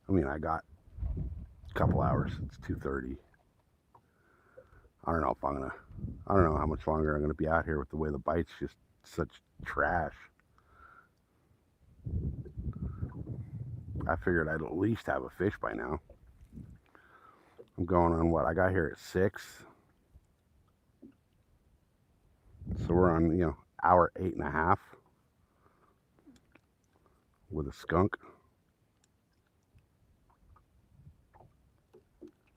I mean, I got a couple hours. It's 2:30. I don't know if I don't know how much longer I'm gonna be out here with the way the bite's just such trash. I figured I'd at least have a fish by now. I'm going on what? I got here at 6. So we're on, hour 8.5 with a skunk.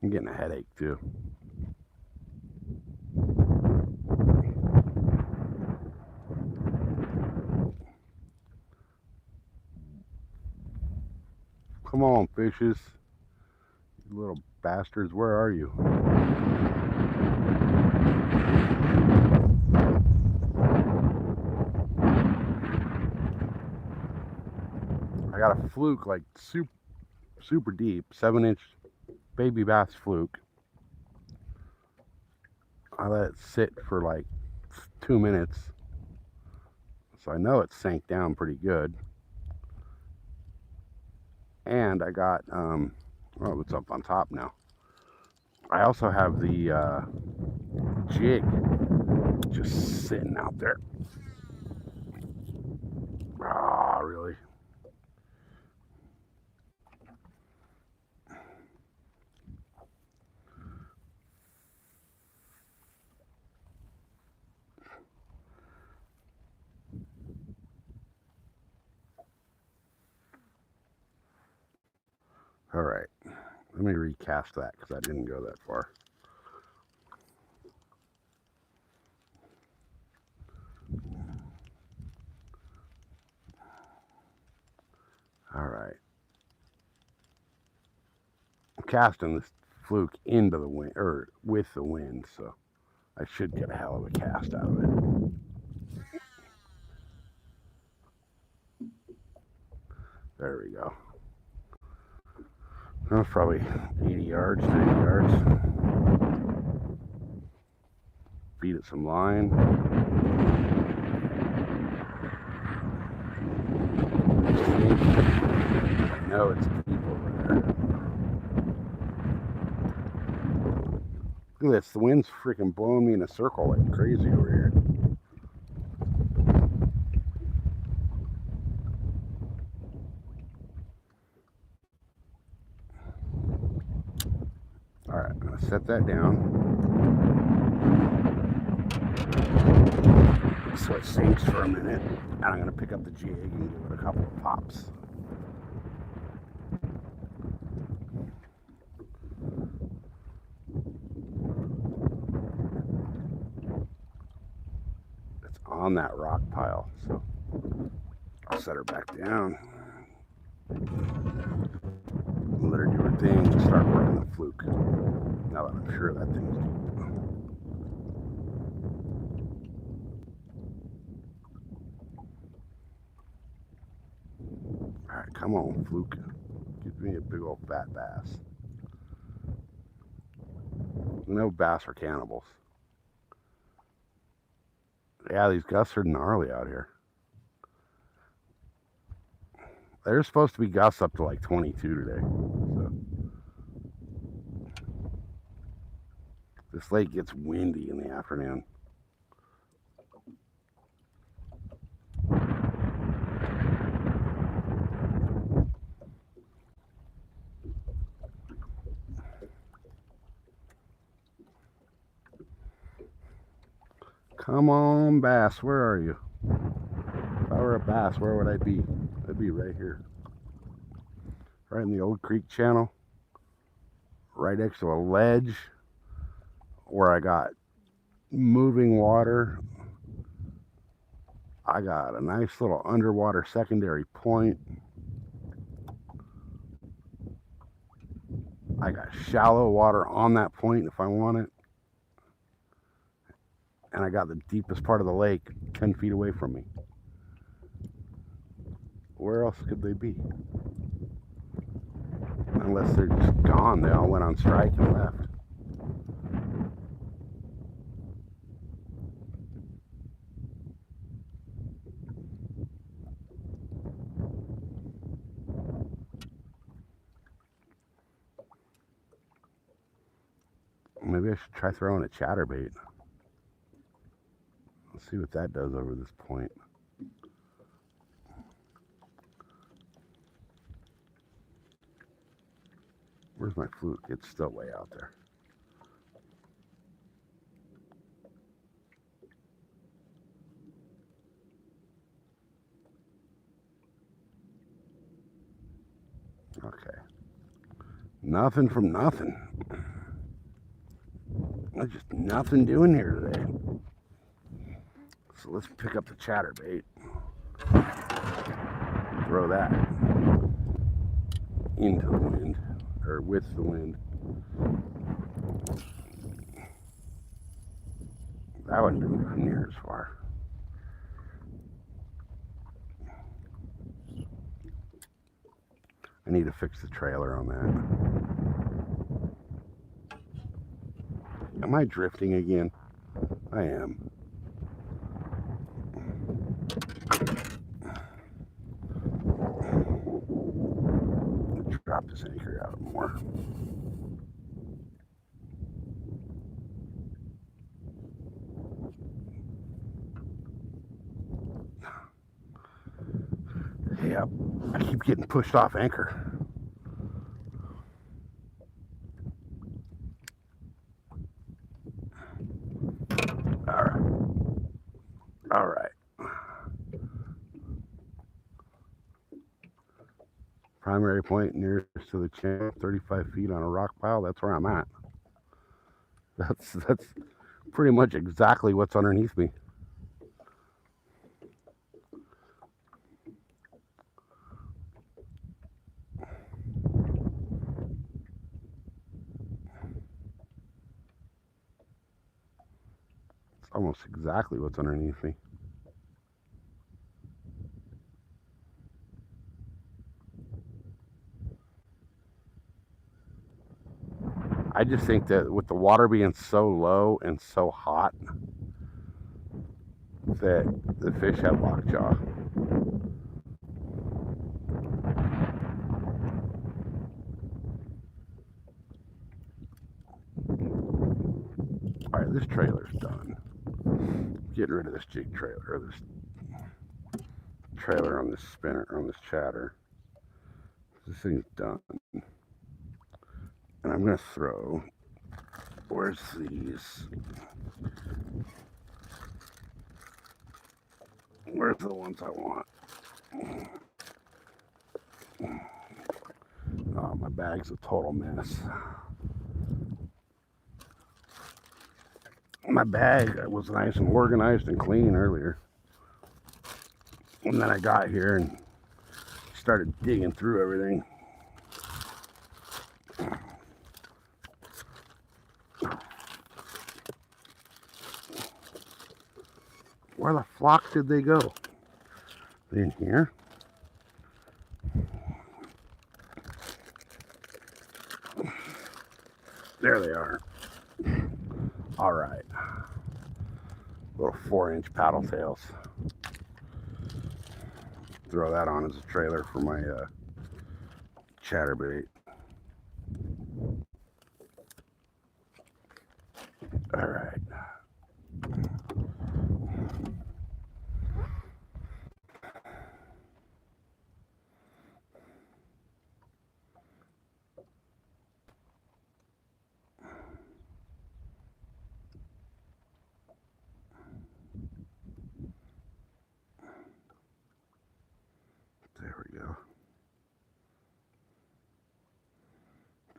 I'm getting a headache too. Come on, fishes. You little bastards, where are you? I got a fluke, like super deep, 7-inch baby bass fluke. I let it sit for like 2 minutes. So I know it sank down pretty good. And I got, oh, it's up on top now. I also have the jig just sitting out there. Ah, really? All right. Let me recast that because I didn't go that far. All right. I'm casting this fluke into the wind, or with the wind, so I should get a hell of a cast out of it. There we go. That's probably 80 yards, 90 yards. Feed it some line. I know it's deep over there. Look at this, the wind's freaking blowing me in a circle like crazy over here. Alright, I'm going to set that down. So it sinks for a minute. And I'm going to pick up the jig and give it a couple of pops. It's on that rock pile, so I'll set her back down. Let her do her thing and start working the fluke. Now that I'm sure that thing's deep. Alright, come on, fluke. Give me a big old fat bass. No bass are cannibals. Yeah, these gusts are gnarly out here. There's supposed to be gusts up to like 22 today. So this lake gets windy in the afternoon. Come on, bass, where are you? If I were a bass, where would I be? I'd be right here. Right in the old creek channel. Right next to a ledge where I got moving water. I got a nice little underwater secondary point. I got shallow water on that point if I want it. And I got the deepest part of the lake 10 feet away from me. Where else could they be? Unless they're just gone. They all went on strike and left. Maybe I should try throwing a chatterbait. Let's see what that does over this point. Where's my fluke? It's still way out there. Okay. Nothing from nothing. There's just nothing doing here today. So let's pick up the chatterbait. Throw that into the wind, or with the wind. That wouldn't be near as far. I need to fix the trailer on that. Am I drifting again? I am. anchor out more. Yep, I keep getting pushed off anchor. All right. Primary point nearest to the channel, 35 feet on a rock pile. That's where I'm at. That's pretty much exactly what's underneath me. It's almost exactly what's underneath me. I just think that with the water being so low and so hot, that the fish have lockjaw. All right, this trailer's done. Getting rid of this jig trailer, or this trailer on this spinner, on this chatter. This thing's done. And I'm gonna throw, where's these? Where's the ones I want? Oh, my bag's a total mess. My bag was nice and organized and clean earlier. And then I got here and started digging through everything. Where the flock did they go? They in here? There they are. All right. Little 4-inch paddle tails. Throw that on as a trailer for my chatterbait. All right. There we go.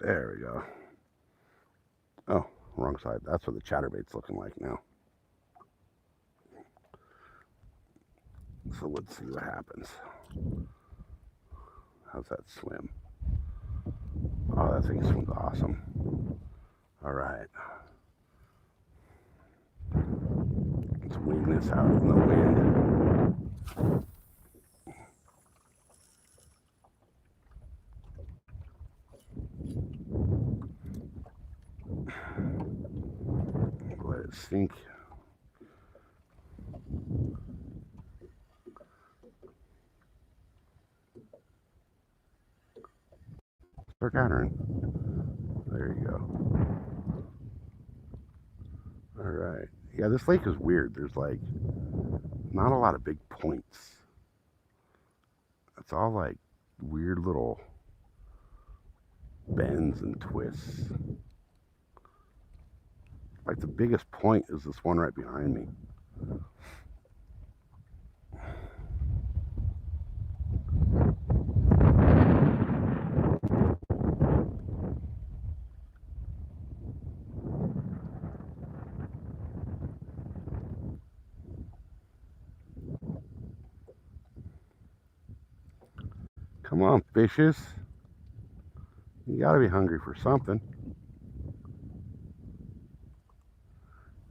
There we go. Oh, wrong side. That's what the chatterbait's looking like now. So let's see what happens. How's that swim? Oh, that thing swims awesome. All right. Let's wing this out in the wind. Let it sink. Start countering. There you go. All right. Yeah, this lake is weird. There's like not a lot of big points. It's all like weird little bends and twists. Like the biggest point is this one right behind me. Come on, fishes. You gotta be hungry for something.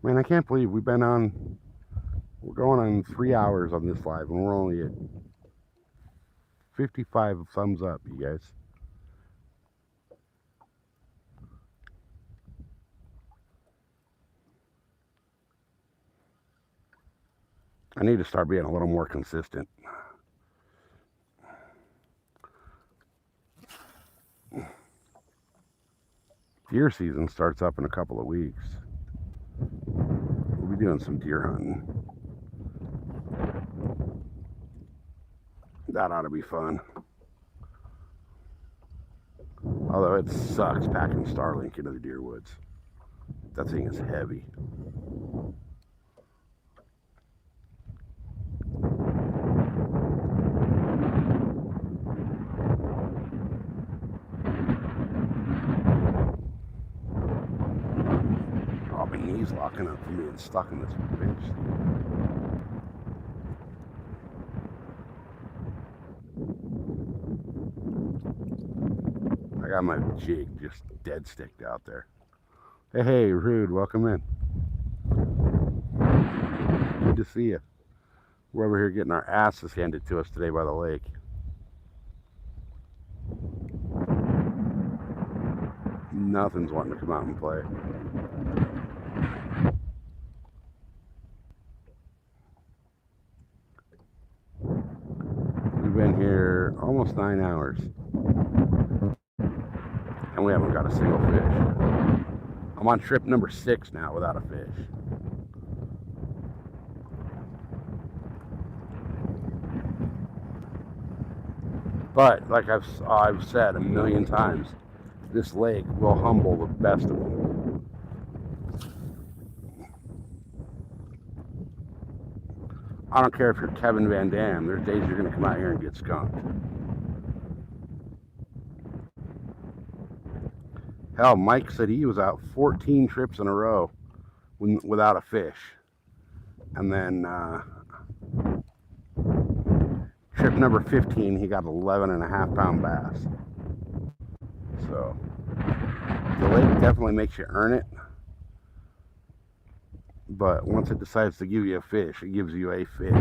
Man, I can't believe we're going on 3 hours on this live and we're only at 55 thumbs up, you guys. I need to start being a little more consistent. Deer season starts up in a couple of weeks. We'll be doing some deer hunting. That ought to be fun. Although it sucks packing Starlink into the deer woods. That thing is heavy. Oh, my knee's locking up from being stuck in this bench. I got my jig just dead sticked out there. Hey, Rude, welcome in. Good to see you. We're over here getting our asses handed to us today by the lake. Nothing's wanting to come out and play. We've been here almost 9 hours. And we haven't got a single fish. I'm on trip number 6 now without a fish. But like I've said a million times, this lake will humble the best of them. I don't care if you're Kevin Van Dam, there's days you're going to come out here and get skunked. Hell, Mike said he was out 14 trips in a row without a fish. And then trip number 15, he got 11.5-pound bass. So the lake definitely makes you earn it. But once it decides to give you a fish, it gives you a fish.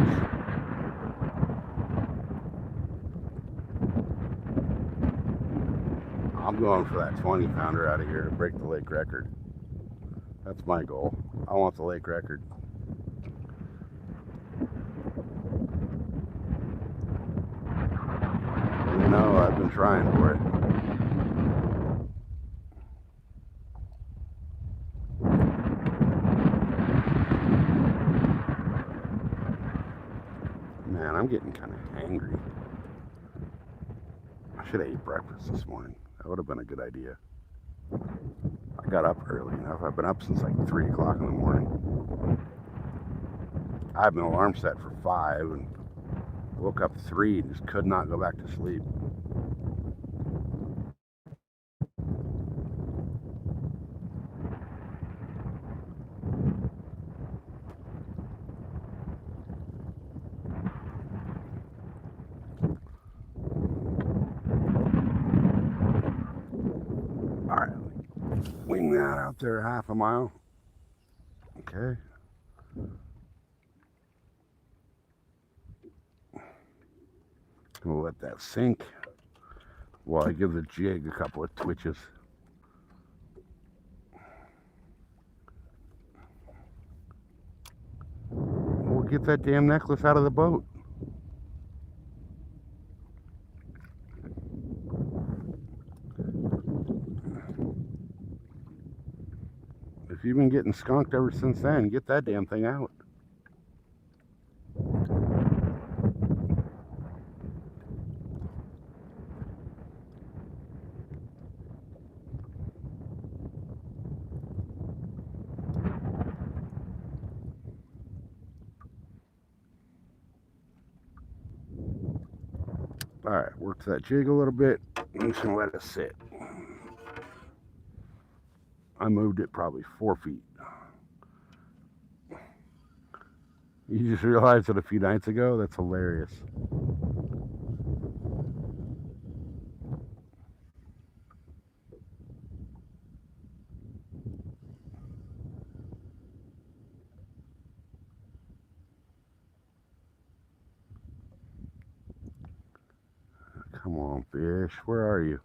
I'm going for that 20-pounder out of here to break the lake record. That's my goal. I want the lake record. You know, I've been trying for it. Man, I'm getting kind of angry. I should have ate breakfast this morning. That would have been a good idea. I got up early enough. I've been up since like 3 o'clock in the morning. I have an alarm set for 5 and woke up 3 and just could not go back to sleep. Wing that out there 1/2 mile. Okay. Gonna let that sink while I give the jig a couple of twitches. We'll get that damn necklace out of the boat. If you've been getting skunked ever since then, get that damn thing out. Alright, work that jig a little bit. I'm just gonna let it sit. I moved it probably 4 feet. You just realized it a few nights ago? That's hilarious. Come on, fish. Where are you?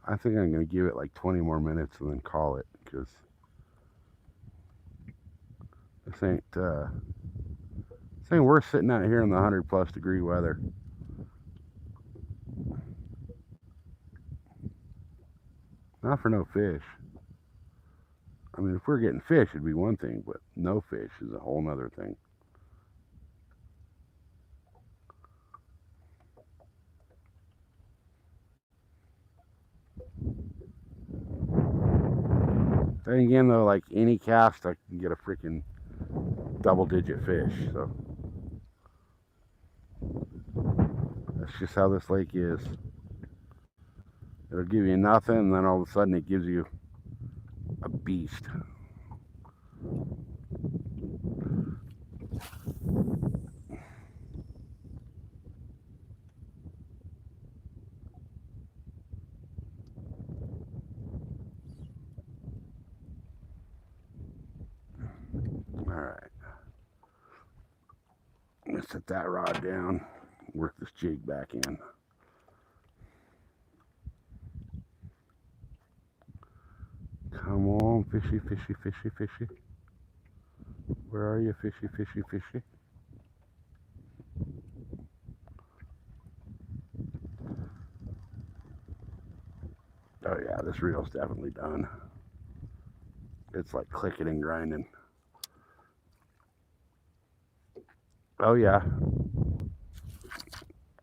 I think I'm going to give it like 20 more minutes and then call it, because this ain't worth sitting out here in the 100+ degree weather. Not for no fish. I mean, if we're getting fish, it'd be one thing, but no fish is a whole nother thing. Then again, though, like any cast, I can get a freaking double-digit fish. So that's just how this lake is. It'll give you nothing, and then all of a sudden it gives you a beast. All right. Let's set that rod down. Work this jig back in. Come on, fishy, fishy, fishy, fishy. Where are you, fishy, fishy, fishy? Oh yeah, this reel's definitely done. It's like clicking and grinding. Oh yeah.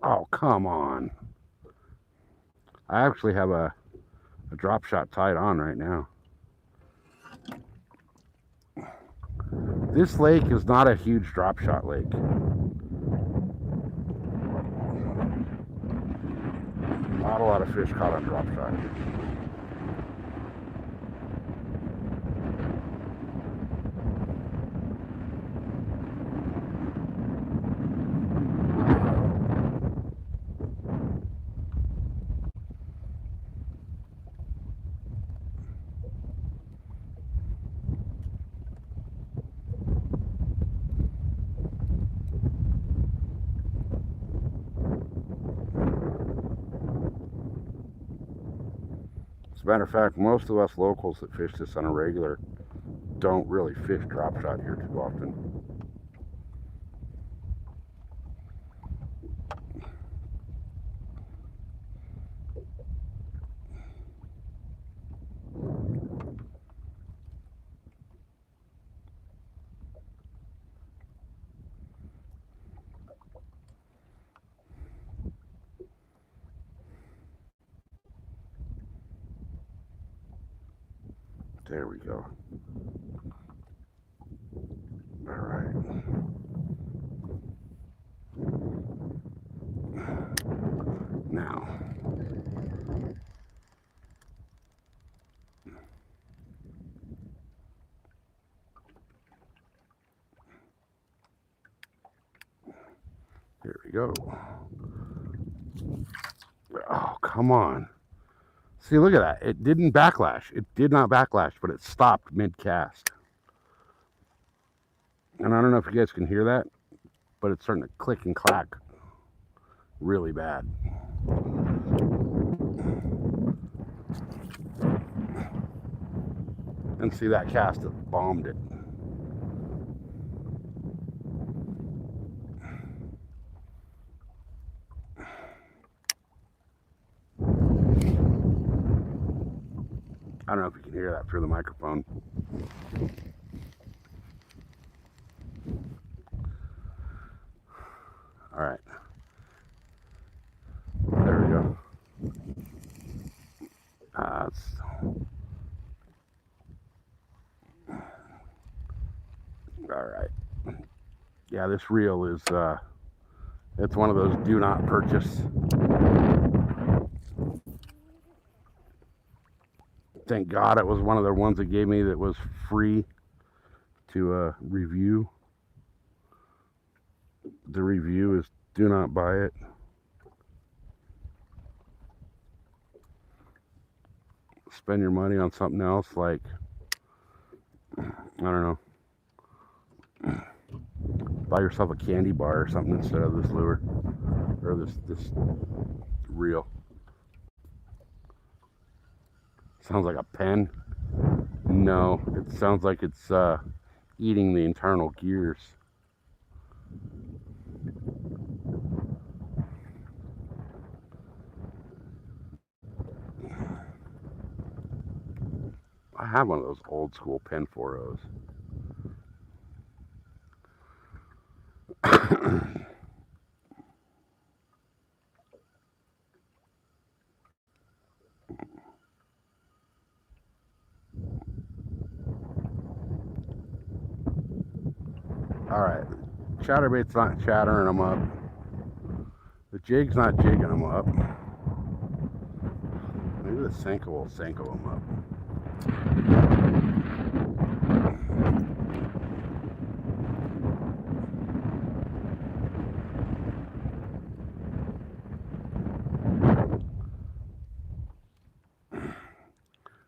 Oh, come on. I actually have a drop shot tied on right now. This lake is not a huge drop shot lake. Not a lot of fish caught on drop shot. As a matter of fact, most of us locals that fish this on a regular don't really fish drop shot here too often. There we go. All right. Now, here we go. Oh, come on. See, look at that. It didn't backlash. It did not backlash, but it stopped mid-cast. And I don't know if you guys can hear that, but it's starting to click and clack really bad. And see that cast, it bombed it. I don't know if you can hear that through the microphone. All right. There we go. All right. Yeah, this reel is, it's one of those do not purchase. Thank God it was one of the ones that gave me that was free to review. The review is do not buy it. Spend your money on something else, like, I don't know, buy yourself a candy bar or something instead of this lure or this reel. Sounds like a pen. No, it sounds like it's eating the internal gears. I have one of those old school Pen 4.0s. All right, chatterbait's not chattering them up. The jig's not jigging them up. Maybe the Senko will Senko them up.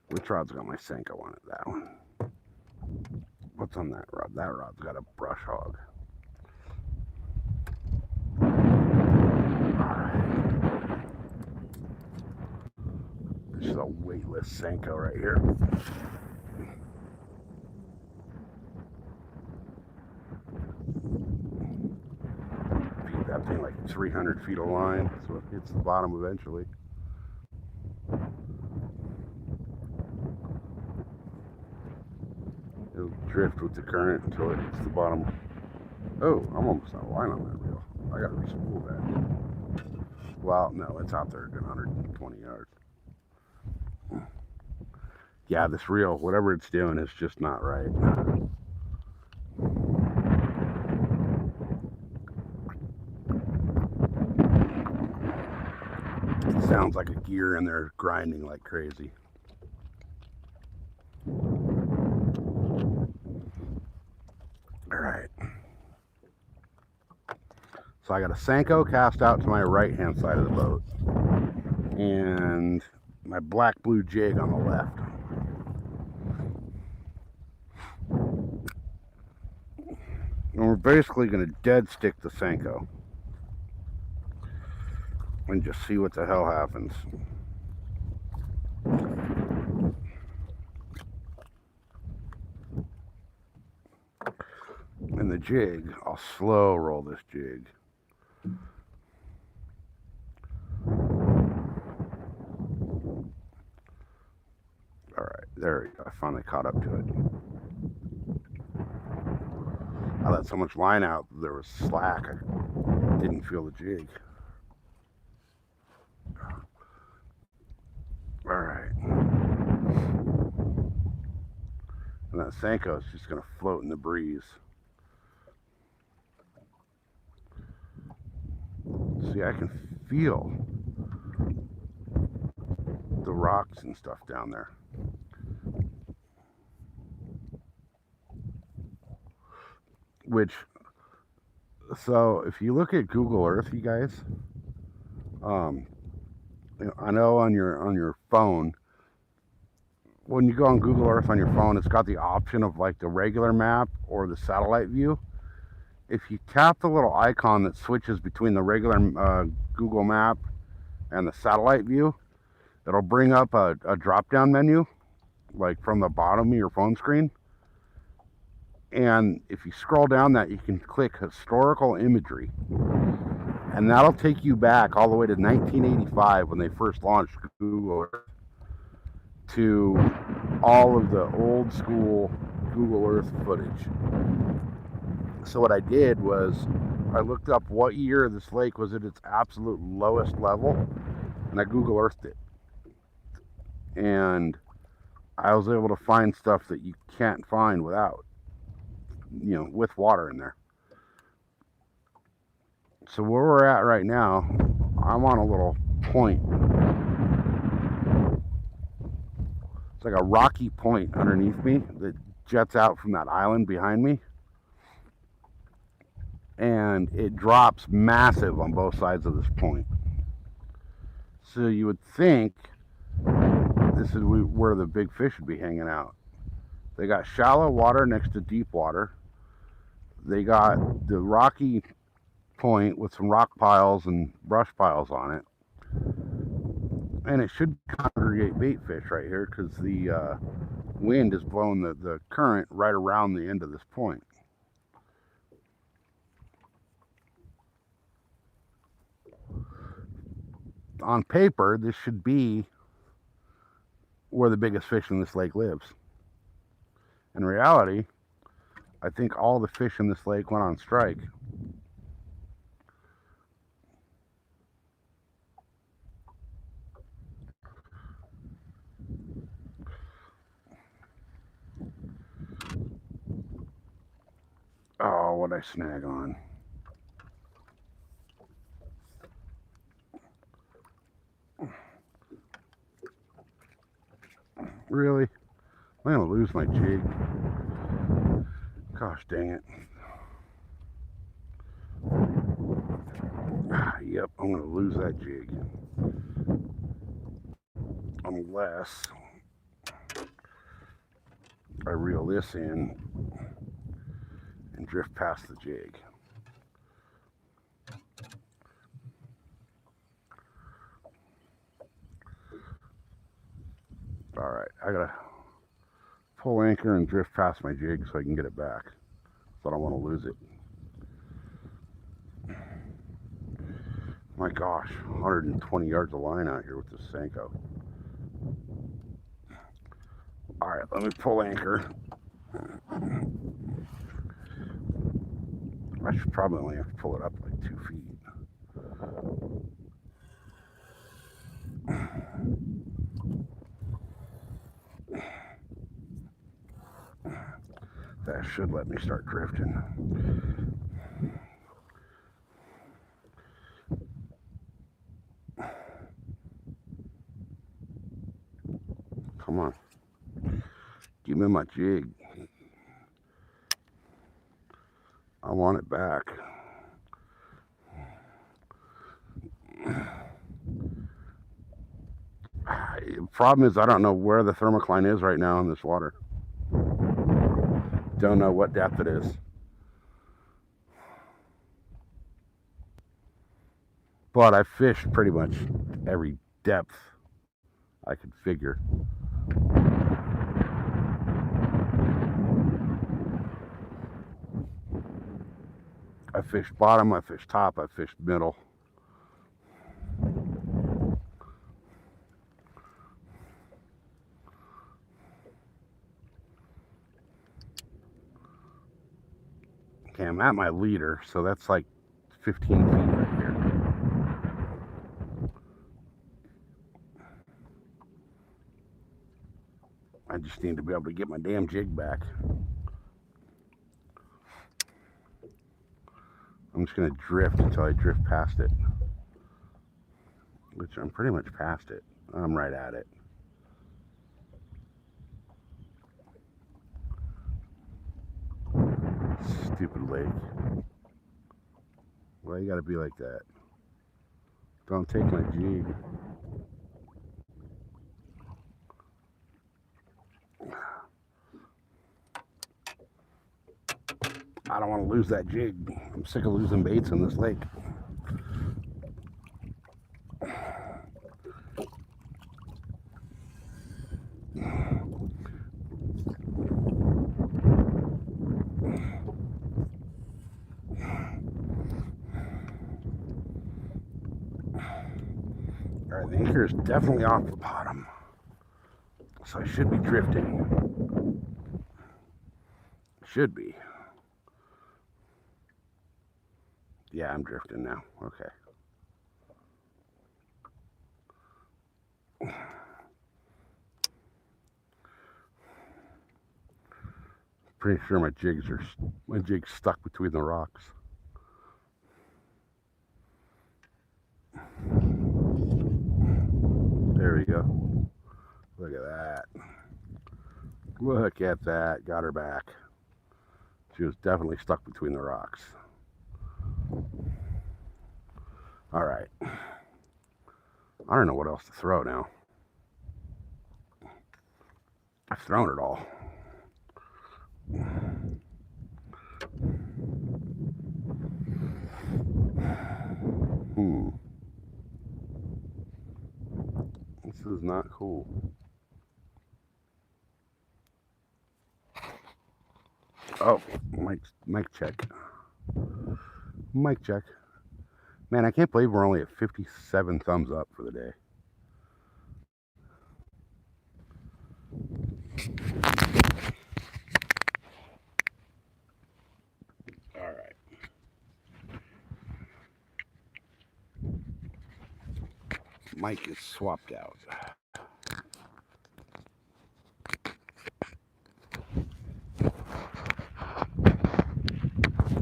Which rod's got my Senko on it? That one. What's on that rod? That rod's got a brush hog. Alright. This is a weightless Senko right here. Feed that thing like 300 feet of line, so it hits the bottom eventually. It'll drift with the current until it hits the bottom. Oh, I'm almost out of line on that reel. I gotta re-spool that. Well, no, it's out there a good 120 yards. Yeah, this reel, whatever it's doing, is just not right. It sounds like a gear in there grinding like crazy. Alright. So I got a Senko cast out to my right-hand side of the boat. And my black-blue jig on the left. And we're basically going to dead stick the Senko. And just see what the hell happens. And the jig, I'll slow roll this jig. Alright, there we go. I finally caught up to it. I let so much line out, there was slack. I didn't feel the jig. Alright. And that Senko is just going to float in the breeze. See, I can feel the rocks and stuff down there. Which, so if you look at Google Earth, you guys, I know on your phone, when you go on Google Earth on your phone, it's got the option of like the regular map or the satellite view. If you tap the little icon that switches between the regular Google map and the satellite view, it'll bring up a drop-down menu, like from the bottom of your phone screen. And if you scroll down that, you can click historical imagery. And that'll take you back all the way to 1985 when they first launched Google Earth, to all of the old school Google Earth footage. So what I did was I looked up what year this lake was at its absolute lowest level, and I Google Earthed it. And I was able to find stuff that you can't find without, with water in there. So where we're at right now, I'm on a little point. It's like a rocky point underneath me that jets out from that island behind me. And it drops massive on both sides of this point. So you would think this is where the big fish would be hanging out. They got shallow water next to deep water. They got the rocky point with some rock piles and brush piles on it. And it should congregate bait fish right here because the wind is blowing the current right around the end of this point. On paper, this should be where the biggest fish in this lake lives. In reality, I think all the fish in this lake went on strike. Oh, what'd I snag on? Really? I'm gonna lose my jig. Gosh dang it. Yep, I'm gonna lose that jig. Unless I reel this in and drift past the jig. Alright, I gotta pull anchor and drift past my jig so I can get it back. But I don't want to lose it. My gosh, 120 yards of line out here with this Senko. Alright, let me pull anchor. I should probably only have to pull it up like 2 feet. That should let me start drifting. Come on. Give me my jig. I want it back. The problem is I don't know where the thermocline is right now in this water. Don't know what depth it is. But I fished pretty much every depth I could figure. I fished bottom, I fished top, I fished middle. Okay, I'm at my leader, so that's like 15 feet right here. I just need to be able to get my damn jig back. I'm just going to drift until I drift past it. Which I'm pretty much past it. I'm right at it. Stupid lake. Why you gotta be like that? Don't take my jig. I don't want to lose that jig. I'm sick of losing baits in this lake. Alright, the anchor is definitely off the bottom. So I should be drifting. Should be. Yeah, I'm drifting now. Okay. Pretty sure my jig's stuck between the rocks. There we go. Look at that. Look at that. Got her back. She was definitely stuck between the rocks. Alright. I don't know what else to throw now. I've thrown it all. This is not cool. Oh, mic check. Mic check. Man, I can't believe we're only at 57 thumbs up for the day. mic is swapped out.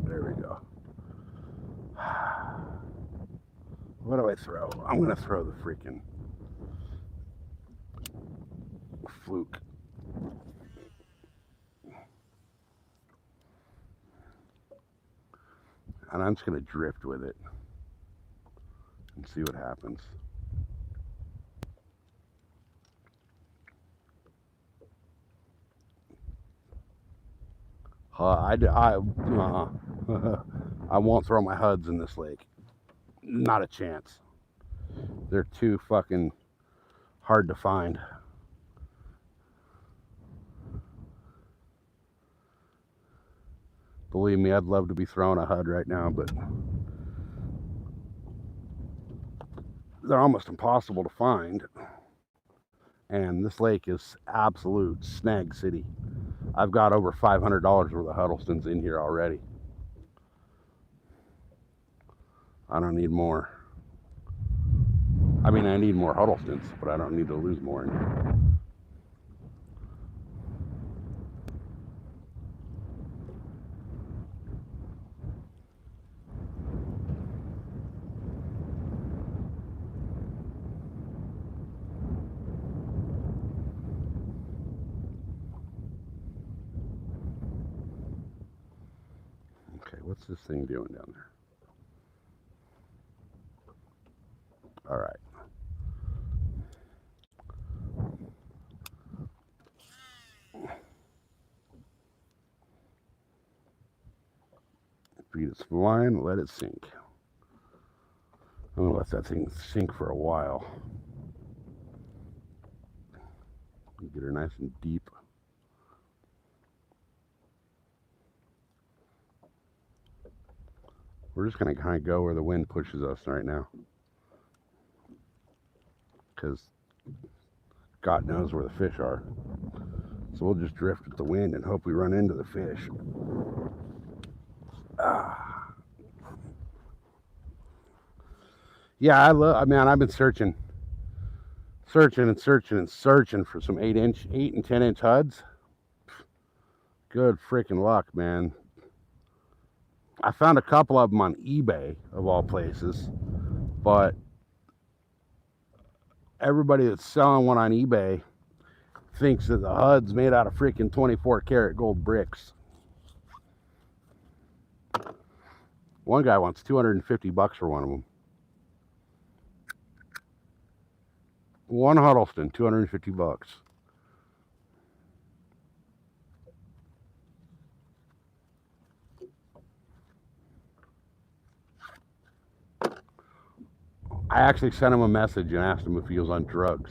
There we go. What do I throw? I'm going to throw the freaking fluke. And I'm just going to drift with it and see what happens. I won't throw my HUDs in this lake. Not a chance. They're too fucking hard to find. Believe me, I'd love to be throwing a HUD right now, but they're almost impossible to find. And this lake is absolute snag city. I've got over $500 worth of Huddlestons in here already. I don't need more. I mean, I need more Huddlestons, but I don't need to lose more in here. Okay, what's this thing doing down there? All right. Feed its line, let it sink. I'm gonna let that thing sink for a while. Get her nice and deep. We're just gonna kind of go where the wind pushes us right now, because God knows where the fish are. So we'll just drift with the wind and hope we run into the fish. Yeah, I mean, I've been searching for some 8 and 10-inch HUDs. Good freaking luck, man. I found a couple of them on eBay, of all places, but everybody that's selling one on eBay thinks that the HUD's made out of freaking 24 karat gold bricks. One guy wants $250 for one of them. One Huddleston, $250. I actually sent him a message and asked him if he was on drugs.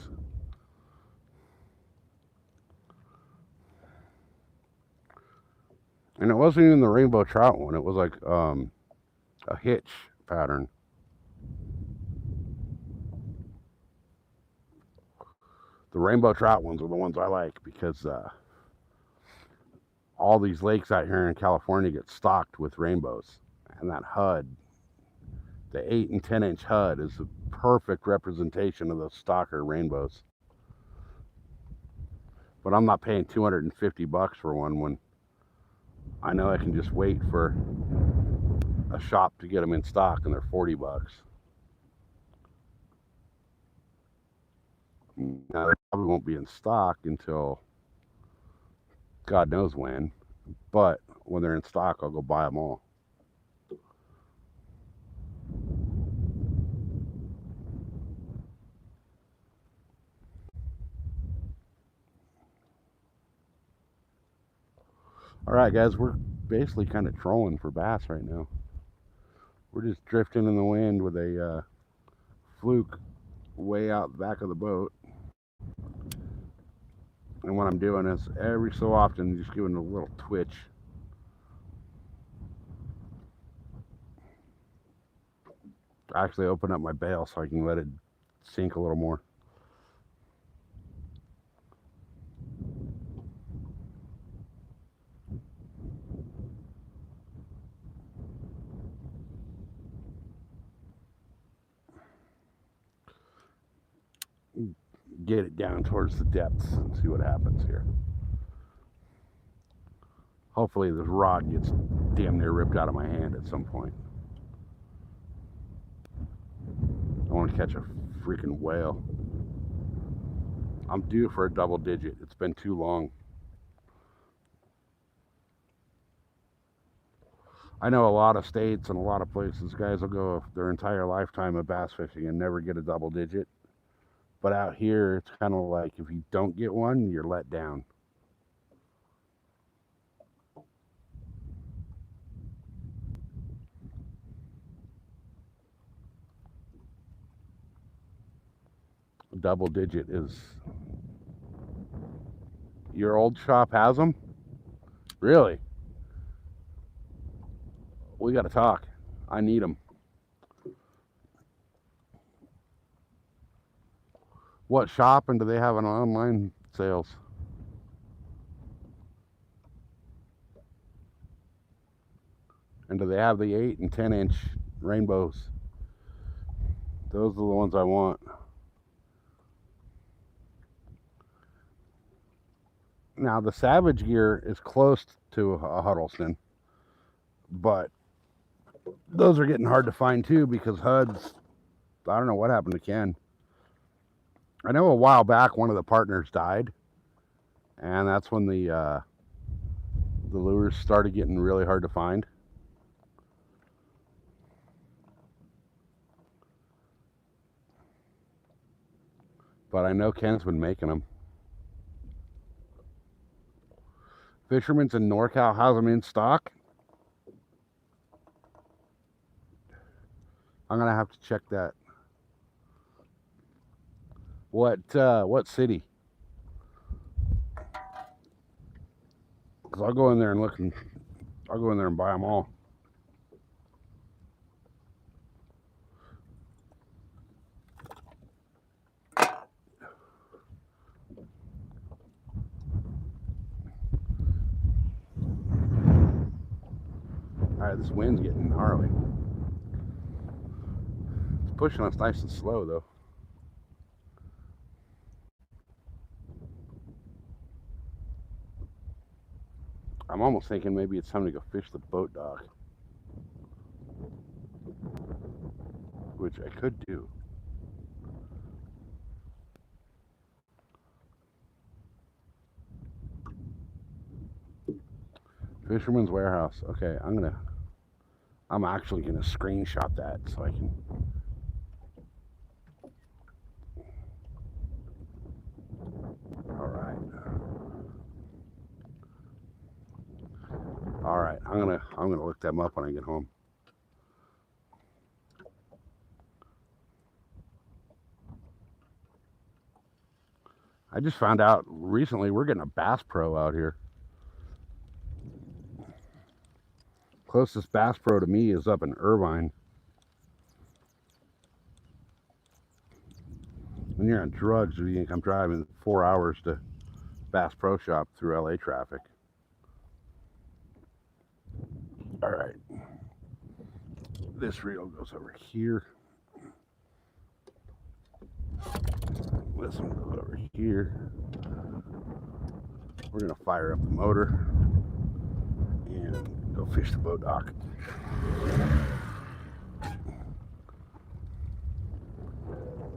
And it wasn't even the rainbow trout one. It was like a hitch pattern. The rainbow trout ones are the ones I like, because all these lakes out here in California get stocked with rainbows. And that HUD, the 8 and 10-inch HUD, is a perfect representation of those stocker rainbows. But I'm not paying $250 for one when I know I can just wait for a shop to get them in stock, and they're $40. Now, they probably won't be in stock until God knows when, but when they're in stock, I'll go buy them all. All right, guys, we're basically kind of trolling for bass right now. We're just drifting in the wind with a fluke way out the back of the boat. And what I'm doing is every so often just giving a little twitch. I actually open up my bail so I can let it sink a little more. get it down towards the depths and see what happens here. Hopefully this rod gets damn near ripped out of my hand at some point. I want to catch a freaking whale. I'm due for a double digit. It's been too long. I know a lot of states and a lot of places, guys will go their entire lifetime of bass fishing and never get a double digit. But out here, it's kind of like if you don't get one, you're let down. Double digit is... Your old shop has them? Really? We got to talk. I need them. What shop, and do they have an online sales? And do they have the 8 and 10 inch rainbows? Those are the ones I want. Now the Savage gear is close to a Huddleston, but those are getting hard to find too because HUD's, I don't know what happened to Ken. I know a while back one of the partners died, and that's when the lures started getting really hard to find. But I know Ken's been making them. Fisherman's in NorCal has them in stock. I'm gonna have to check that. What city? Because I'll go in there and look, and I'll go in there and buy them all. Alright, this wind's getting gnarly. It's pushing us nice and slow though. I'm almost thinking maybe it's time to go fish the boat dock, which I could do. Fisherman's Warehouse. Okay, I'm actually gonna screenshot that so I can. All right, I'm gonna look them up when I get home. I just found out recently we're getting a Bass Pro out here. Closest Bass Pro to me is up in Irvine. When you're on drugs, you think I'm driving 4 hours to Bass Pro Shop through LA traffic. All right. This reel goes over here. This one goes over here. We're gonna fire up the motor and go fish the boat dock.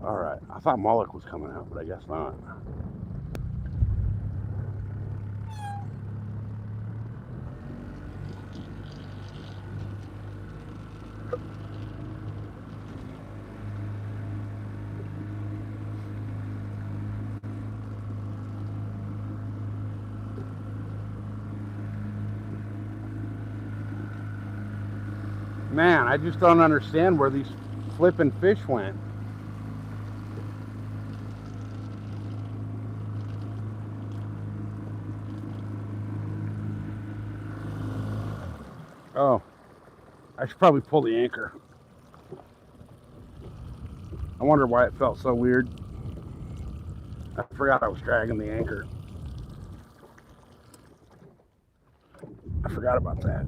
All right, I thought Moloch was coming out, but I guess not. Man, I just don't understand where these flipping fish went. Oh, I should probably pull the anchor. I wonder why it felt so weird. I forgot I was dragging the anchor. I forgot about that.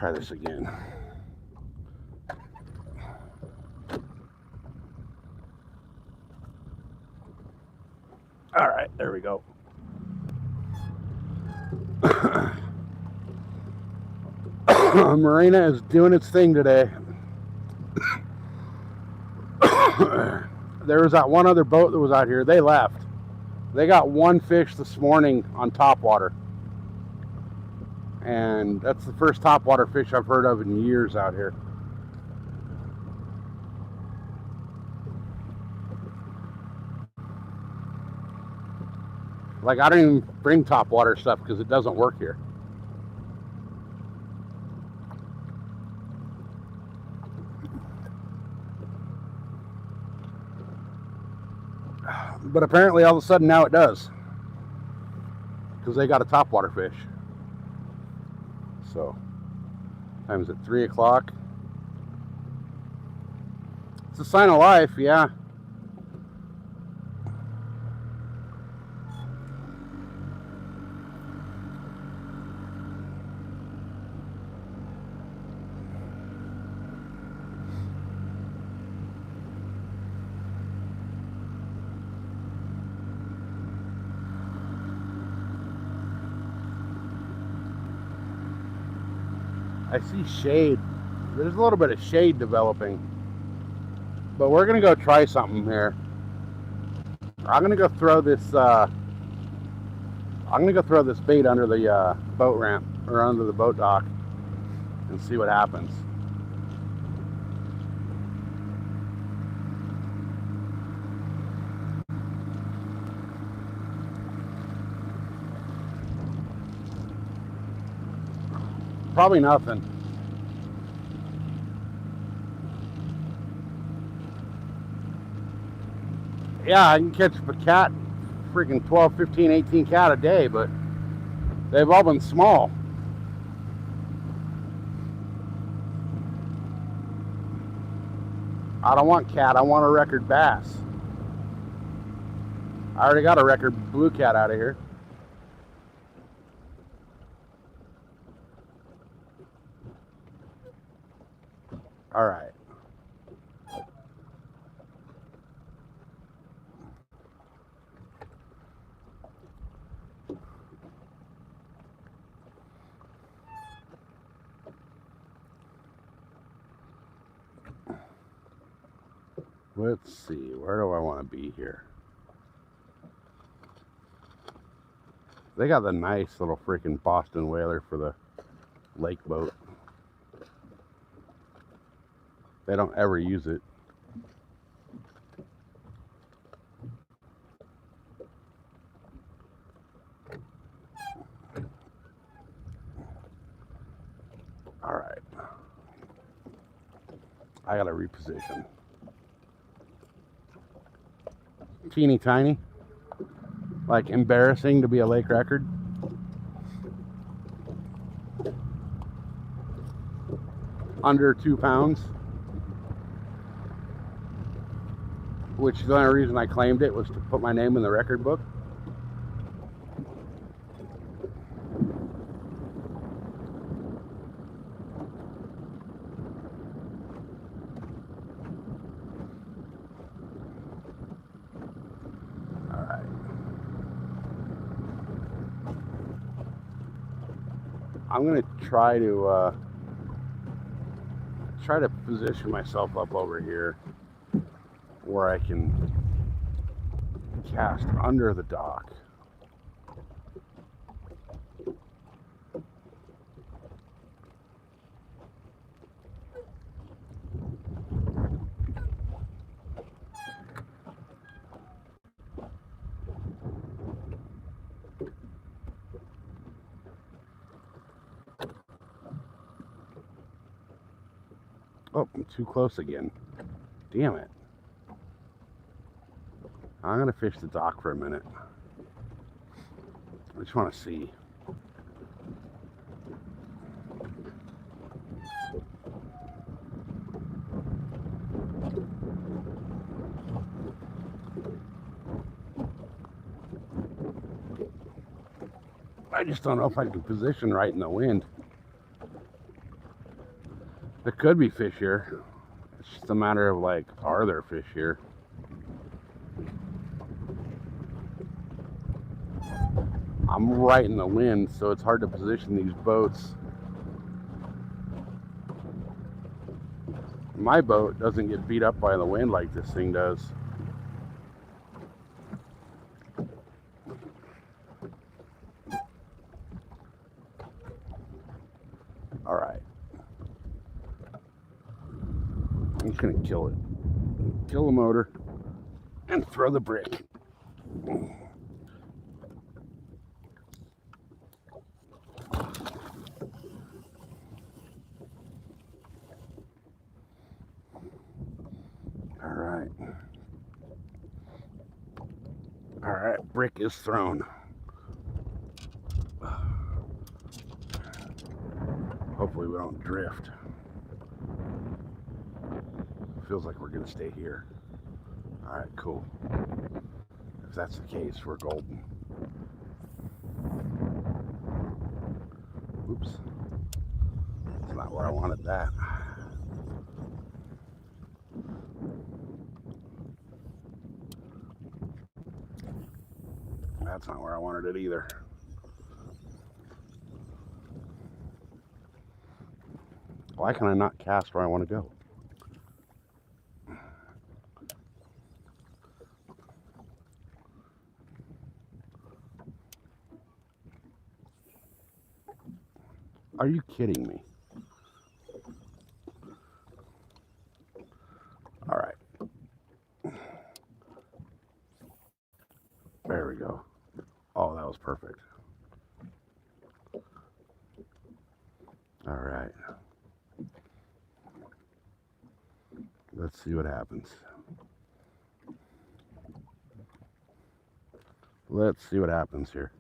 try this again. All right, there we go. Morena is doing its thing today. There was that one other boat that was out here. They left. They got one fish this morning on topwater. And that's the first topwater fish I've heard of in years out here. Like, I don't even bring topwater stuff because it doesn't work here. But apparently all of a sudden now it does, because they got a topwater fish. So, time's at 3 o'clock. It's a sign of life, yeah. I see shade. There's a little bit of shade developing. But we're gonna go try something here. I'm gonna go throw this bait under the boat ramp, or under the boat dock, and see what happens. Probably nothing. Yeah, I can catch a cat, freaking 12, 15, 18 cat a day, but they've all been small. I don't want cat, I want a record bass. I already got a record blue cat out of here. All right. Let's see, where do I want to be here? They got the nice little freaking Boston whaler for the lake boat. They don't ever use it. All right. I gotta reposition. Teeny tiny. Like embarrassing to be a lake record. Under 2 pounds. Which the only reason I claimed it was to put my name in the record book. Alright. I'm gonna try to position myself up over here where I can cast under the dock. Oh, I'm too close again. Damn it. I'm gonna fish the dock for a minute. I just want to see. I just don't know if I can position right in the wind. There could be fish here. It's just a matter of like, are there fish here? I'm right in the wind, so it's hard to position these boats. My boat doesn't get beat up by the wind like this thing does. All right. I'm just gonna kill it. Kill the motor and throw the brick. All right, brick is thrown. Hopefully we don't drift. Feels like we're gonna stay here. All right, cool. If that's the case, we're golden. Oops. That's not where I wanted that. That's not where I wanted it either. Why can I not cast where I want to go? Are you kidding me? All right. There we go. Oh, that was perfect. All right. Let's see what happens. Let's see what happens here.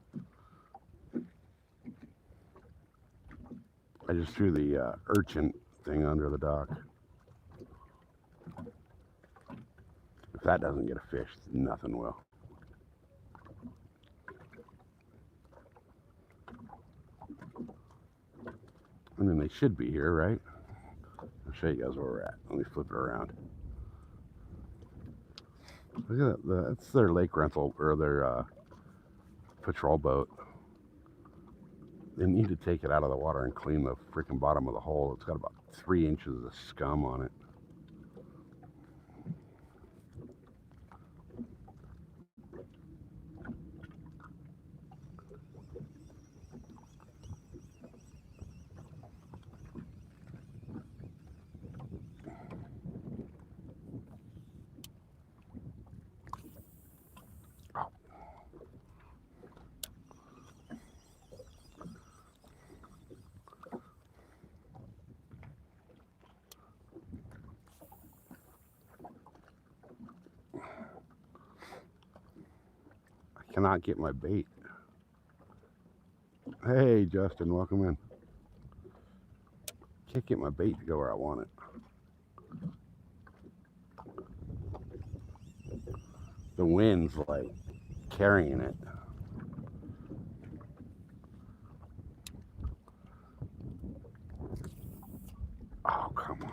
I just threw the urchin thing under the dock. If that doesn't get a fish, nothing will. I mean, they should be here, right? I'll show you guys where we're at. Let me flip it around. Look at that. That's their lake rental, or their patrol boat. They need to take it out of the water and clean the freaking bottom of the hole. It's got about 3 inches of scum on it. Cannot get my bait. Hey, Justin, welcome in. Can't get my bait to go where I want it. The wind's like carrying it. Oh, come on.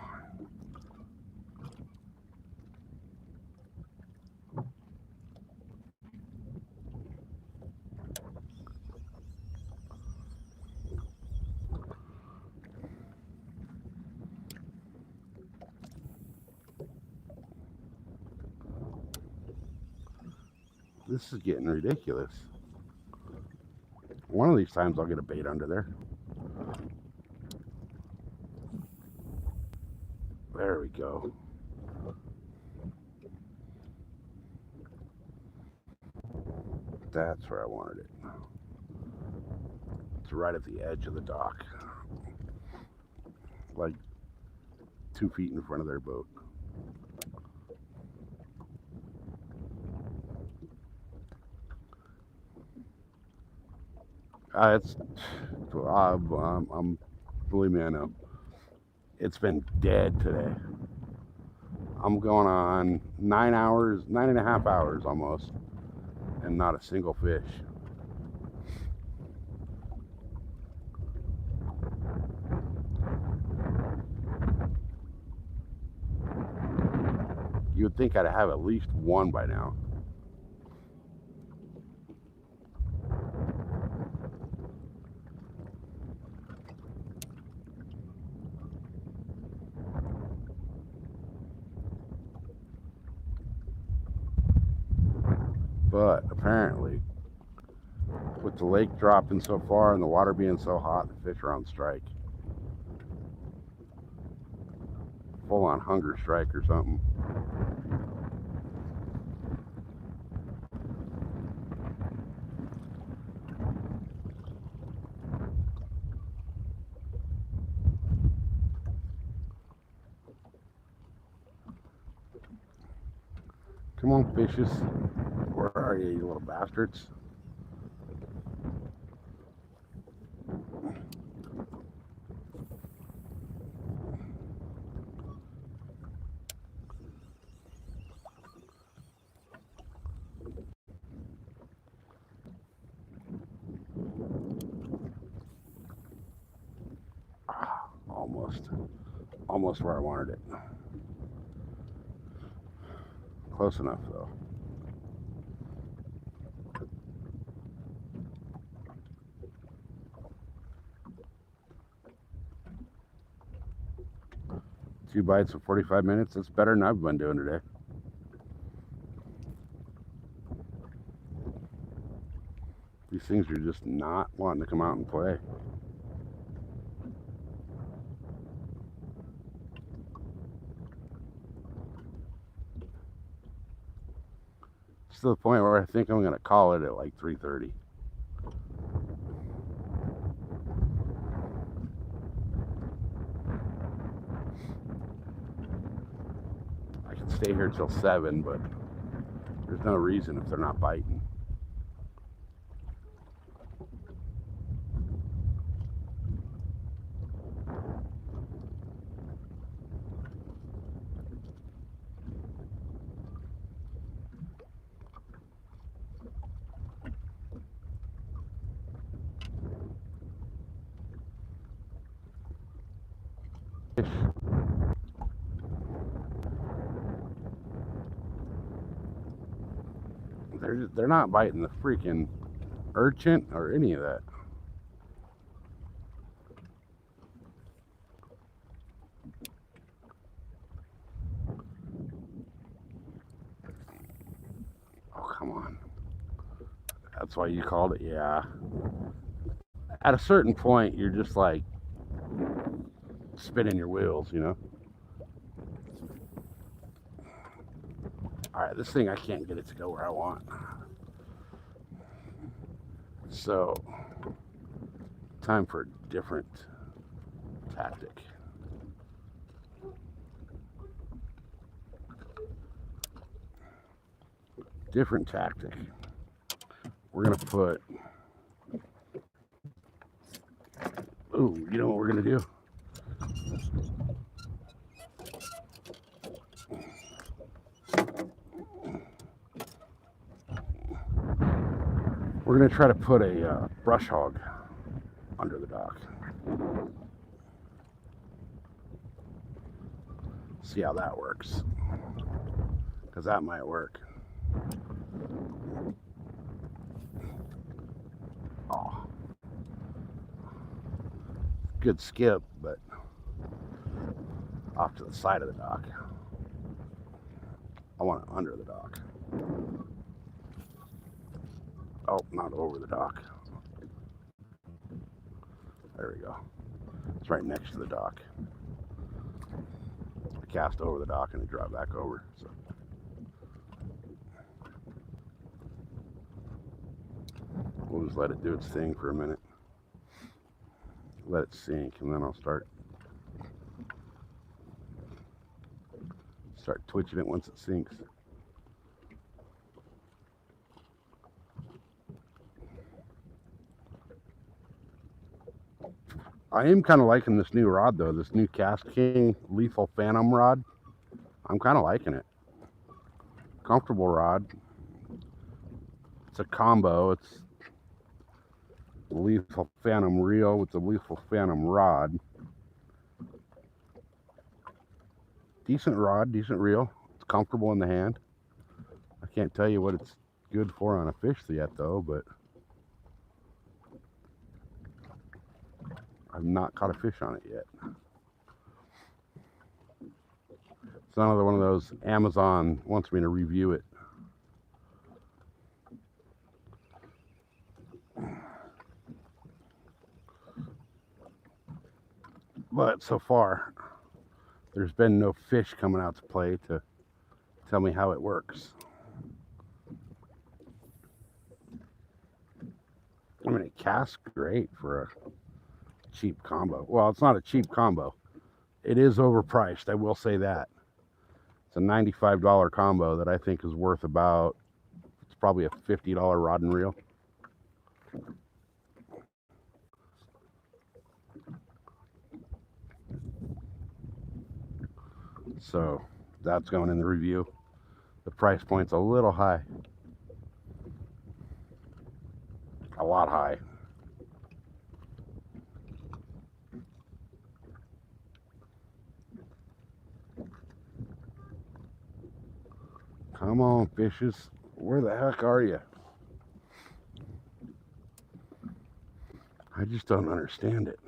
This is getting ridiculous. One of these times I'll get a bait under there. There we go. That's where I wanted it. It's right at the edge of the dock. Like 2 feet in front of their boat. Believe me, I know. It's been dead today. I'm going on 9 hours, 9.5 hours almost, and not a single fish. You would think I'd have at least one by now. But apparently, with the lake dropping so far and the water being so hot, the fish are on strike. Full on hunger strike or something. Come on, fishes. Where are you, you little bastards? Almost where I wanted it. Close enough though. Two bites in 45 minutes. That's better than I've been doing today. These things are just not wanting to come out and play. It's to the point where I think I'm going to call it at like 3:30. I can stay here till 7, but there's no reason if they're not biting. They're not biting the freaking urchin or any of that. Oh, come on. That's why you called it, yeah. At a certain point, you're just like spinning your wheels, you know? All right, this thing, I can't get it to go where I want. So, time for a different tactic. Different tactic. We're going to put... Ooh, you know what we're going to do? We're going to try to put a brush hog under the dock. See how that works. Because that might work. Oh. Good skip, but off to the side of the dock. I want it under the dock. Oh, not over the dock. There we go. It's right next to the dock. I cast over the dock and it dropped back over. So. We'll just let it do its thing for a minute. Let it sink, and then I'll start twitching it once it sinks. I am kind of liking this new rod though, this new Cast King Lethal Phantom rod. I'm kind of liking it. Comfortable rod. It's a combo. It's the Lethal Phantom reel with the Lethal Phantom rod. Decent rod, decent reel. It's comfortable in the hand. I can't tell you what it's good for on a fish yet, though, but I've not caught a fish on it yet. It's another one of those Amazon wants me to review it. But so far, there's been no fish coming out to play to tell me how it works. I mean, it casts great for a cheap combo. Well, it's not a cheap combo. It is overpriced, I will say that. It's a $95 combo that I think is worth about, it's probably a $50 rod and reel. So that's going in the review. The price point's a little high. A lot high. Come on, fishes. Where the heck are you? I just don't understand it.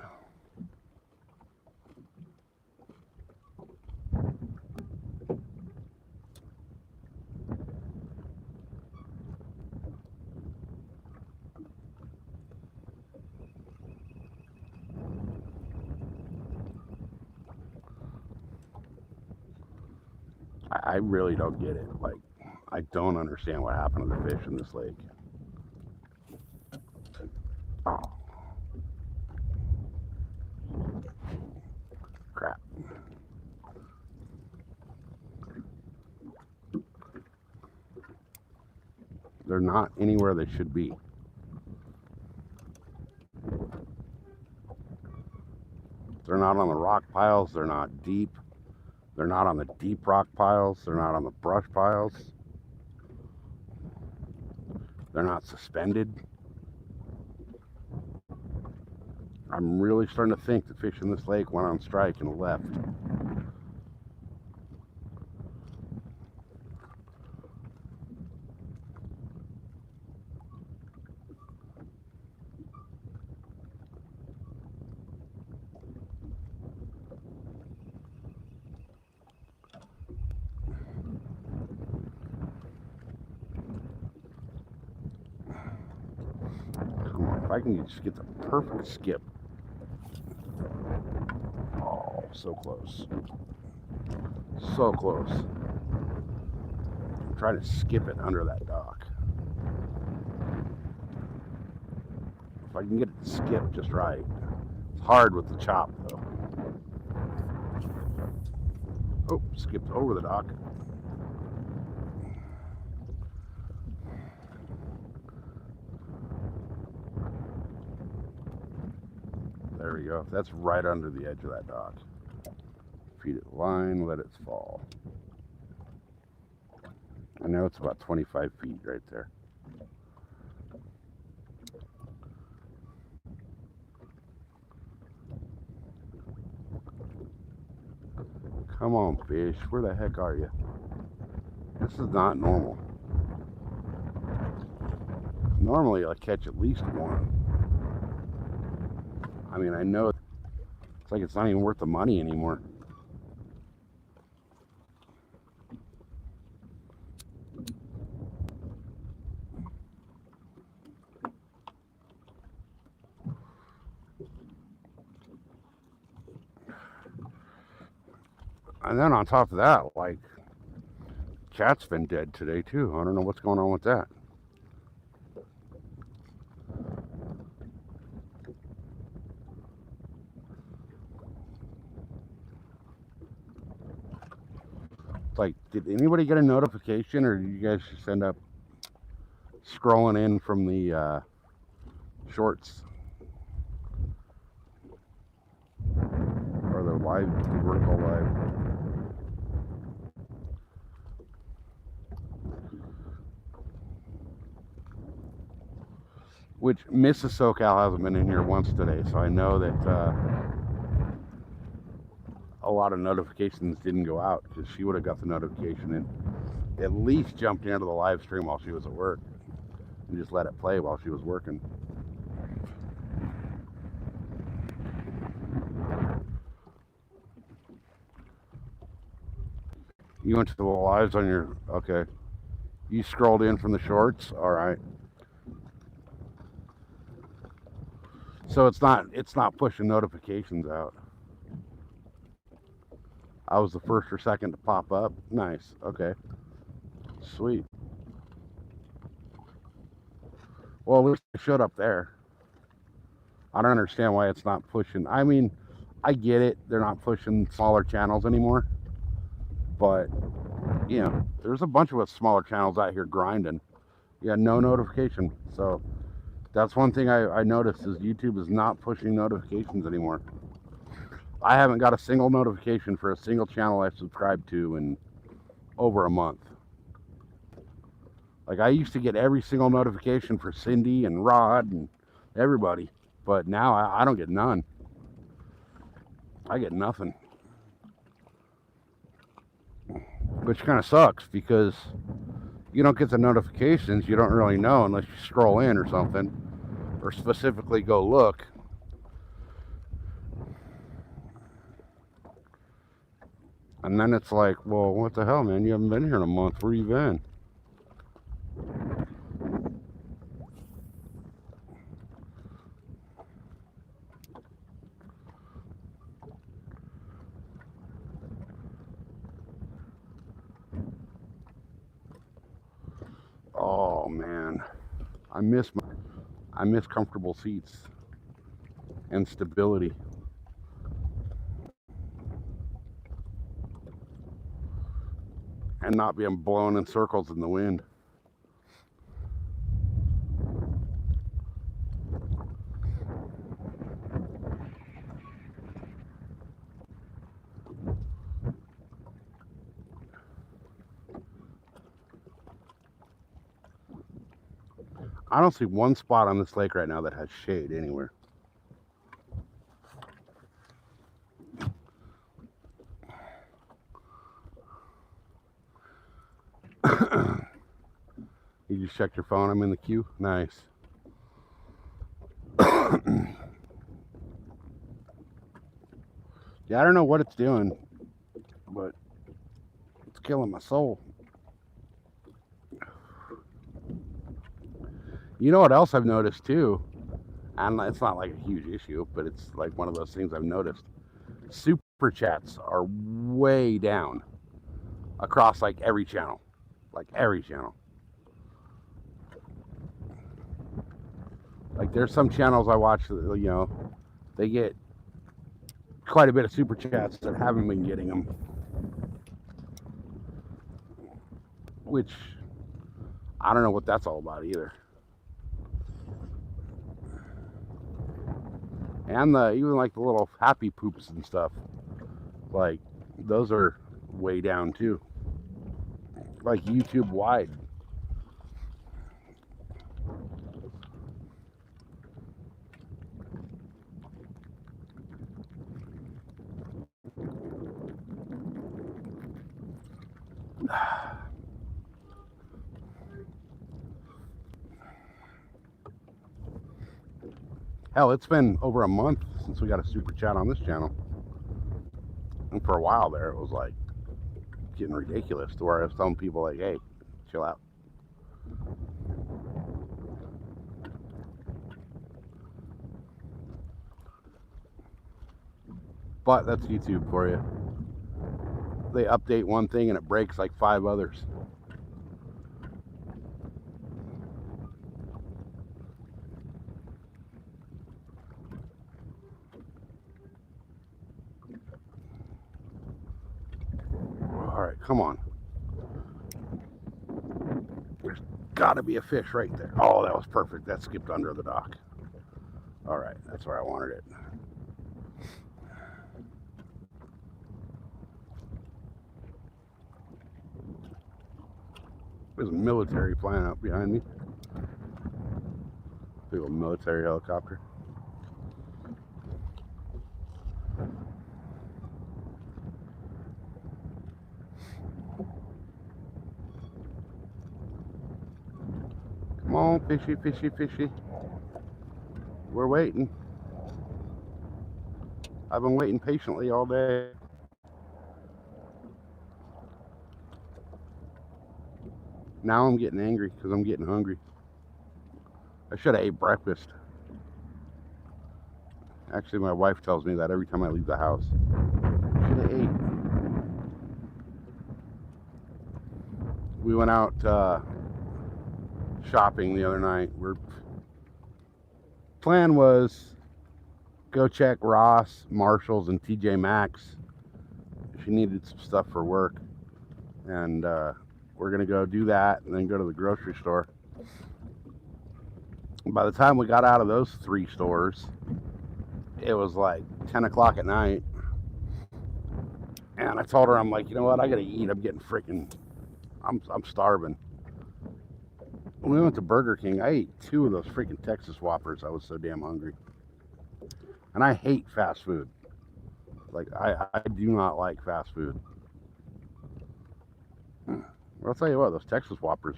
I really don't get it. Like, I don't understand what happened to the fish in this lake. Oh. Crap. They're not anywhere they should be. They're not on the rock piles. They're not deep. They're not on the deep rock piles. They're not on the brush piles. They're not suspended. I'm really starting to think the fish in this lake went on strike and left. Come on, if I can just get the perfect skip. Oh, so close. So close. I'm trying to skip it under that dock. If I can get it to skip just right. It's hard with the chop, though. Oh, skipped over the dock. There we go. That's right under the edge of that dock. Feed it line, let it fall. I know it's about 25 feet right there. Come on, fish. Where the heck are you? This is not normal. Normally, I catch at least one. I mean, I know it's like it's not even worth the money anymore. And then on top of that, like, cat's been dead today too. I don't know what's going on with that. Like, did anybody get a notification, or did you guys just end up scrolling in from the shorts or the vertical live? Which Mrs. SoCal hasn't been in here once today, so I know that a lot of notifications didn't go out, because she would have got the notification and at least jumped into the live stream while she was at work and just let it play while she was working. You went to the lives on your, okay. You scrolled in from the shorts, all right. So it's not pushing notifications out. I was the first or second to pop up. Nice. Okay. Sweet. Well, at least it showed up there. I don't understand why it's not pushing. I mean, I get it. They're not pushing smaller channels anymore. But, you know, there's a bunch of us smaller channels out here grinding. Yeah, no notification. So that's one thing I noticed is YouTube is not pushing notifications anymore. I haven't got a single notification for a single channel I've subscribed to in over a month. Like, I used to get every single notification for Cindy and Rod and everybody, but now I don't get none. I get nothing. Which kind of sucks, because you don't get the notifications. You don't really know unless you scroll in or something, or specifically go look. And then it's like, well, what the hell, man? You haven't been here in a month. Where you been? Oh man, I miss comfortable seats and stability. And not being blown in circles in the wind. I don't see one spot on this lake right now that has shade anywhere. You just checked your phone? I'm in the queue? Nice. Yeah, I don't know what it's doing, but it's killing my soul. You know what else I've noticed too? And it's not like a huge issue, but it's like one of those things I've noticed. Super chats are way down across like every channel. Like every channel. Like there's some channels I watch, you know, they get quite a bit of super chats that haven't been getting them. Which, I don't know what that's all about either. And even like the little happy poops and stuff, like those are way down too. Like YouTube wide. Hell, it's been over a month since we got a super chat on this channel. And for a while there, it was like getting ridiculous to where I was telling people like, hey, chill out. But that's YouTube for you. They update one thing and it breaks like 5 others. All right, come on. There's gotta be a fish right there. Oh, that was perfect. That skipped under the dock. All right, that's where I wanted it. There's a military flying up behind me. Big old military helicopter. on, fishy, fishy, fishy. We're waiting. I've been waiting patiently all day. Now I'm getting angry because I'm getting hungry. I should have ate breakfast. Actually, my wife tells me that every time I leave the house. Should have ate. We went out shopping the other night. Plan was go check Ross, Marshalls, and TJ Maxx. She needed some stuff for work, and we're gonna go do that and then go to the grocery store. By the time we got out of those 3 stores, it was like 10 o'clock at night, and I told her, I'm like, you know what, I gotta eat. I'm getting freaking, I'm starving. When we went to Burger King, I ate 2 of those freaking Texas Whoppers. I was so damn hungry. And I hate fast food. Like, I do not like fast food. Well, I'll tell you what, those Texas Whoppers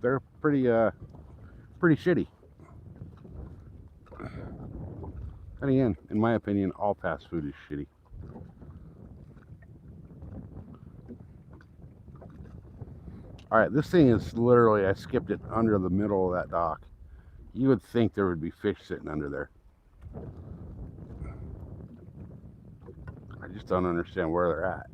they're pretty shitty. And again, in my opinion, all fast food is shitty. Alright, this thing is literally, I skipped it under the middle of that dock. You would think there would be fish sitting under there. I just don't understand where they're at.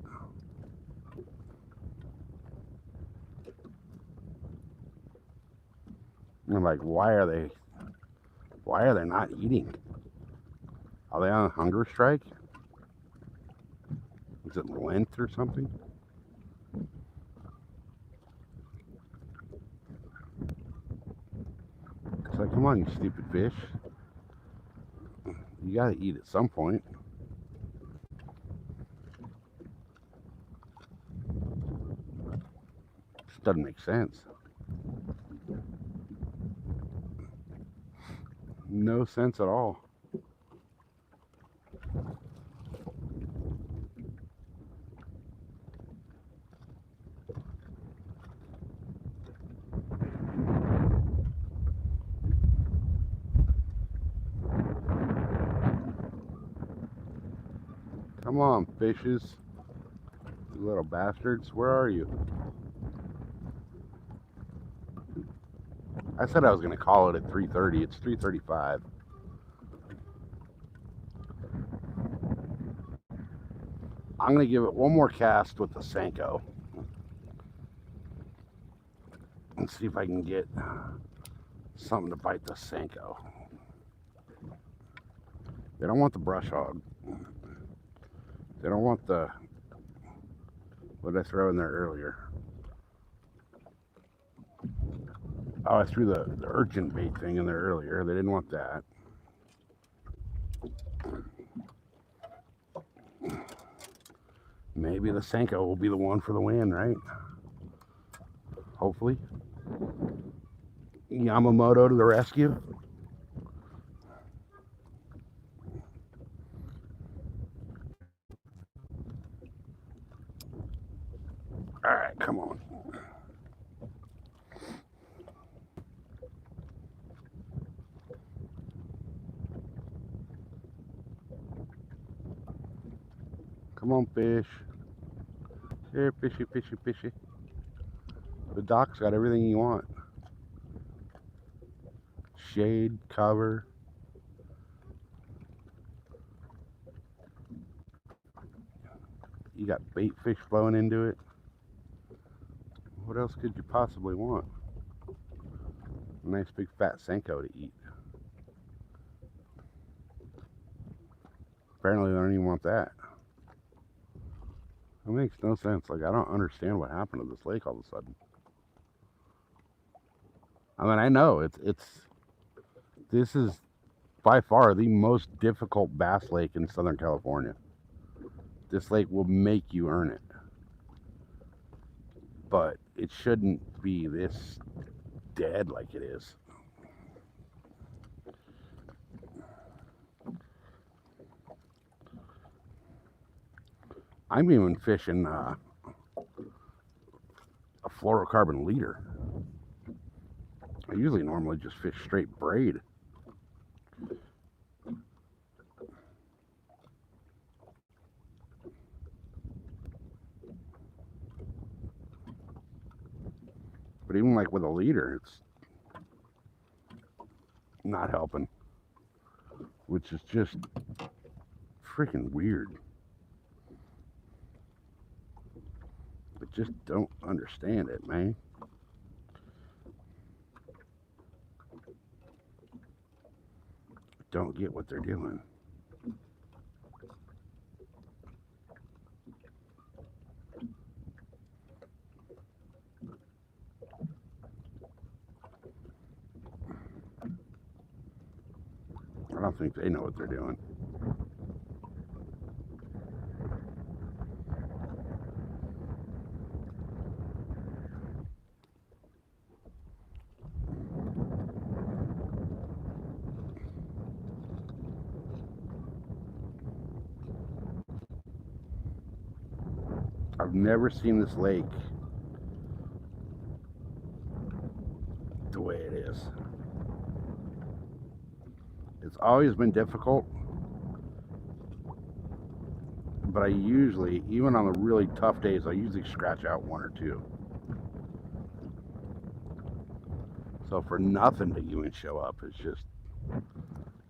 I'm like, why are they not eating? Are they on a hunger strike? Is it Lent or something? It's like, come on, you stupid fish. You gotta eat at some point. This doesn't make sense. No sense at all. Come on, fishes. You little bastards. Where are you? I said I was going to call it at 3:30. It's 3:35. I'm going to give it one more cast with the Senko and see if I can get something to bite the Senko. They don't want the brush hog. They don't want the, what did I throw in there earlier? Oh, I threw the urchin bait thing in there earlier. They didn't want that. Maybe the Senko will be the one for the win, right? Hopefully. Yamamoto to the rescue. All right, come on. Come on, fish. Here, fishy, fishy, fishy. The dock's got everything you want. Shade, cover. You got bait fish flowing into it. What else could you possibly want? A nice big fat Senko to eat. Apparently they don't even want that. It makes no sense. Like, I don't understand what happened to this lake all of a sudden. I mean, I know this is by far the most difficult bass lake in Southern California. This lake will make you earn it. But it shouldn't be this dead like it is. I'm even fishing a fluorocarbon leader. I usually normally just fish straight braid. But even like with a leader, it's not helping, which is just freaking weird. I just don't understand it, man. Don't get what they're doing. I don't think they know what they're doing. I've never seen this lake the way it is. It's always been difficult, but I usually, even on the really tough days, I usually scratch out one or two. So for nothing to even show up is just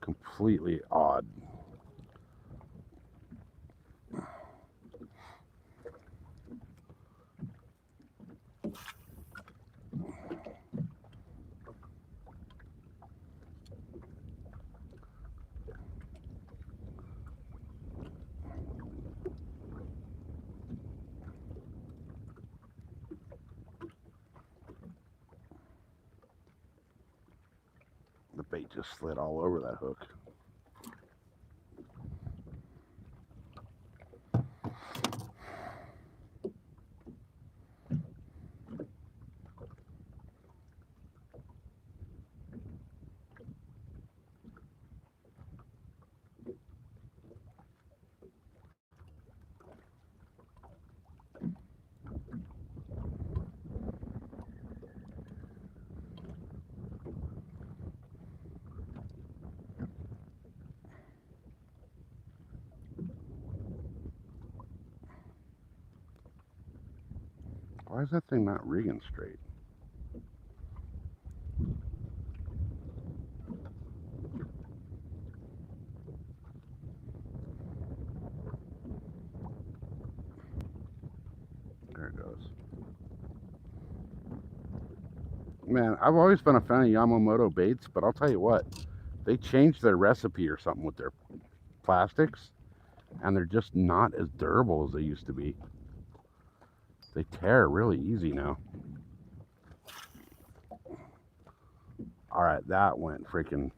completely odd. The bait just slid all over that hook. Why is that thing not rigging straight? There it goes. Man, I've always been a fan of Yamamoto baits, but I'll tell you what, they changed their recipe or something with their plastics, and they're just not as durable as they used to be. They tear really easy now. All right, that went freaking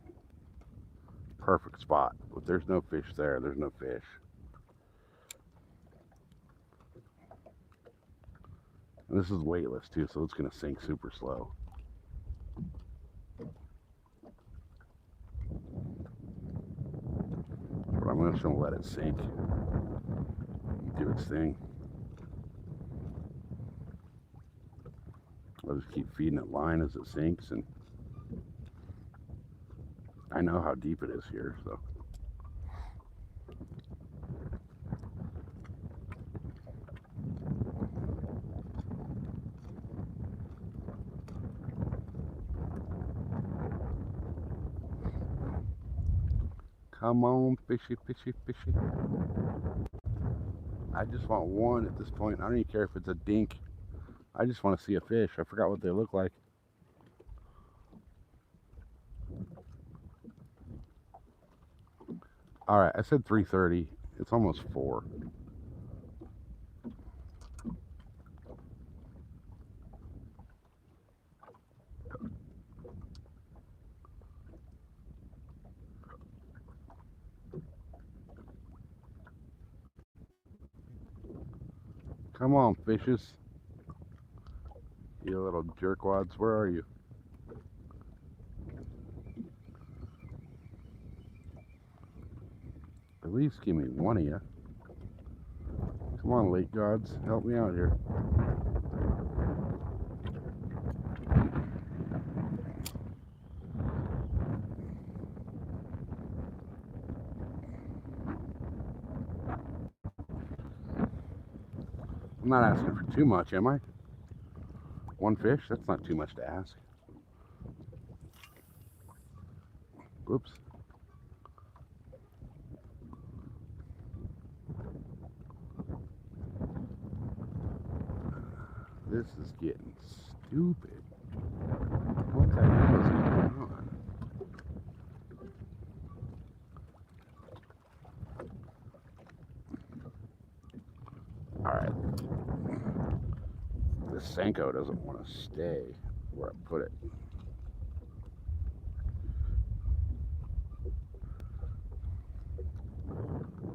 perfect spot, but there's no fish there. There's no fish. And this is weightless too, so it's going to sink super slow. But I'm just going to let it sink, do its thing. I'll just keep feeding it line as it sinks, and I know how deep it is here, so. Come on, fishy, fishy, fishy. I just want one at this point. I don't even care if it's a dink. I just want to see a fish. I forgot what they look like. All right, I said 3:30. It's almost 4. Come on, fishes. You little jerkwads, where are you? At least give me one of you. Come on, lake gods, help me out here. I'm not asking for too much, am I? One fish? That's not too much to ask. Whoops. This is getting stupid. What the hell is going on? Alright. This Senko doesn't want to stay where I put it.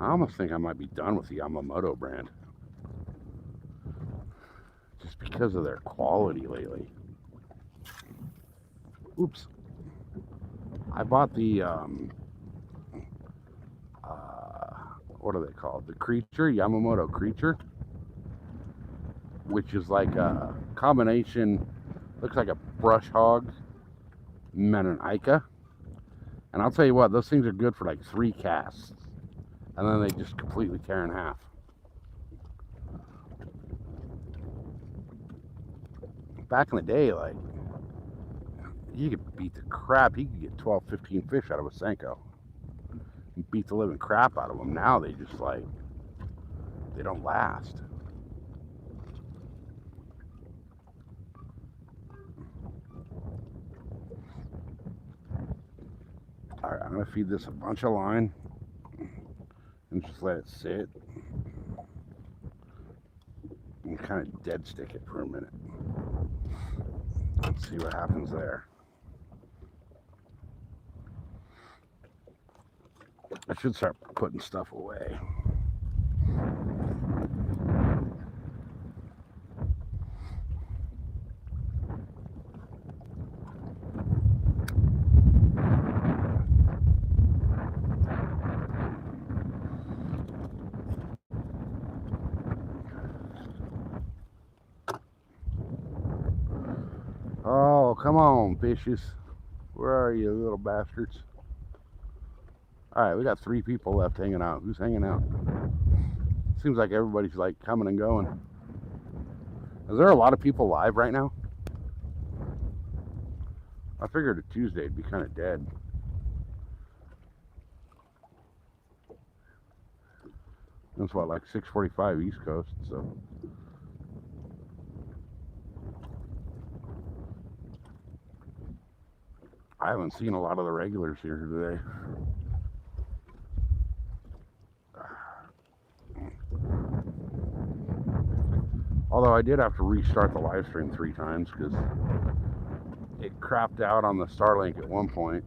I almost think I might be done with the Yamamoto brand. Just because of their quality lately. Oops. I bought the, what are they called? The Creature, Yamamoto Creature. Which is like a combination, looks like a brush hog and an Ica. And I'll tell you what, those things are good for like 3 casts. And then they just completely tear in half. Back in the day, like, you could beat the crap. You could get 12, 15 fish out of a Senko. You beat the living crap out of them. Now they just like, they don't last. Alright, I'm going to feed this a bunch of line and just let it sit and kind of dead stick it for a minute. Let's see what happens there. I should start putting stuff away. Oh, come on, fishes. Where are you, little bastards? Alright, we got 3 people left hanging out. Who's hanging out? Seems like everybody's like coming and going. Is there a lot of people live right now? I figured a Tuesday would be kind of dead. It's what, like 6:45 East Coast, so. I haven't seen a lot of the regulars here today. Although I did have to restart the live stream 3 times because it crapped out on the Starlink at one point.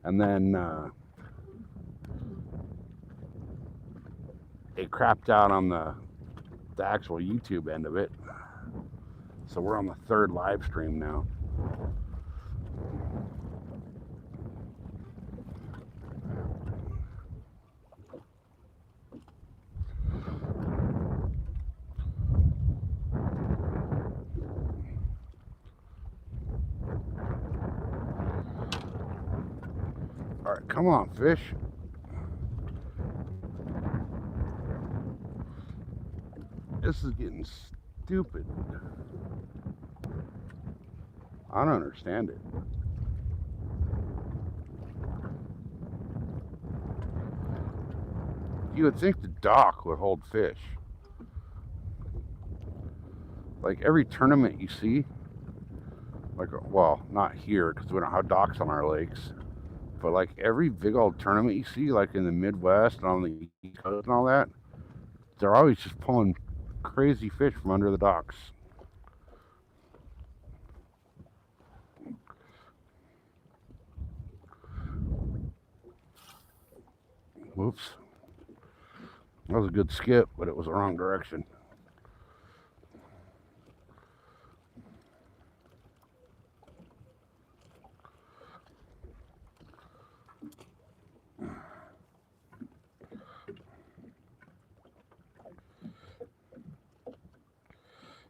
And then it crapped out on the actual YouTube end of it. So we're on the 3rd live stream now. All right, come on, fish. This is getting stupid. I don't understand it. You would think the dock would hold fish. Like every tournament you see, like, well, not here because we don't have docks on our lakes, but like every big old tournament you see, like in the Midwest and on the East Coast and all that, they're always just pulling crazy fish from under the docks. Whoops. That was a good skip, but it was the wrong direction.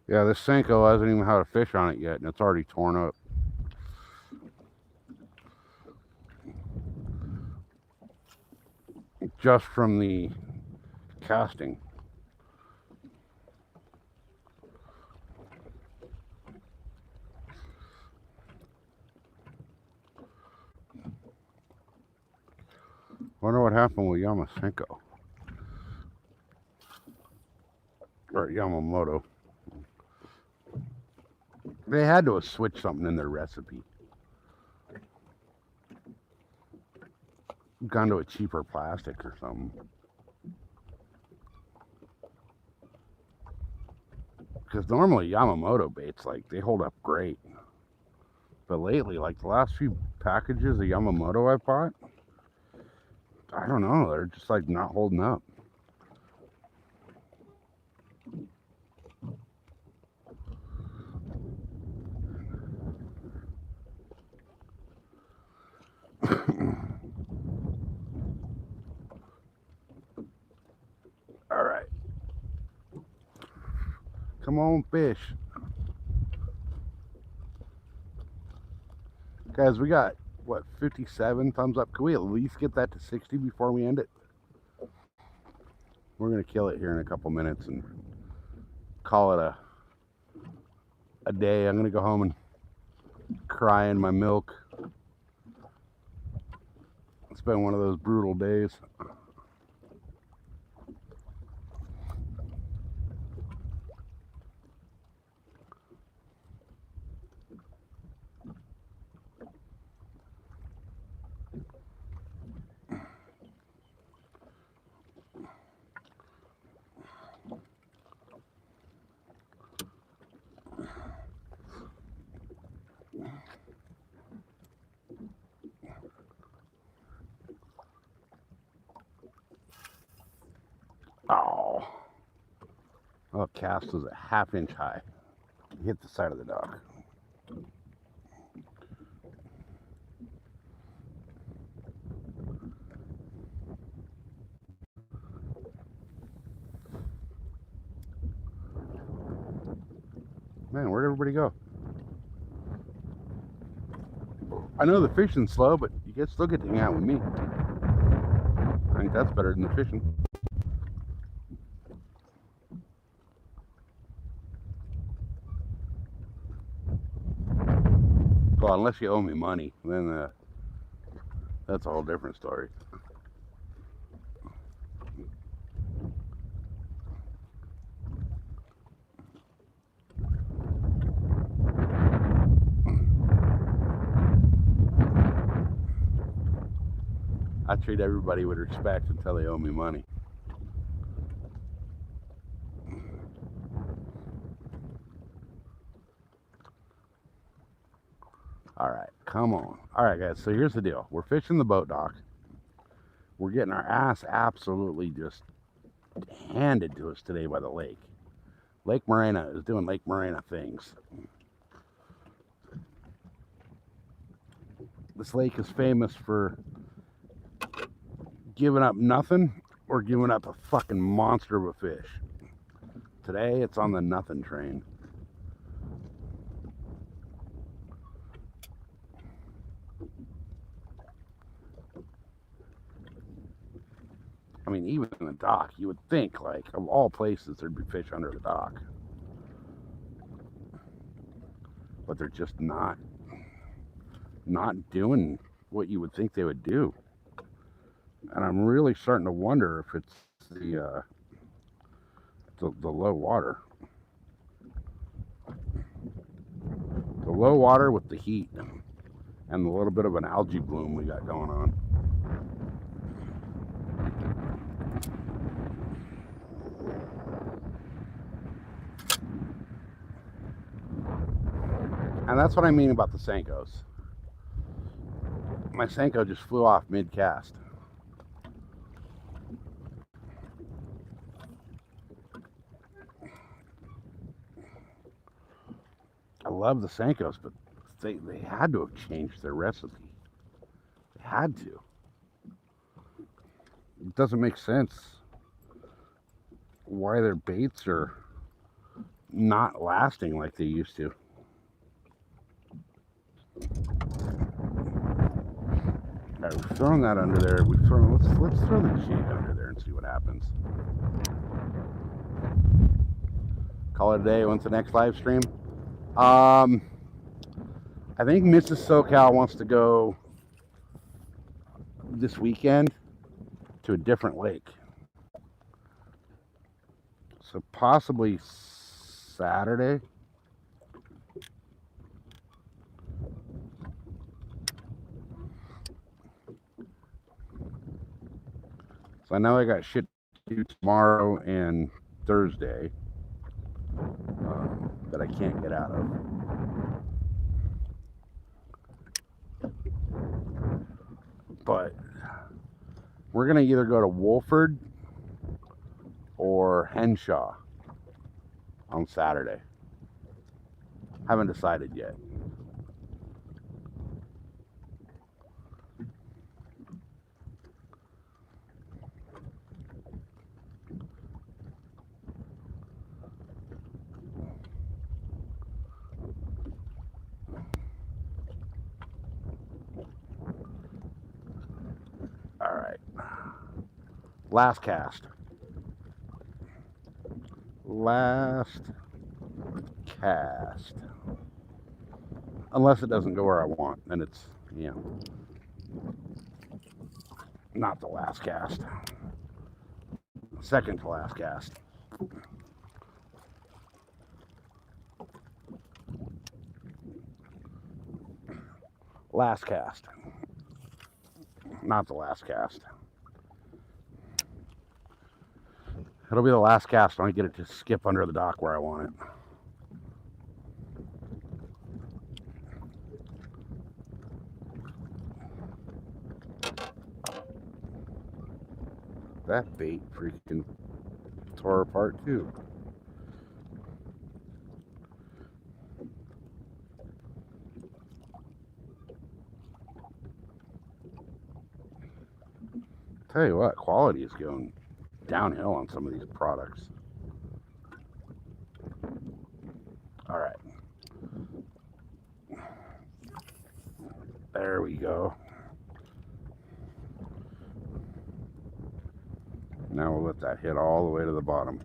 Yeah, this Senko hasn't even had a fish on it yet, and it's already torn up. Just from the casting. Wonder what happened with Yamasenko or Yamamoto. They had to have switched something in their recipe. Gone to a cheaper plastic or something. Because normally Yamamoto baits, like, they hold up great. But lately, like the last few packages of Yamamoto I bought, I don't know, they're just like not holding up. All right. Come on, fish. Guys, we got, what, 57 thumbs up? Can we at least get that to 60 before we end it? We're going to kill it here in a couple minutes and call it a day. I'm going to go home and cry in my milk. It's been one of those brutal days. Oh, cast was a half-inch high. Hit the side of the dock. Man, where'd everybody go? I know the fishing's slow, but you guys still get to hang out with me. I think that's better than the fishing. Well, unless you owe me money, then that's a whole different story. I treat everybody with respect until they owe me money. All right, come on. All right, guys, so here's the deal. We're fishing the boat dock. We're getting our ass absolutely just handed to us today by the lake. Lake Morena is doing Lake Morena things. This lake is famous for giving up nothing or giving up a fucking monster of a fish. Today, it's on the nothing train. I mean, even in the dock, you would think, like, of all places, there'd be fish under the dock. But they're just not doing what you would think they would do. And I'm really starting to wonder if it's the low water. The low water with the heat and the little bit of an algae bloom we got going on. And that's what I mean about the Senkos. My Senko just flew off mid-cast. I love the Senkos, but they had to have changed their recipe. They had to. It doesn't make sense why their baits are not lasting like they used to. All right, we've thrown that under there. Let's throw the jig under there and see what happens. Call it a day. When's the next live stream? I think Mrs. SoCal wants to go this weekend. to a different lake. So possibly Saturday. So I know I got shit to do tomorrow and Thursday that I can't get out of. But we're going to either go to Wolford or Henshaw on Saturday. Haven't decided yet. All right. Last cast. Last cast. Unless it doesn't go where I want, then it's, you know, not the last cast. Second to last cast. Last cast. Not the last cast. It'll be the last cast when I get it to skip under the dock where I want it. That bait freaking tore apart too. Tell you what, quality is going downhill on some of these products. All right. There we go. Now we'll let that hit all the way to the bottom.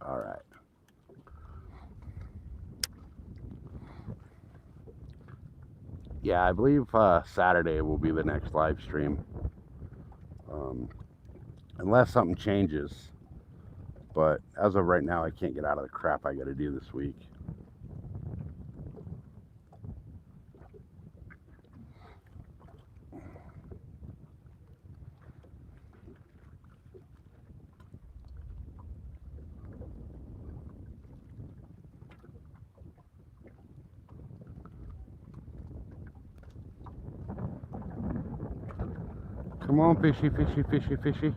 All right. Yeah, I believe Saturday will be the next live stream. Unless something changes. But as of right now, I can't get out of the crap I got to do this week. Come on, fishy, fishy, fishy, fishy.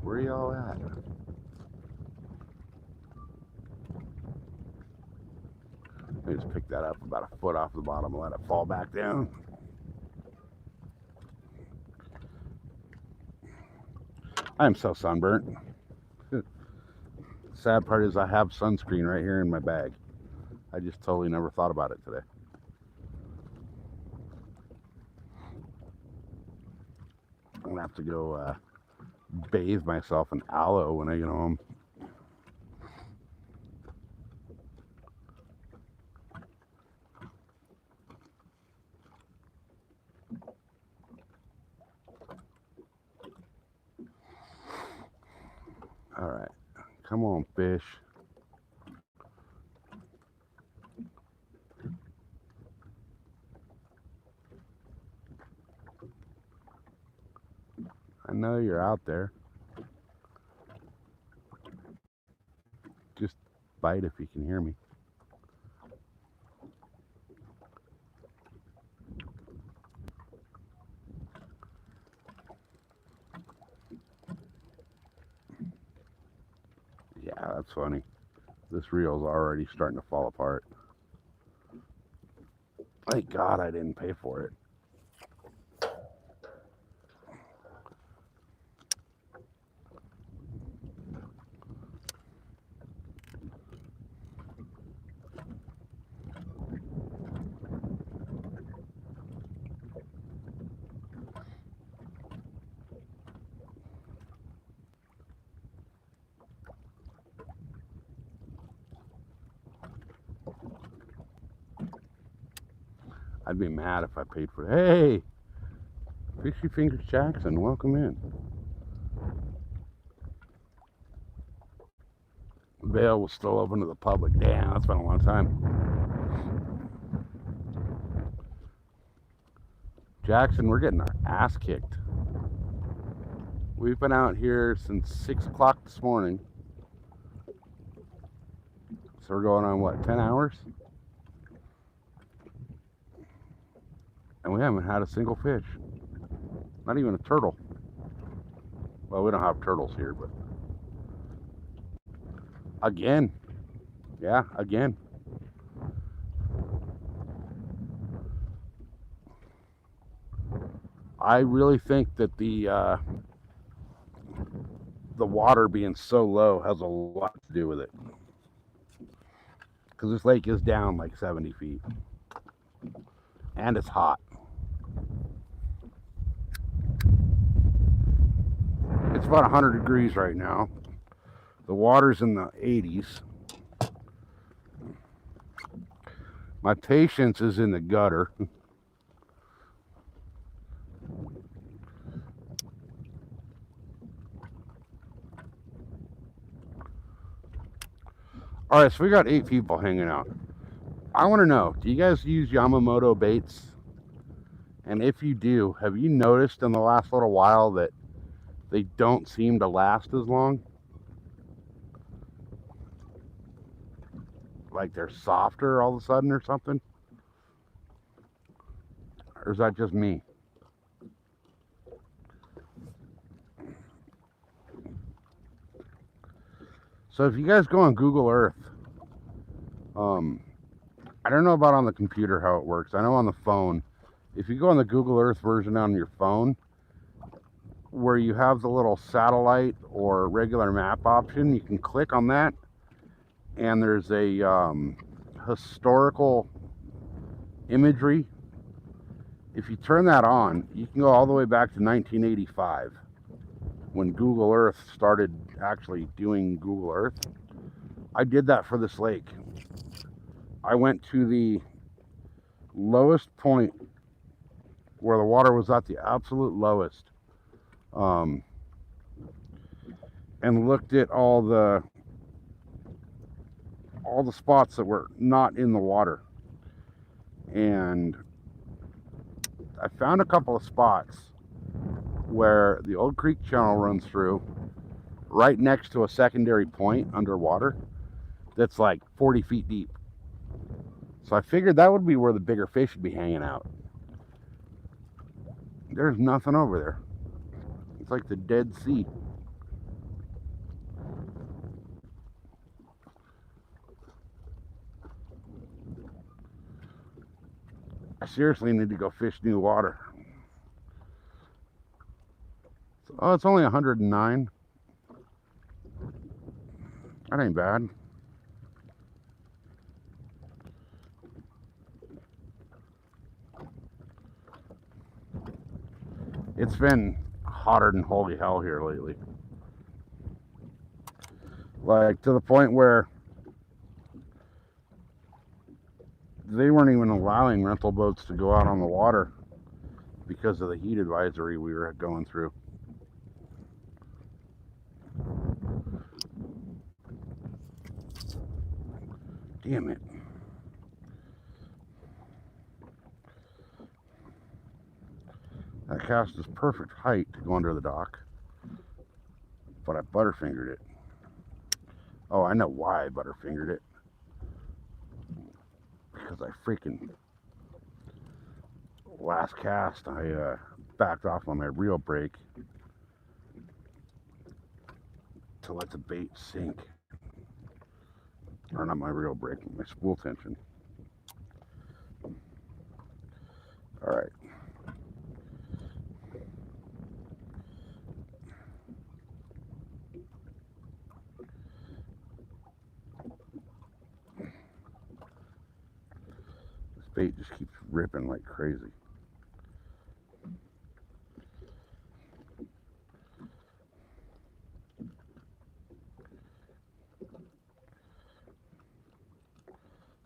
Where y'all at? I just pick that up about a foot off the bottom and let it fall back down. I am so sunburnt. Sad part is I have sunscreen right here in my bag. I just totally never thought about it today. I'm gonna have to go bathe myself in aloe when I get home. All right, come on, fish. I know you're out there. Just bite if you can hear me. Yeah, that's funny. This reel's already starting to fall apart. Thank God I didn't pay for it. I'd be mad if I paid for it. Hey, Fishy Fingers Jackson, welcome in. Vail was still open to the public. Damn, that's been a long time. Jackson, we're getting our ass kicked. We've been out here since 6 o'clock this morning. So we're going on, what, 10 hours? And we haven't had a single fish. Not even a turtle. Well, we don't have turtles here, but... Again. Yeah, again. I really think that the water being so low has a lot to do with it. Because this lake is down like 70 feet. And it's hot. It's about 100 degrees right now. The water's in the 80s. My patience is in the gutter. All right, so we got 8 people hanging out. I want to know, do you guys use Yamamoto baits? And if you do, have you noticed in the last little while that they don't seem to last as long? Like they're softer all of a sudden or something? Or is that just me? So if you guys go on Google Earth, I don't know about on the computer how it works. I know on the phone, if you go on the Google Earth version on your phone, where you have the little satellite or regular map option, you can click on that, and there's a historical imagery. If you turn that on, you can go all the way back to 1985, when Google Earth started actually doing Google Earth. I did that for this lake. I went to the lowest point where the water was at the absolute lowest, and looked at all the spots that were not in the water, and I found a couple of spots where the old creek channel runs through right next to a secondary point underwater that's like 40 feet deep. So I figured that would be where the bigger fish would be hanging out. There's nothing over there. It's like the Dead Sea. I seriously need to go fish new water. Oh, it's only 109. That ain't bad. It's been hotter than holy hell here lately. Like to the point where they weren't even allowing rental boats to go out on the water because of the heat advisory we were going through. Damn it. That cast is perfect height to go under the dock, but I butterfingered it. Oh, I know why I butterfingered it. Because I freaking, last cast, I backed off on my reel brake to let the bait sink. Or not my reel brake, my spool tension. All right. This bait just keeps ripping like crazy.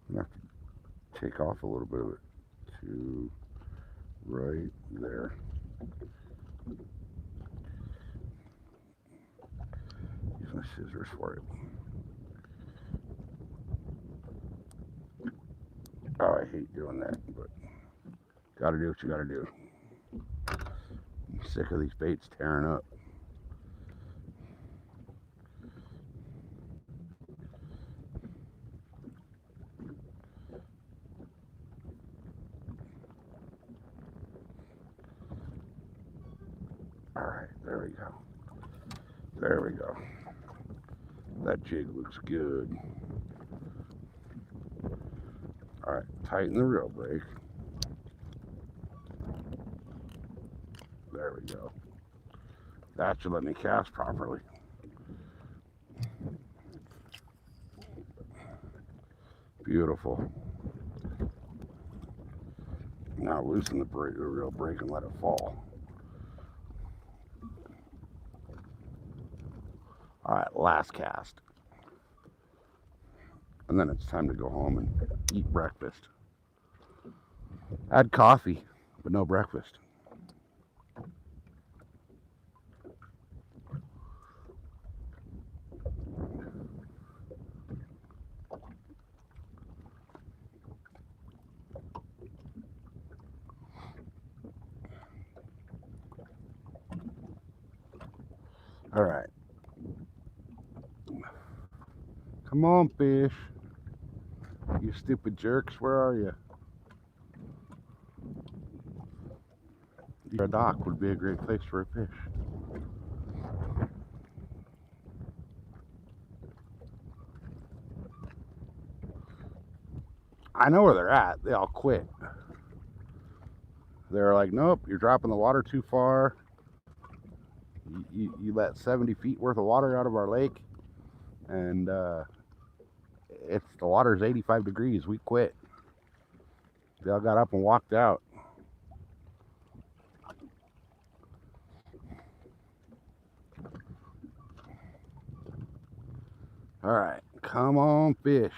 I'm gonna have to take off a little bit of it to right there. Use my scissors for it. Oh, I hate doing that, but gotta do what you gotta do. I'm sick of these baits tearing up. Alright, there we go. There we go. That jig looks good. Alright, tighten the reel brake. There we go. That should let me cast properly. Beautiful. Now loosen the reel brake and let it fall. Alright, last cast. And then it's time to go home and eat breakfast. I had coffee, but no breakfast. Alright. Come on, fish. You stupid jerks, where are you? A dock would be a great place for a fish. I know where they're at. They all quit. They're like, nope, you're dropping the water too far. You let 70 feet worth of water out of our lake, and it's the water's 85 degrees. We quit. They all got up and walked out. All right, come on, fish.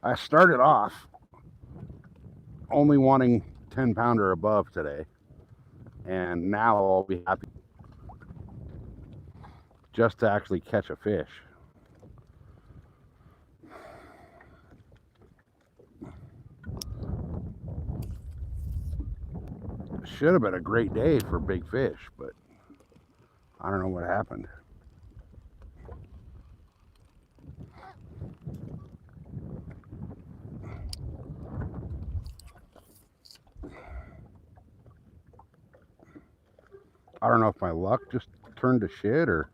I started off only wanting 10-pounder above today, and now I'll be happy just to actually catch a fish. Should have been a great day for big fish, but I don't know what happened. I don't know if my luck just turned to shit, or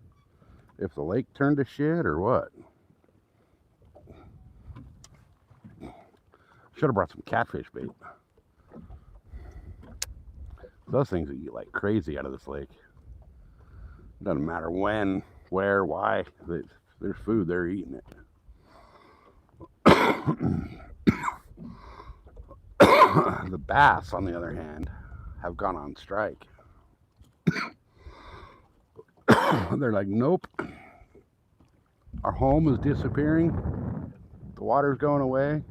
if the lake turned to shit, or what. Should have brought some catfish bait. Those things will eat like crazy out of this lake. Doesn't matter when, where, why. There's food, they're eating it. The bass, on the other hand, have gone on strike. They're like, nope. Our home is disappearing. The water's going away.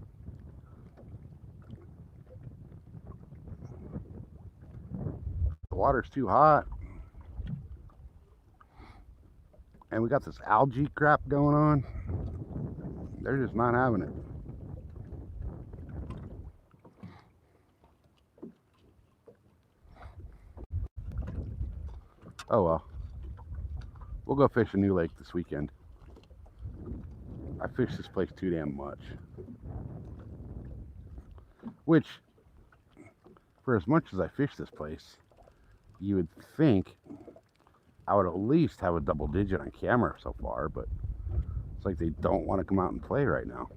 The water's too hot. And we got this algae crap going on. They're just not having it. Oh well. We'll go fish a new lake this weekend. I fish this place too damn much. Which, for as much as I fish this place, you would think I would at least have a double digit on camera so far, but it's like they don't want to come out and play right now.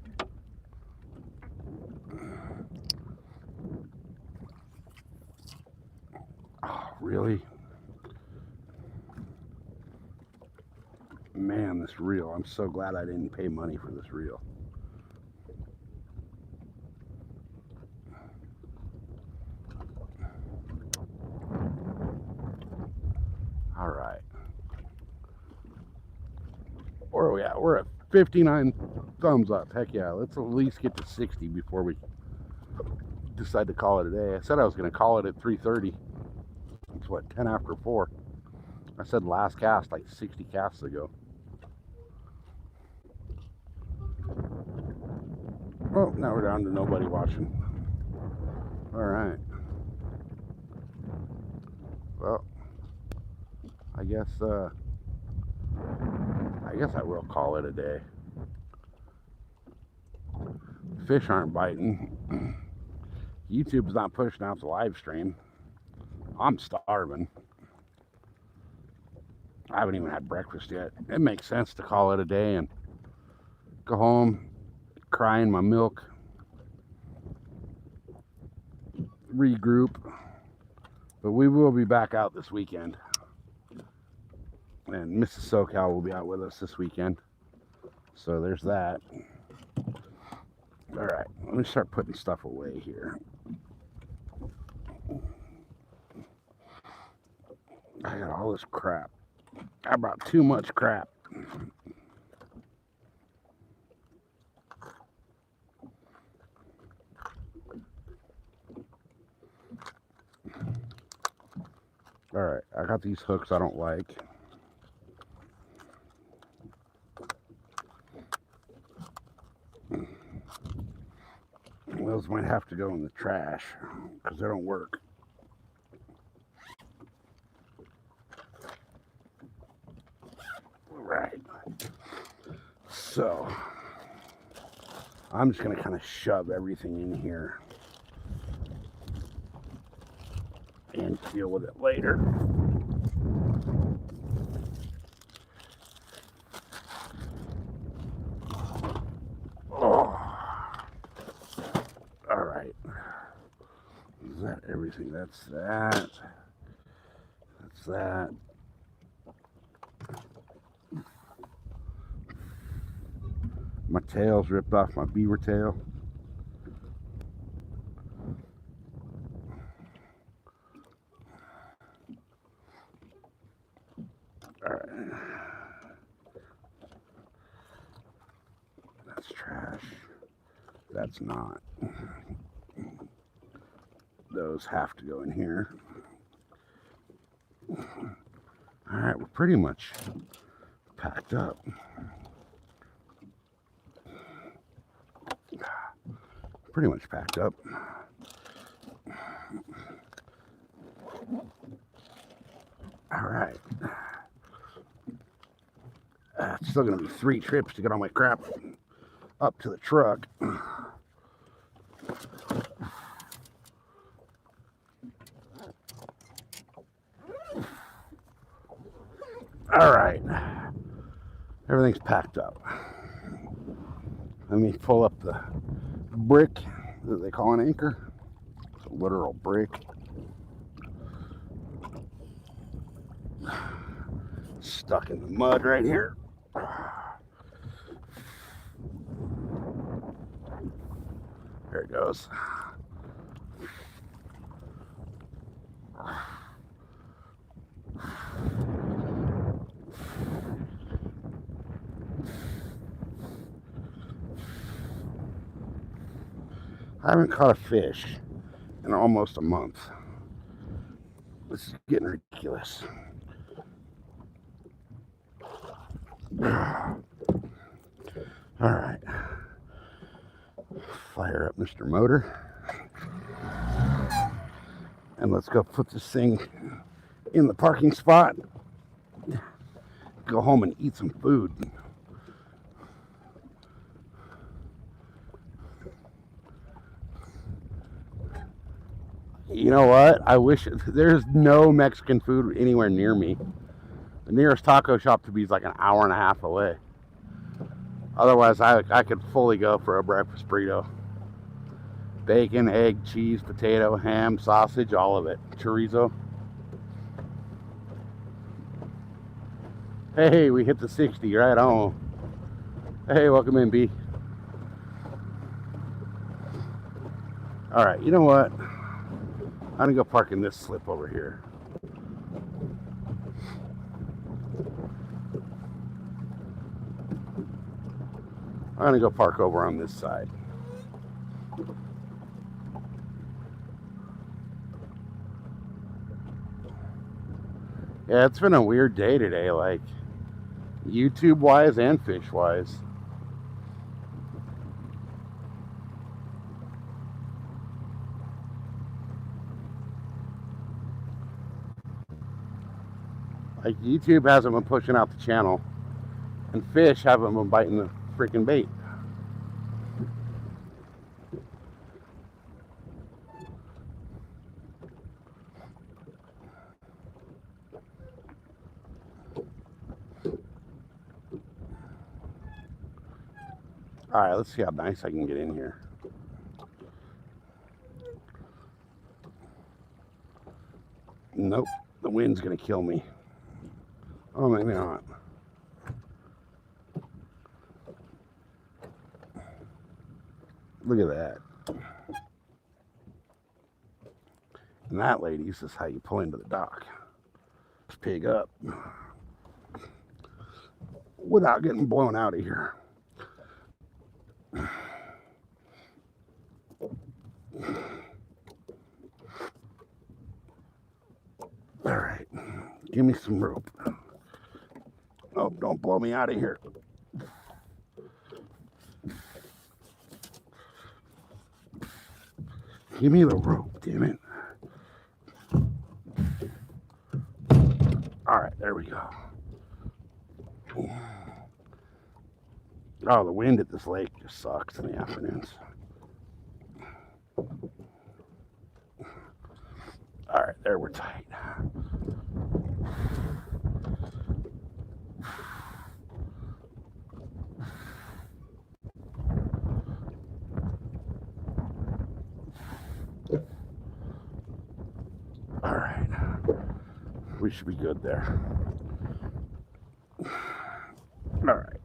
Oh, really? Man, this reel. I'm so glad I didn't pay money for this reel. All right. Where are we at? We're at 59 thumbs up. Heck yeah. Let's at least get to 60 before we decide to call it a day. I said I was going to call it at 3:30. It's what, 10 after 4. I said last cast like 60 casts ago. Oh, now we're down to nobody watching. All right. Well, I guess I will call it a day. Fish aren't biting. YouTube's not pushing out the live stream. I'm starving. I haven't even had breakfast yet. It makes sense to call it a day and go home, cry in my milk, regroup. But we will be back out this weekend. And Mrs. SoCal will be out with us this weekend. So there's that. All right, let me start putting stuff away here. I got all this crap. I brought too much crap. All right, I got these hooks I don't like. Those might have to go in the trash because they don't work. Right. So I'm just going to kind of shove everything in here and deal with it later. Everything. That's that. That's that. My tail's ripped off my beaver tail. All right. That's trash. That's not. Those have to go in here. All right, we're pretty much packed up. Pretty much packed up. All right. It's still going to be 3 trips to get all my crap up to the truck. All right, everything's packed up. Let me pull up the brick that they call an anchor. It's a literal brick. Stuck in the mud right here. There it goes. I haven't caught a fish in almost a month. This is getting ridiculous. All right. Fire up Mr. Motor. And let's go put this thing in the parking spot. Go home and eat some food. You know what? I wish there's no Mexican food anywhere near me. The nearest taco shop to me is like an hour and a half away. Otherwise, I could fully go for a breakfast burrito. Bacon, egg, cheese, potato, ham, sausage, all of it. Chorizo. Hey, we hit the 60 right on. Hey, welcome in, B. All right, you know what? I'm gonna go park in this slip over here. I'm gonna go park over on this side. Yeah, it's been a weird day today, like YouTube wise and fish wise. Like YouTube hasn't been pushing out the channel, and fish haven't been biting the freaking bait. All right, let's see how nice I can get in here. Nope, the wind's gonna kill me. Oh, maybe not. Look at that. And that, ladies, is how you pull into the dock. Just pig up without getting blown out of here. All right, give me some rope. Oh, don't blow me out of here. Give me the rope, damn it. All right, there we go. Oh, the wind at this lake just sucks in the afternoons. All right, there we're tight. All right, we should be good there. All right.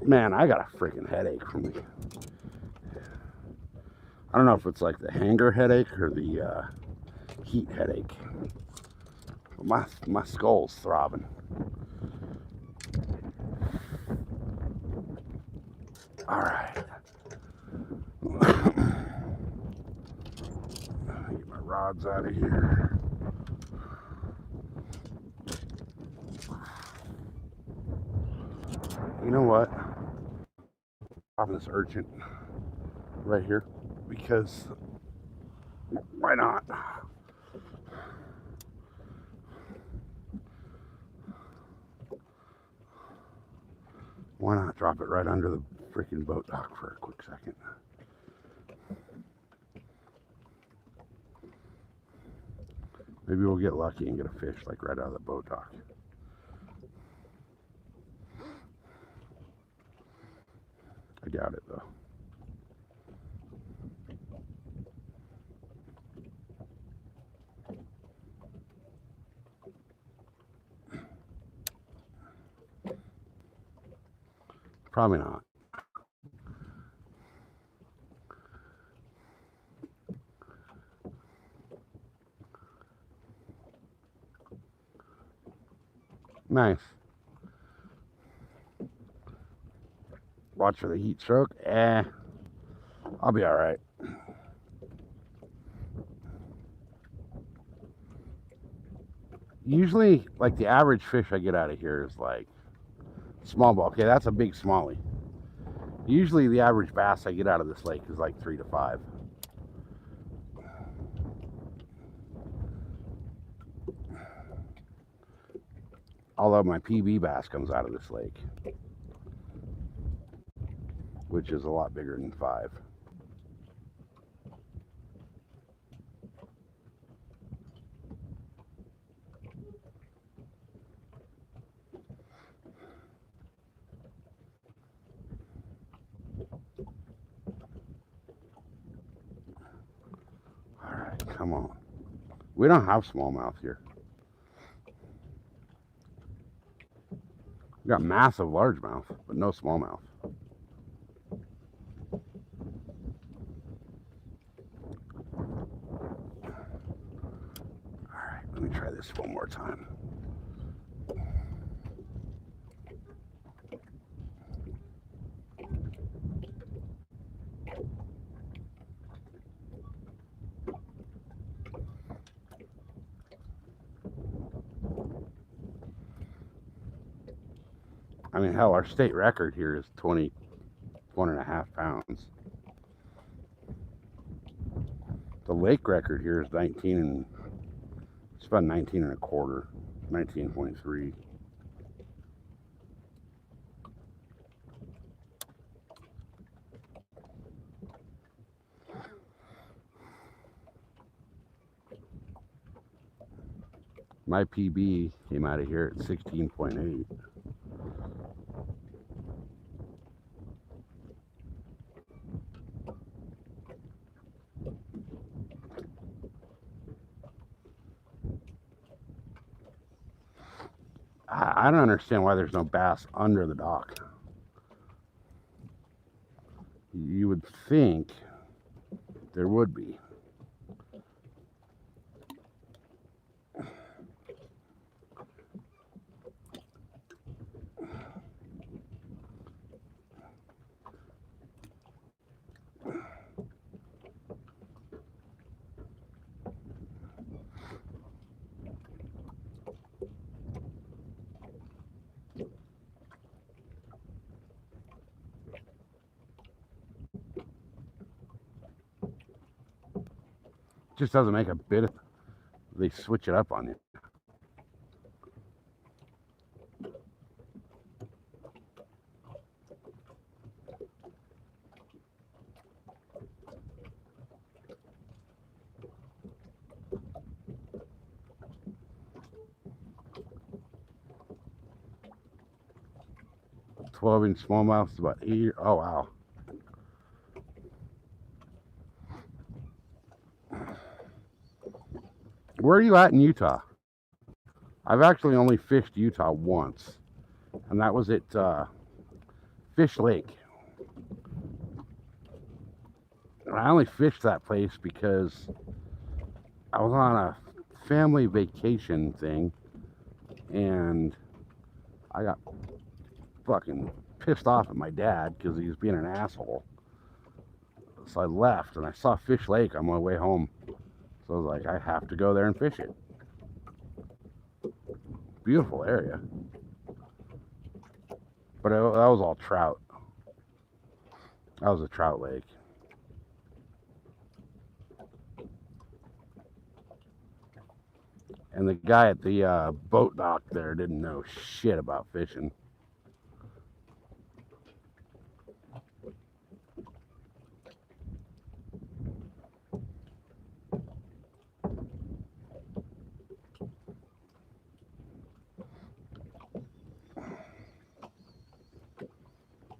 Man, I got a freaking headache from the... I don't know if it's like the hanger headache or the heat headache. My skull's throbbing. All right. Get my rods out of here. You know what? I'm this urgent right here because why not? Why not drop it right under the freaking boat dock for a quick second? Maybe we'll get lucky and get a fish like right out of the boat dock. I doubt it though. Probably not. Nice. Watch for the heat stroke. I'll be all right. Usually, like the average fish I get out of here is like small ball. Okay, that's a big smallie. Usually the average bass I get out of this lake is like 3 to 5. Although my PB bass comes out of this lake, which is a lot bigger than 5. All right, come on. We don't have smallmouth here. We got massive largemouth, but no smallmouth. All right, let me try this one more time. I mean, hell, our state record here is 21.5 pounds. The lake record here is 19 and it's about 19 and a quarter, 19.3. My PB came out of here at 16.8. I don't understand why there's no bass under the dock. You would think there would be. Just doesn't make a bit of. They switch it up on you. .12-inch smallmouth is about 8. Oh wow. Where are you at in Utah? I've actually only fished Utah once, and that was at Fish Lake. And I only fished that place because I was on a family vacation thing, and I got fucking pissed off at my dad because he was being an asshole. So I left, and I saw Fish Lake on my way home. So I was like, I have to go there and fish it. Beautiful area. But that was all trout. That was a trout lake. And the guy at the boat dock there didn't know shit about fishing.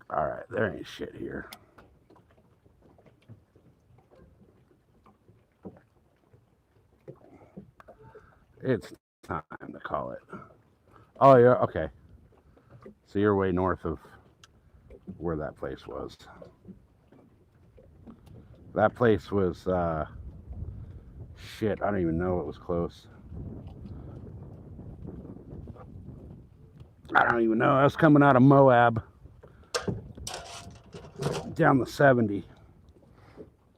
Alright, there ain't shit here. It's time to call it. Oh, yeah, okay. So you're way north of where that place was. That place was, shit, I don't even know it was close. I don't even know. I was coming out of Moab down the 70,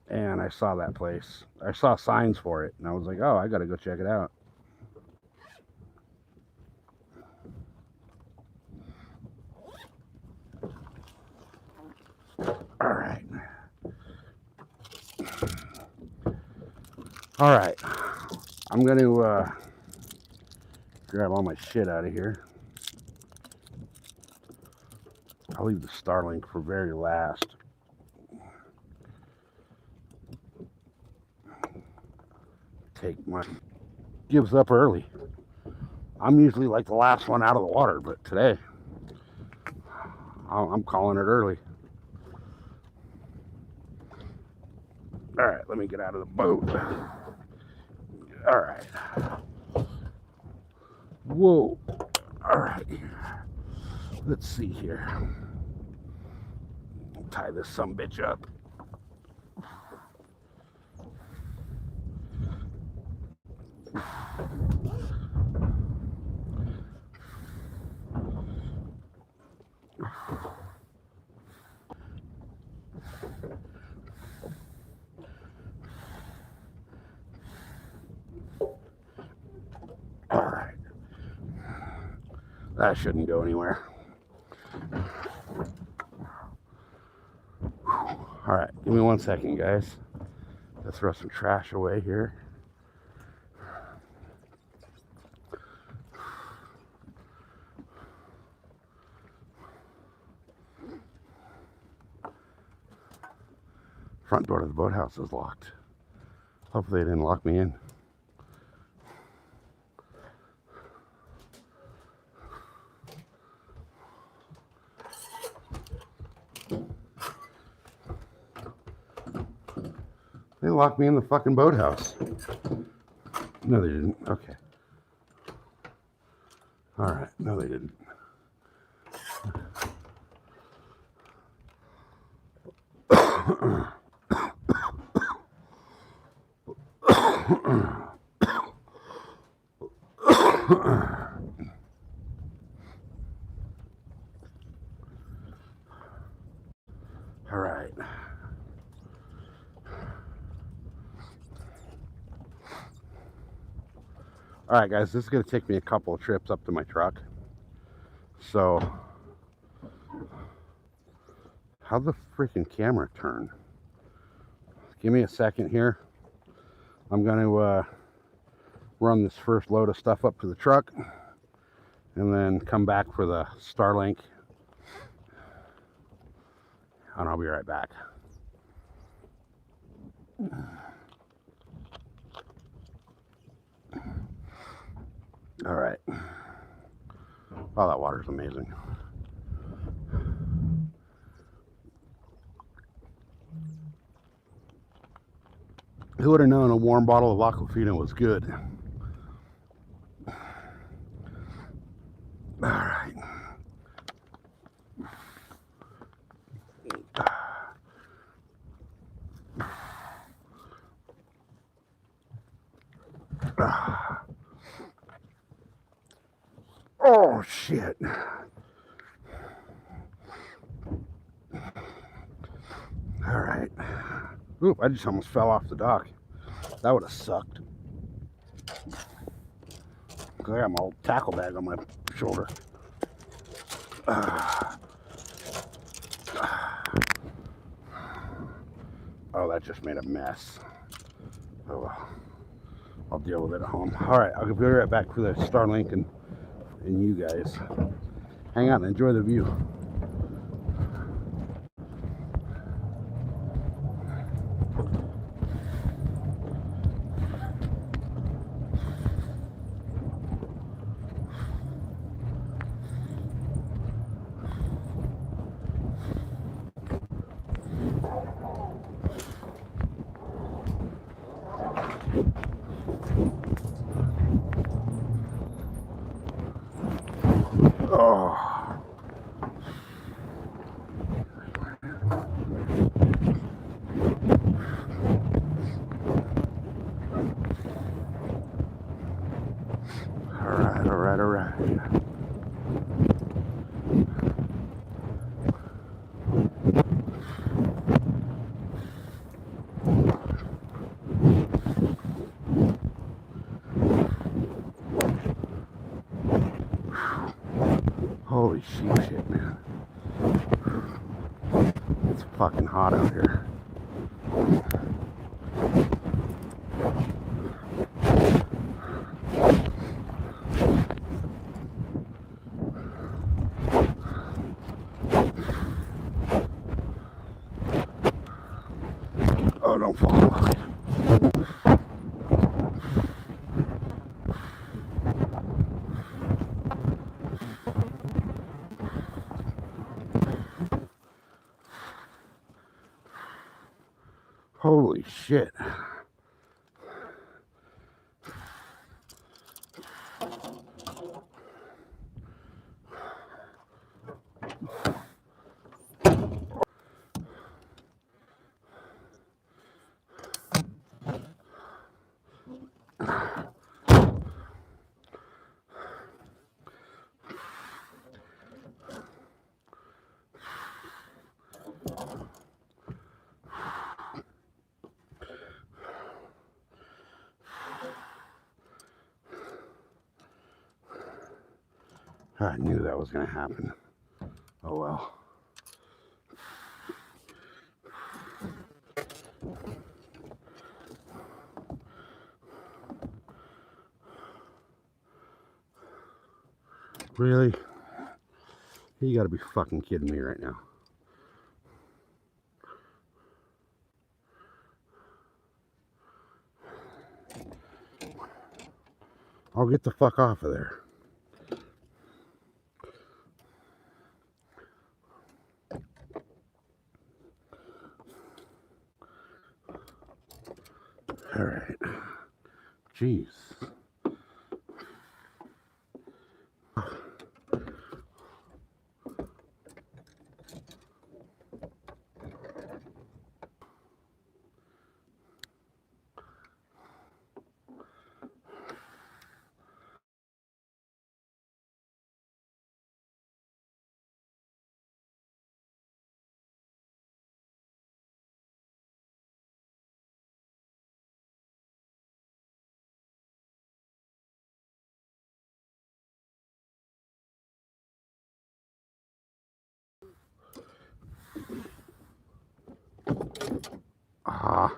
and I saw that place. I saw signs for it, and I was like, oh, I gotta go check it out. Alright. Alright. I'm gonna grab all my shit out of here. I'll leave the Starlink for very last. Take my gives up early. I'm usually like the last one out of the water, but today I'm calling it early. All right, let me get out of the boat. All right. Whoa. All right. Let's see here. Tie this sumbitch up. All right. That shouldn't go anywhere. All right, give me 1 second, guys. Let's throw some trash away here. Front door to the boathouse is locked. Hopefully they didn't lock me in. They locked me in the fucking boathouse. No, they didn't. Okay. All right. No, they didn't. All right. All right, guys, this is going to take me a couple of trips up to my truck. So, how'd the freaking camera turn? Give me a second here. I'm going to run this first load of stuff up to the truck and then come back for the Starlink. And I'll be right back. All right. Oh, that water's amazing. Who would have known a warm bottle of Aquafina was good? All right. Oh, shit. All right. Oop, I just almost fell off the dock. That would have sucked. Because I got my old tackle bag on my shoulder. Oh, that just made a mess. Oh, well. I'll deal with it at home. All right, I'll be right back for the Starlink and you guys. Hang on, enjoy the view. Oh. All right. Holy shit, man. It's fucking hot out here. Oh, don't fall off. Holy shit. I knew that was going to happen. Oh well. Really? You gotta be fucking kidding me right now. I'll get the fuck off of there. All right. Jeez. Ah.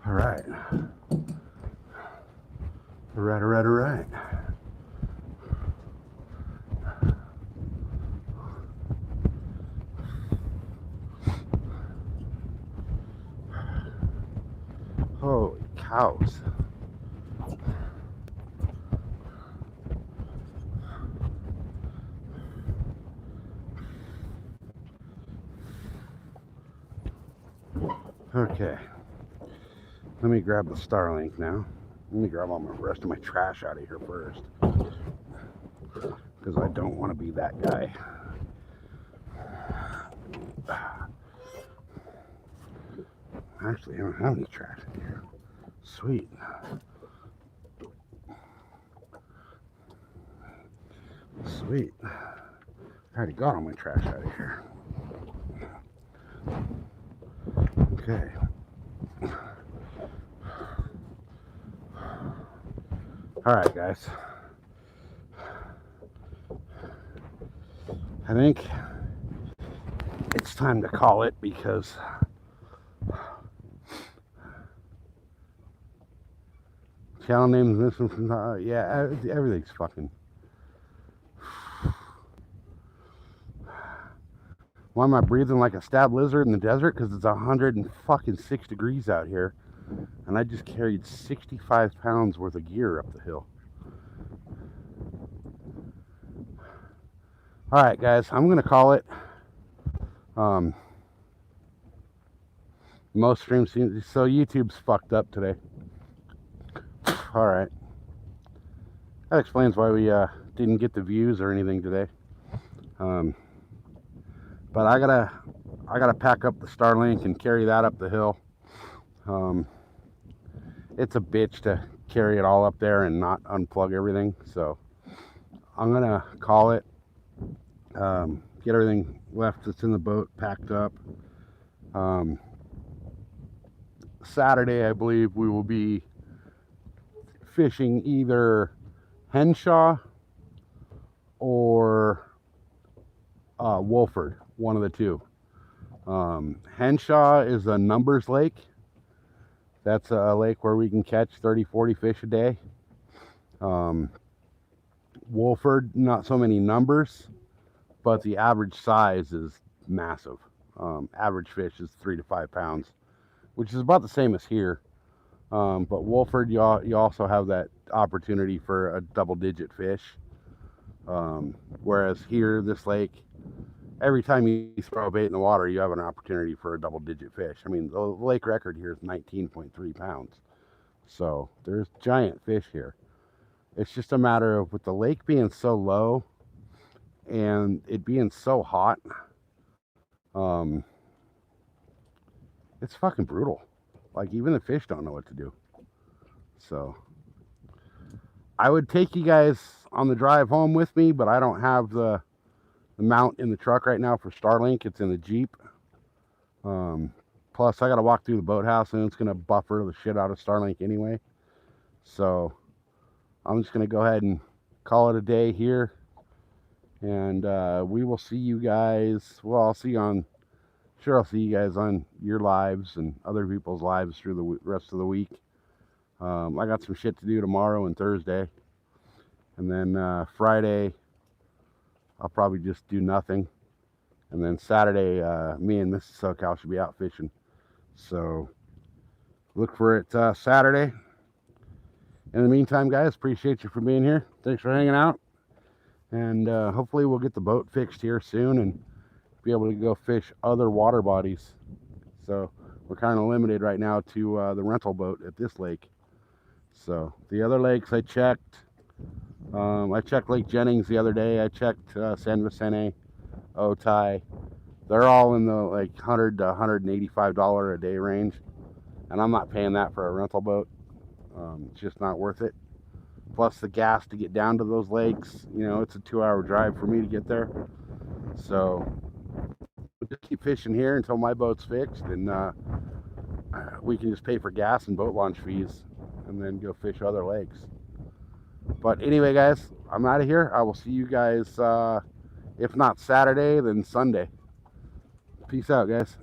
All right. All right, all right, all right. Holy cows. Okay. Let me grab the Starlink now. Let me grab all the rest of my trash out of here first. Because I don't want to be that guy. Actually, I don't have any trash in here. Sweet. Sweet. I already got all my trash out of here. Okay. All right, guys. I think it's time to call it because channel name's missing from the, yeah, everything's fucking. Why am I breathing like a stabbed lizard in the desert? Because it's 106 degrees out here, and I just carried 65 pounds worth of gear up the hill. All right, guys, I'm gonna call it. Most streams seem so YouTube's fucked up today. All right, that explains why we didn't get the views or anything today. But I gotta pack up the Starlink and carry that up the hill. It's a bitch to carry it all up there and not unplug everything. So I'm gonna call it. Get everything left that's in the boat packed up. Saturday, I believe we will be fishing either Henshaw or Wolford, one of the two. Henshaw is a numbers lake. That's a lake where we can catch 30-40 fish a day. Wolford, not so many numbers, but the average size is massive. Average fish is 3 to 5 pounds, which is about the same as here. But Wolford, you also have that opportunity for a double-digit fish. Whereas here, this lake, every time you throw a bait in the water, you have an opportunity for a double-digit fish. I mean, the lake record here is 19.3 pounds. So there's giant fish here. It's just a matter of, with the lake being so low and it being so hot, it's fucking brutal. Like, even the fish don't know what to do. So I would take you guys on the drive home with me, but I don't have the mount in the truck right now for Starlink. It's in the Jeep. Plus, I got to walk through the boathouse, and it's going to buffer the shit out of Starlink anyway. So I'm just going to go ahead and call it a day here. And we will see you guys. Well, I'll see you on your lives and other people's lives through the rest of the week. I got some shit to do tomorrow and Thursday. And then Friday, I'll probably just do nothing. And then Saturday, me and Mrs. SoCal should be out fishing. So look for it Saturday. In the meantime, guys, appreciate you for being here. Thanks for hanging out. And hopefully we'll get the boat fixed here soon and be able to go fish other water bodies. So we're kind of limited right now to the rental boat at this lake. So the other lakes I checked. I checked Lake Jennings the other day. I checked San Vicente, Otay. They're all in the like $100 to $185 a day range, and I'm not paying that for a rental boat. It's just not worth it. Plus the gas to get down to those lakes. You know, it's a 2-hour drive for me to get there. So we'll just keep fishing here until my boat's fixed, and we can just pay for gas and boat launch fees, and then go fish other lakes. But anyway, guys, I'm out of here. I will see you guys, if not Saturday, then Sunday. Peace out, guys.